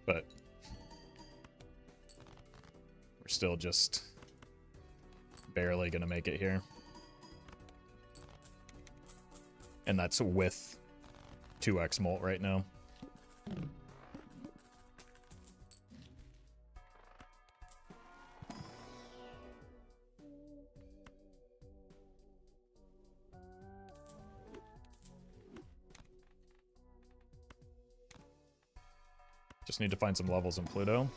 But we're still just barely gonna make it here. And that's with 2x molt right now. Just need to find some levels in Pluto.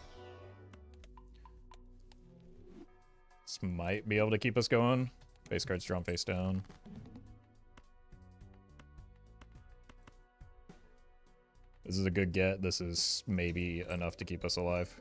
This might be able to keep us going. Face cards drawn face down. This is a good get. This is maybe enough to keep us alive.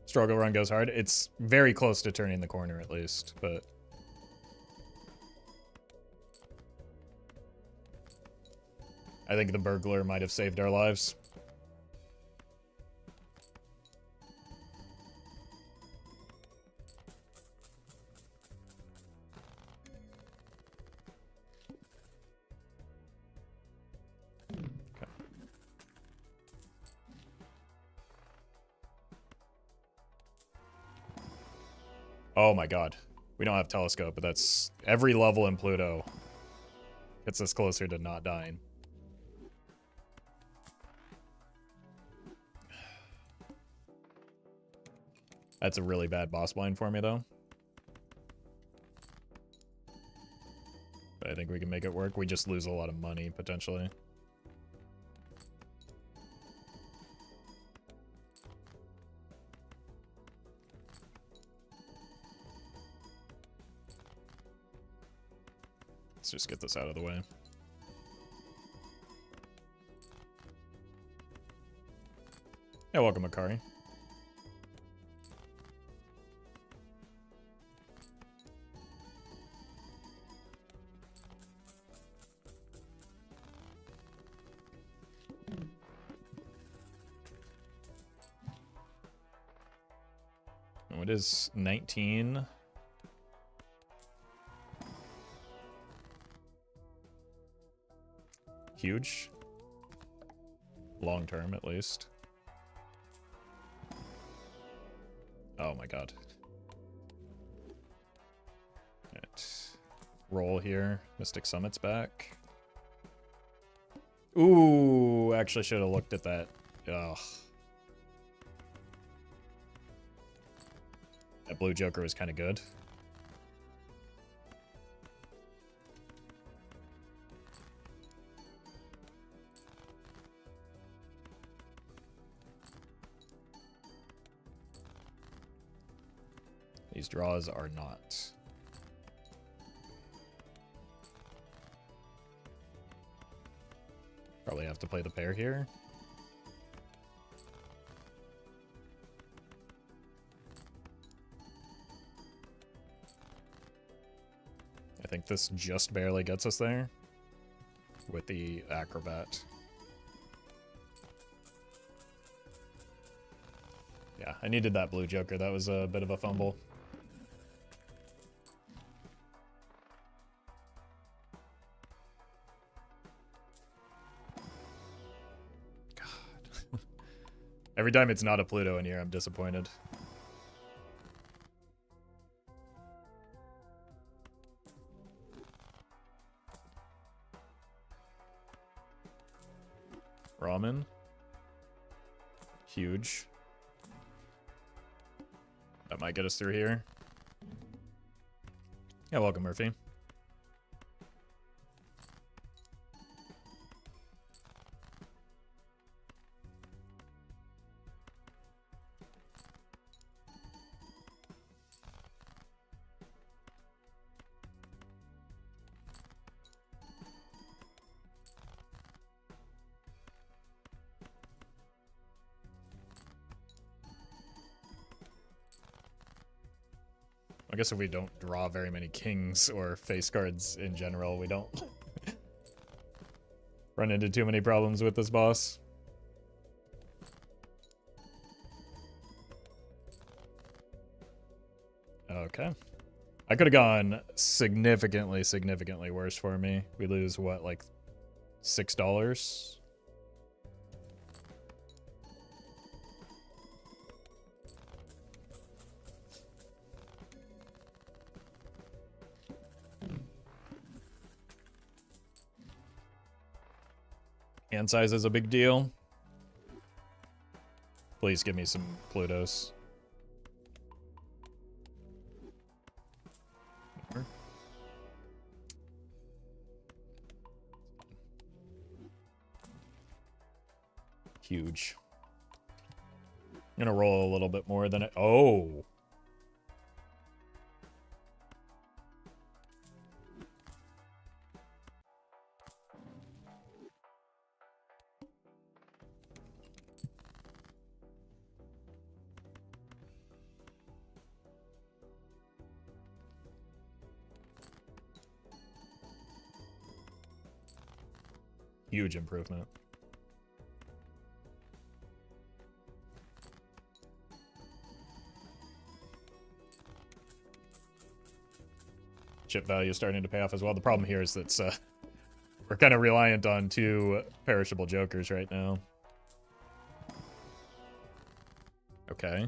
Struggle run goes hard. It's very close to turning the corner at least, but... I think the burglar might have saved our lives. Okay. Oh my god. We don't have telescope, but that's... Every level in Pluto gets us closer to not dying. That's a really bad boss blind for me, though. But I think we can make it work. We just lose a lot of money, potentially. Let's just get this out of the way. Yeah, welcome, Akari. Oh, it is 19. Huge. Long term, at least. Oh my god. Right. Roll here. Mystic Summit's back. Ooh, actually should have looked at that. Ugh. That blue Joker was kind of good. These draws are not. Probably have to play the pair here. I think this just barely gets us there with the acrobat. I needed that blue joker. That was a bit of a fumble. God. Every time it's not a Pluto in here, I'm disappointed. Ramen. Huge. That might get us through here. Yeah, welcome, Murphy. I guess if we don't draw very many kings or face cards in general, we don't run into too many problems with this boss. Okay. I could have gone significantly worse for me. We lose, what, like $6? Hand size is a big deal. Please give me some Plutos. Huge. I'm gonna roll a little bit more than it. Oh. Huge improvement. Chip value starting to pay off as well. The problem here is that we're kind of reliant on 2 perishable jokers right now. Okay.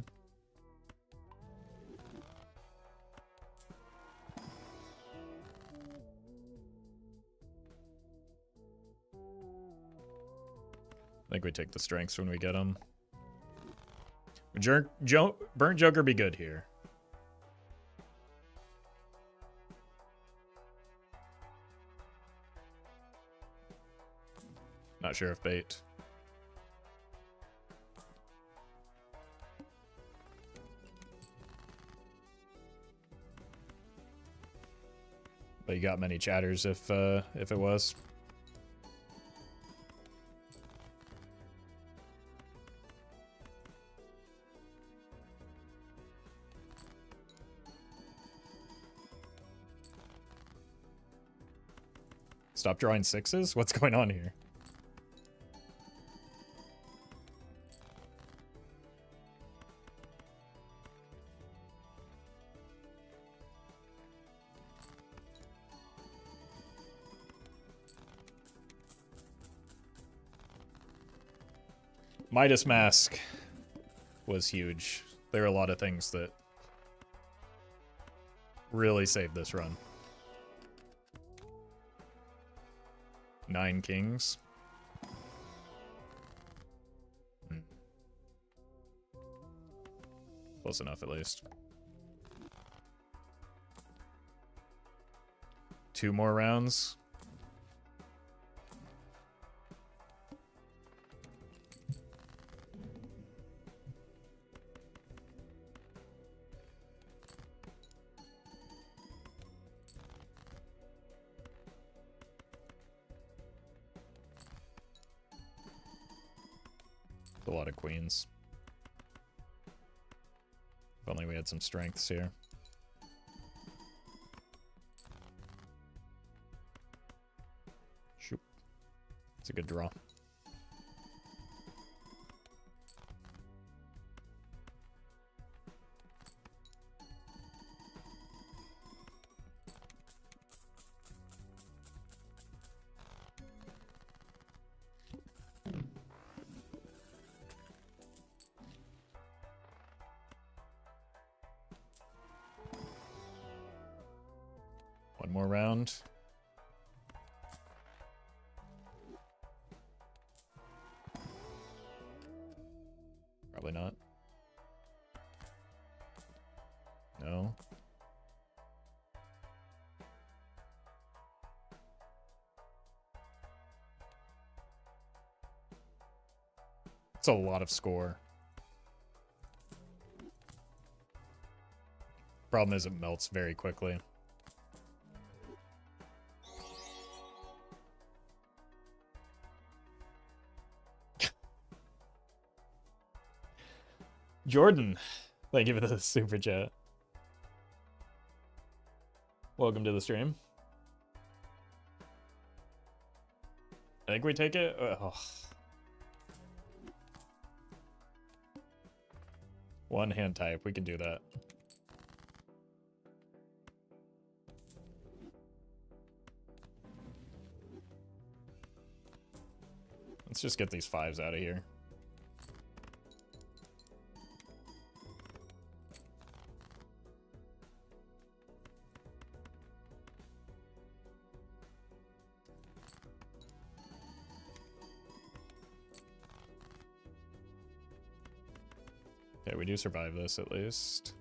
I think we take the strengths when we get them. Burnt Joker be good here. Not sure if bait. But you got many chatters if it was. Stop drawing 6s? What's going on here? Midas Mask was huge. There are a lot of things that really saved this run. 9 kings. Close enough, at least. 2 more rounds. A lot of queens. If only we had some strengths here. Shoot. It's a good draw. One more round. Probably not. No. It's a lot of score. Problem is it melts very quickly. Jordan, thank you for the super chat. Welcome to the stream. I think we take it. Oh. One hand type, we can do that. Let's just get these 5s out of here. Okay, we do survive this at least.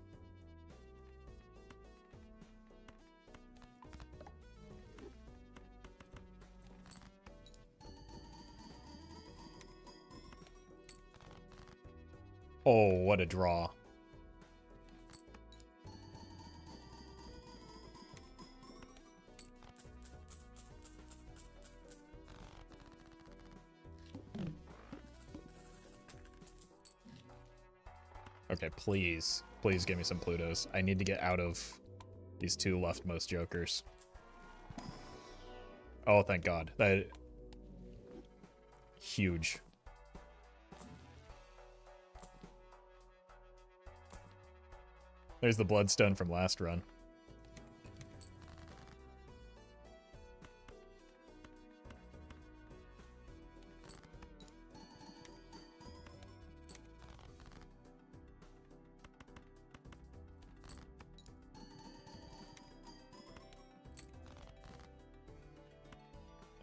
Oh, what a draw. Okay, please. Please give me some Plutos. I need to get out of these 2 leftmost jokers. Oh, thank God. That... Huge. There's the Bloodstone from last run.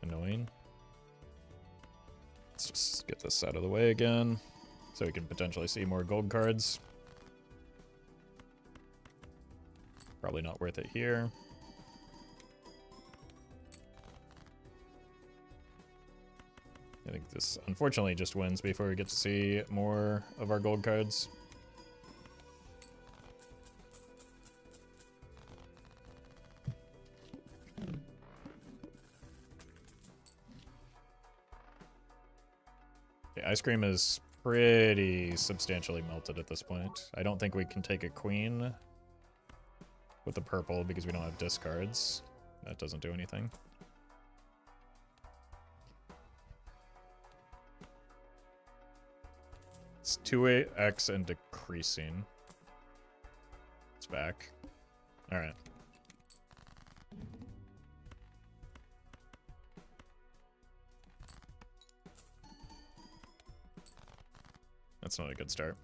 Annoying. Let's just get this out of the way again, so we can potentially see more gold cards. Probably not worth it here. I think this unfortunately just wins before we get to see more of our gold cards. Okay, ice cream is pretty substantially melted at this point. I don't think we can take a queen with the purple because we don't have discards. That doesn't do anything. It's 2x and decreasing. It's back. All right. That's not a good start.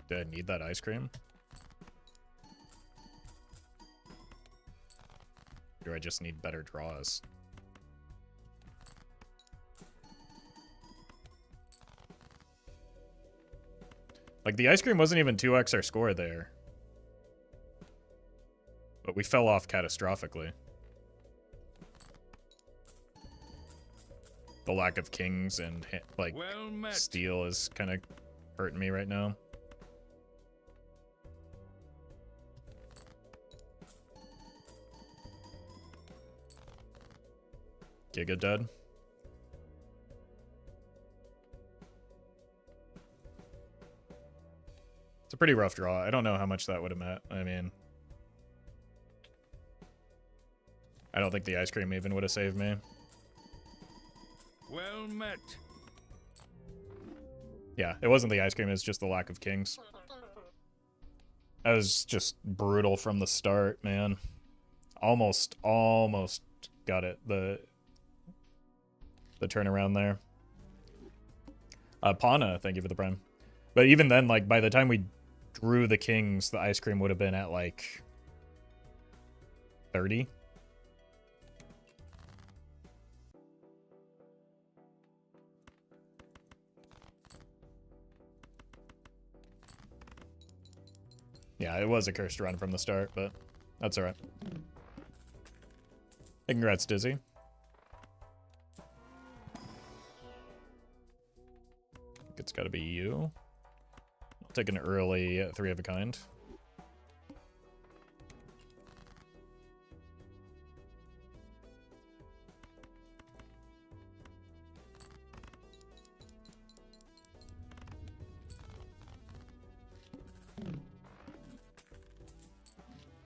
Do I need that ice cream? Or do I just need better draws? Like, the ice cream wasn't even 2x our score there. But we fell off catastrophically. The lack of kings and, like, Well steel is kind of hurting me right now. Giga dead. It's a pretty rough draw. I don't know how much that would have met. I mean, I don't think the ice cream even would have saved me. Well met. Yeah, it wasn't the ice cream, it was just the lack of kings. That was just brutal from the start, man. Almost got it. The turnaround there. Pana, thank you for the prime. But even then, like, by the time we drew the kings, the ice cream would have been at, like, 30. Yeah, it was a cursed run from the start, but that's alright. Hey, congrats, Dizzy. It's gotta be you. I'll take an early 3 of a kind.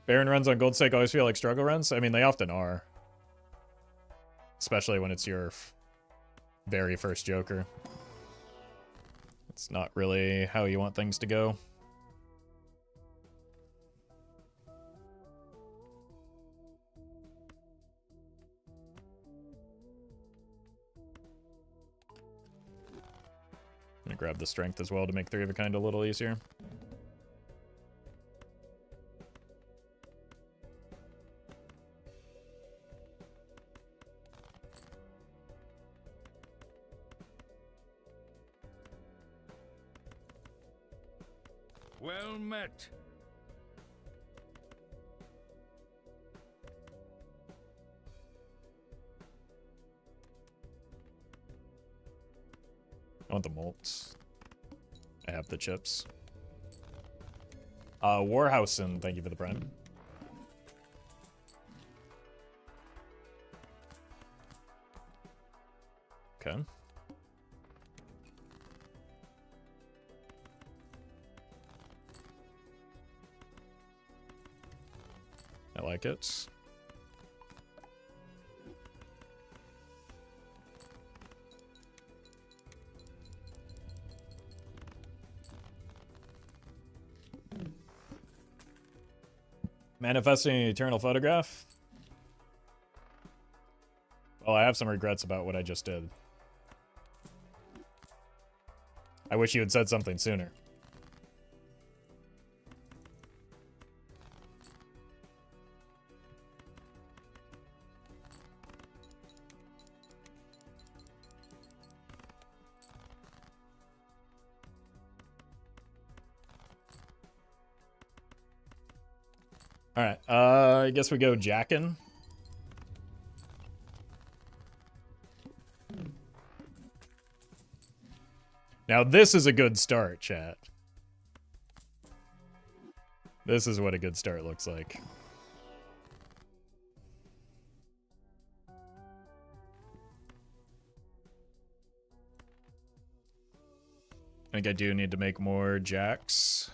Baron runs on gold stake always feel like struggle runs? I mean, they often are. Especially when it's your very first Joker. It's not really how you want things to go. I'm gonna grab the strength as well to make 3 of a kind a little easier. Well met. I want the malts. I have the chips. Warhausen, thank you for the prime. Okay. I like it. Manifesting an eternal photograph? Well, I have some regrets about what I just did. I wish you had said something sooner. Alright, I guess we go jackin'. Now this is a good start, chat. This is what a good start looks like. I think I do need to make more jacks.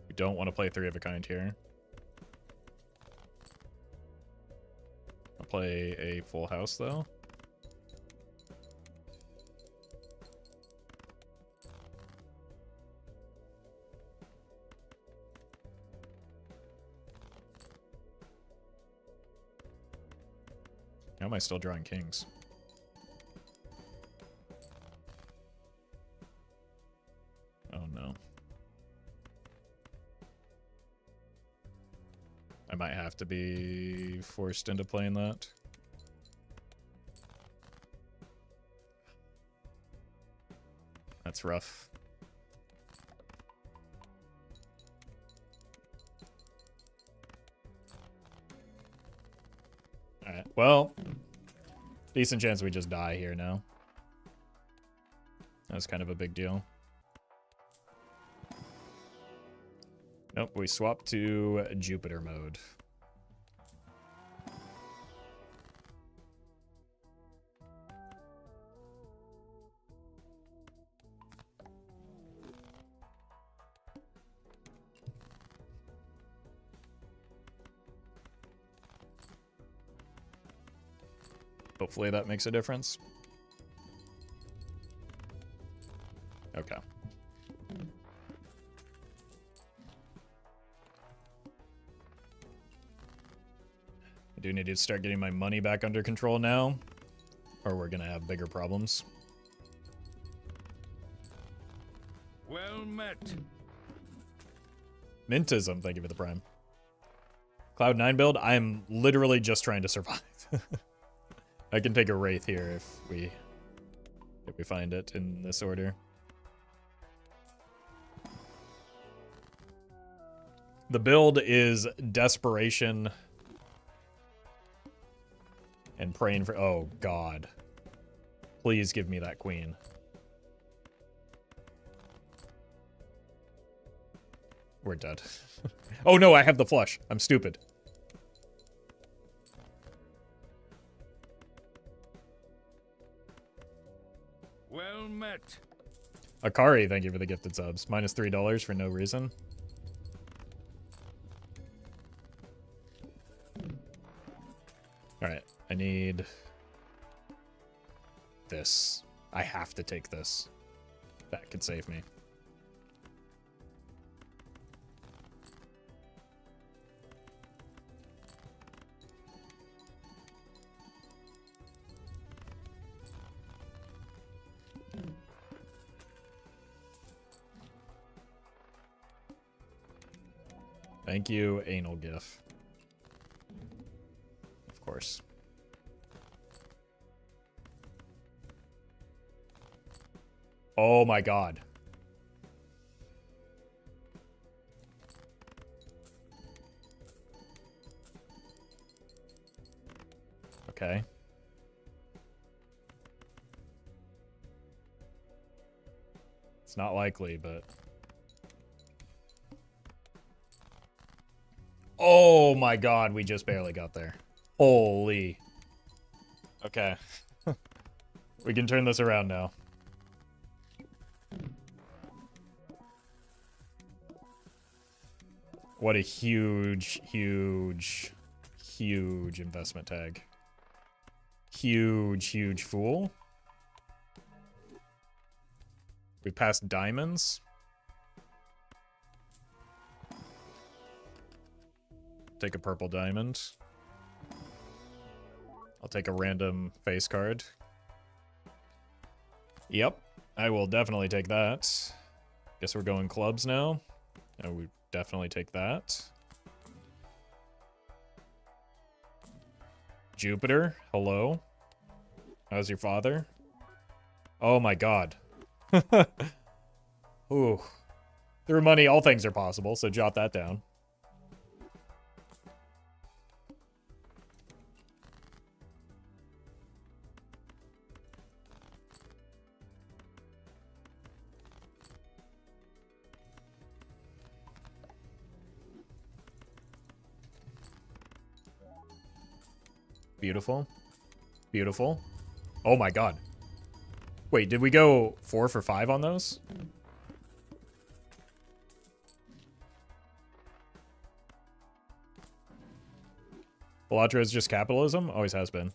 We don't want to play 3 of a kind here. I'll play a full house though. How am I still drawing kings? Oh no. I might have to be forced into playing that. That's rough. Alright, well, decent chance we just die here now. That's kind of a big deal. Nope, we swap to Jupiter mode. Hopefully that makes a difference. Okay. I do need to start getting my money back under control now, or we're gonna have bigger problems. Well met. Mintism, thank you for the prime. Cloud 9 build, I'm literally just trying to survive. I can take a Wraith here if we find it in this order. The build is desperation and praying for... Oh, God. Please give me that queen. We're dead. Oh, no, I have the flush. I'm stupid. Well met. Akari, thank you for the gifted subs. Minus $3 for no reason. Alright, I need this. I have to take this. That could save me. Thank you, anal gif. Of course. Oh my god. Okay. It's not likely, but... Oh my god, we just barely got there. Holy. Okay. We can turn this around now. What a huge, huge, huge investment tag. Huge, huge fool. We passed diamonds. Take a purple diamond. I'll take a random face card. Yep, I will definitely take that. Guess we're going clubs now. I would definitely take that. Jupiter, hello. How's your father? Oh my god. Ooh. Through money, all things are possible, so jot that down. Beautiful. Beautiful. Oh my god. Wait, did we go 4 for 5 on those? Elatro is just capitalism? Always has been.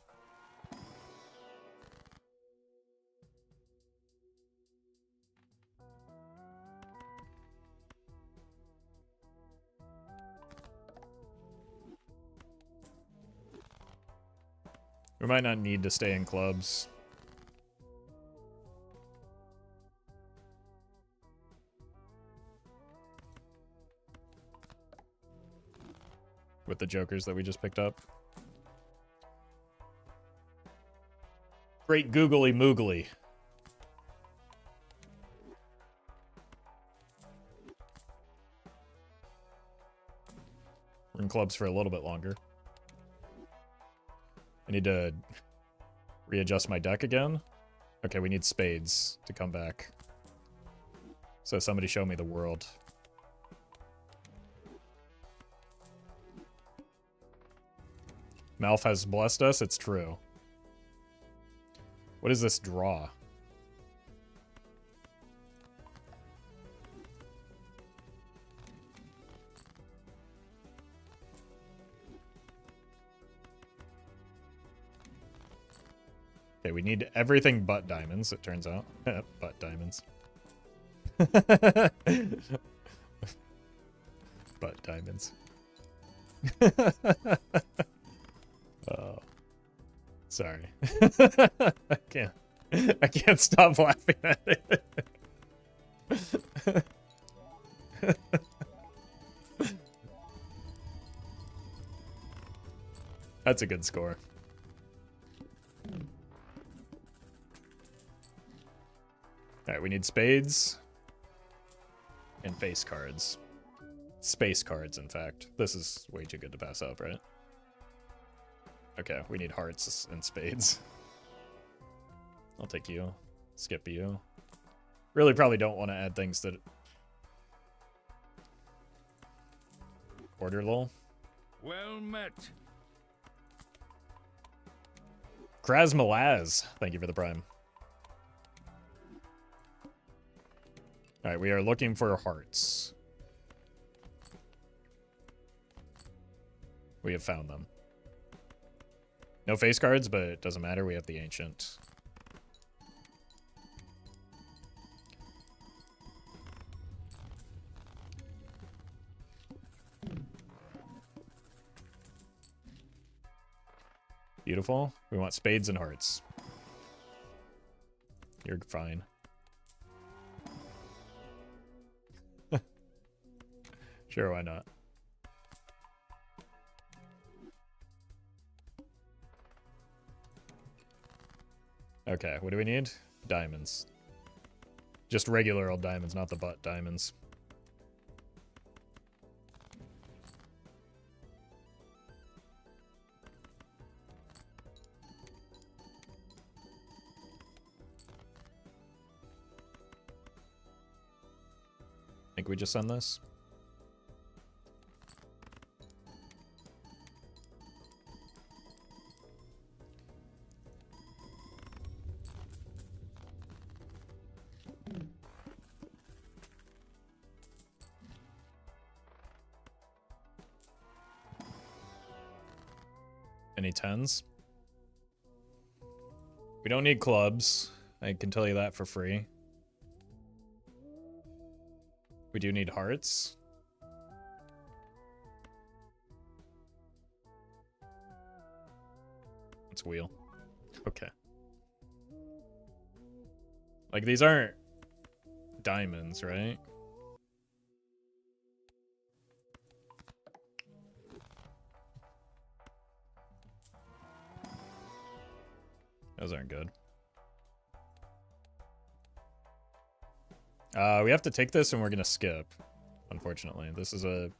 We might not need to stay in clubs. With the jokers that we just picked up. Great googly moogly. We're in clubs for a little bit longer. I need to readjust my deck again. Okay, we need spades to come back. So somebody show me the world. Malf has blessed us, it's true. What is this draw? Okay, we need everything but diamonds, it turns out. But diamonds. But diamonds. Oh. Sorry. I can't stop laughing at it. That's a good score. Alright, we need spades. And face cards. Space cards, in fact. This is way too good to pass up, right? Okay, we need hearts and spades. I'll take you. Skip you. Really probably don't want to add things that... Order lol. Well met. Krasmalaz, thank you for the prime. Alright, we are looking for hearts. We have found them. No face cards, but it doesn't matter. We have the ancient. Beautiful. We want spades and hearts. You're fine. Sure, why not? Okay, what do we need? Diamonds. Just regular old diamonds, not the butt diamonds. Think we just send this? Any tens? We don't need clubs. I can tell you that for free. We do need hearts. It's wheel. Okay. Like, these aren't diamonds, right? Those aren't good. We have to take this and we're gonna skip. Unfortunately, this is a...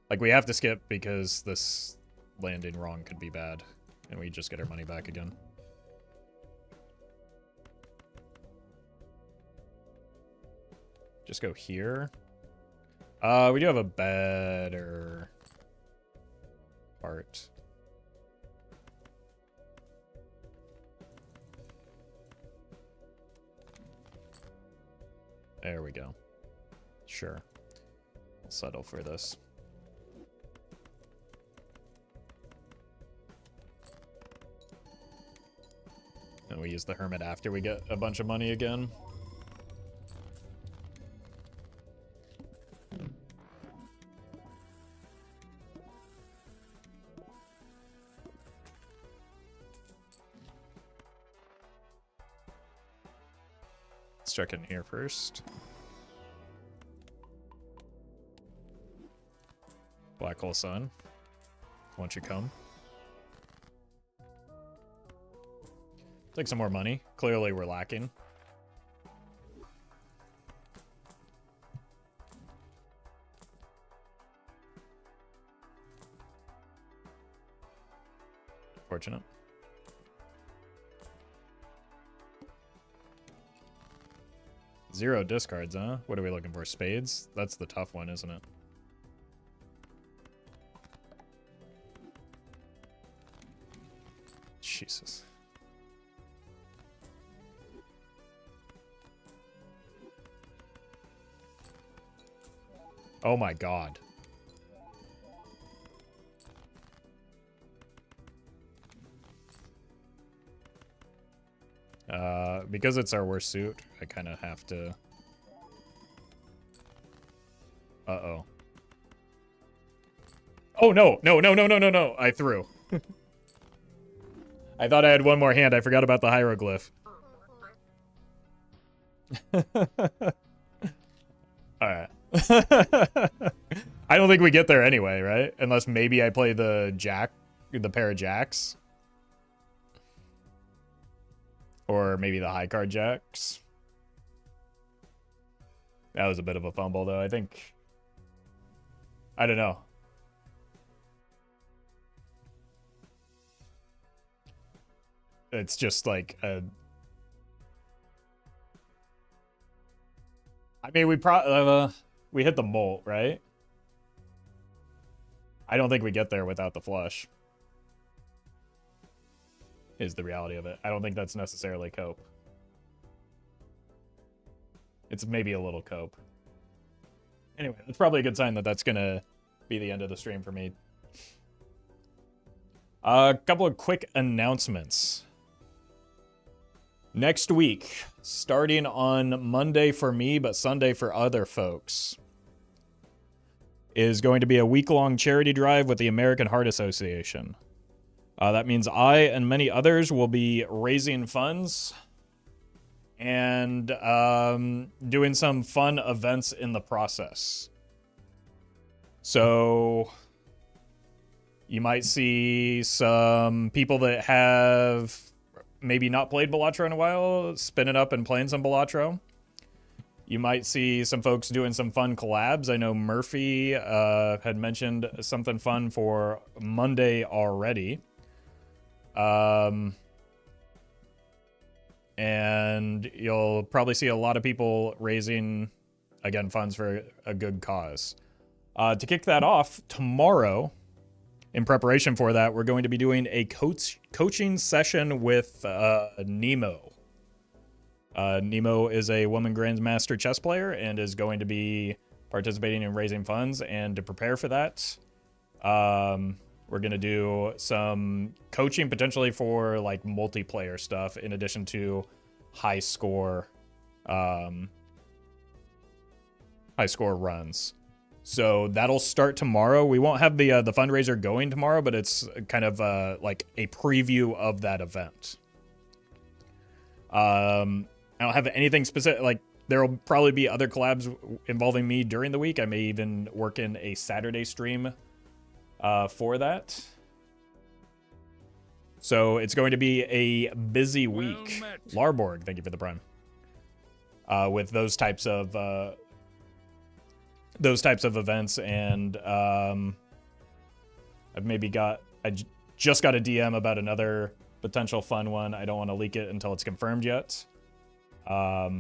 Like, we have to skip because this landing wrong could be bad. And we just get our money back again. Just go here. We do have a better part. There we go. Sure. I'll settle for this. And we use the hermit after we get a bunch of money again. Let's check in here first. Black hole sun. Won't you come? Take some more money. Clearly we're lacking. Fortunate. Zero discards, huh? What are we looking for? Spades? That's the tough one, isn't it? Jesus. Oh my god. Because it's our worst suit, I kind of have to... Uh-oh. Oh, no! No, no, no, no, no, no! I threw. I thought I had one more hand. I forgot about the hieroglyph. All right. I don't think we get there anyway, right? Unless maybe I play the pair of jacks. Or maybe the high card jacks. That was a bit of a fumble, though. I think... I don't know. It's just like a... I mean, we hit the molt, right? I don't think we get there without the flush. Is the reality of it. I don't think that's necessarily cope. It's maybe a little cope. Anyway, that's probably a good sign that that's going to be the end of the stream for me. A couple of quick announcements. Next week, starting on Monday for me, but Sunday for other folks, is going to be a week-long charity drive with the American Heart Association. That means I and many others will be raising funds and doing some fun events in the process. So you might see some people that have maybe not played Balatro in a while spinning up and playing some Balatro. You might see some folks doing some fun collabs. I know Murphy had mentioned something fun for Monday already. And you'll probably see a lot of people raising, again, funds for a good cause. To kick that off, tomorrow, in preparation for that, we're going to be doing a coaching session with Nemo. Nemo is a woman Grandmaster chess player and is going to be participating in raising funds. And to prepare for that, we're going to do some coaching potentially for like multiplayer stuff in addition to high score runs. So that'll start tomorrow. We won't have the fundraiser going tomorrow, but it's kind of like a preview of that event. I don't have anything specific. Like there will probably be other collabs involving me during the week. I may even work in a Saturday stream for that. So it's going to be a busy week. Well Larborg, thank you for the prime. With those types of events, and I just got a DM about another potential fun one. I don't want to leak it until it's confirmed yet. But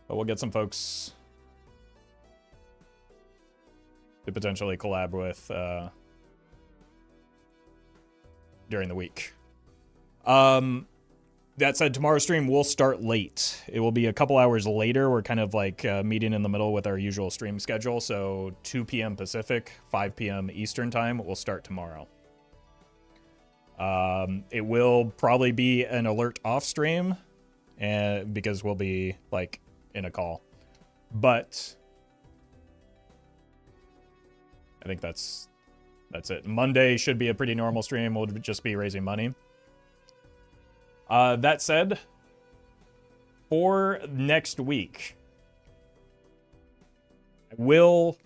we'll get some folks to potentially collab with during the week. That said, tomorrow's stream will start late. It will be a couple hours later. We're kind of like meeting in the middle with our usual stream schedule. So 2 p.m. Pacific, 5 p.m. Eastern time will start tomorrow. It will probably be an alert off stream because we'll be like in a call. But I think that's it. Monday should be a pretty normal stream. We'll just be raising money. That said, for next week, I will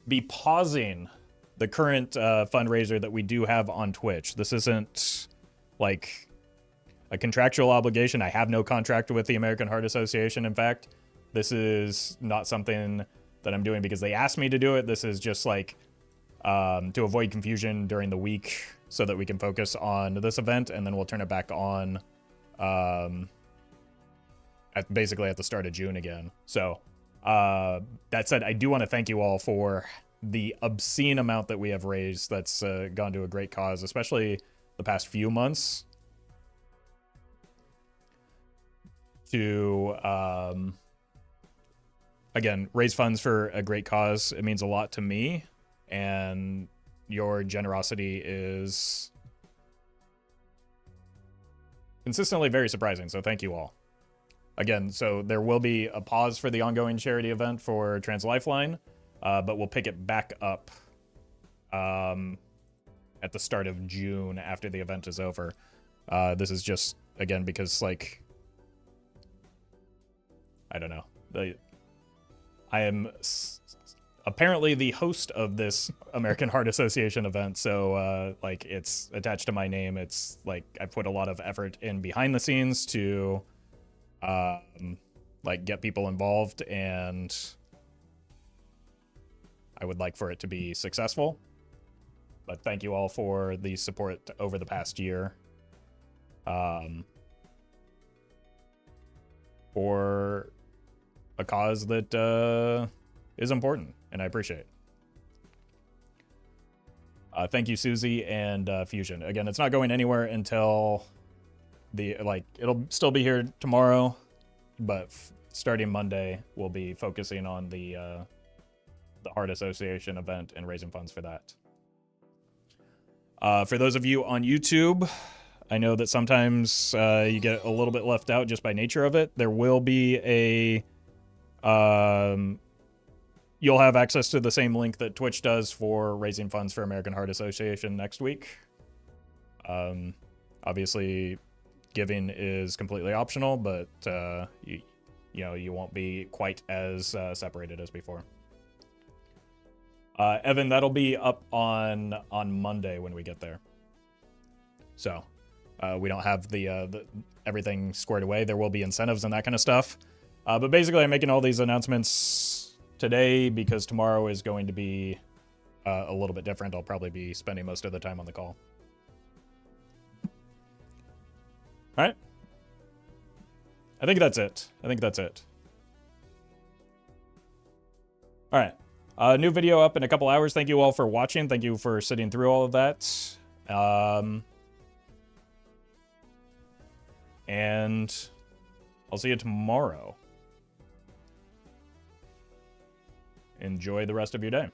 be pausing the current fundraiser that we do have on Twitch. This isn't like a contractual obligation. I have no contract with the American Heart Association. In fact, this is not something that I'm doing because they asked me to do it. This is just like to avoid confusion during the week so that we can focus on this event, and then we'll turn it back on basically at the start of June again. So that said, I do want to thank you all for the obscene amount that we have raised that's gone to a great cause, especially the past few months, to again raise funds for a great cause. It means a lot to me, and your generosity is consistently very surprising, so thank you all. Again, so there will be a pause for the ongoing charity event for Trans Lifeline, but we'll pick it back up at the start of June after the event is over. This is just, again, because, like, I don't know. I am apparently the host of this American Heart Association event, so like it's attached to my name. It's like I put a lot of effort in behind the scenes to like get people involved, and I would like for it to be successful. But thank you all for the support over the past year. For a cause that is important, and I appreciate. Thank you, Susie and Fusion. Again, it's not going anywhere until it'll still be here tomorrow, but starting Monday, we'll be focusing on the Heart Association event and raising funds for that. For those of you on YouTube, I know that sometimes you get a little bit left out just by nature of it. There will be a you'll have access to the same link that Twitch does for raising funds for American Heart Association next week. Obviously, giving is completely optional, but you know, you won't be quite as separated as before. Evan, that'll be up on Monday when we get there. So we don't have the everything squared away. There will be incentives and that kind of stuff. But basically, I'm making all these announcements today because tomorrow is going to be a little bit different. I'll probably be spending most of the time on the call. All right. I think that's it. All right. New video up in a couple hours. Thank you all for watching. Thank you for sitting through all of that. And I'll see you tomorrow. Enjoy the rest of your day.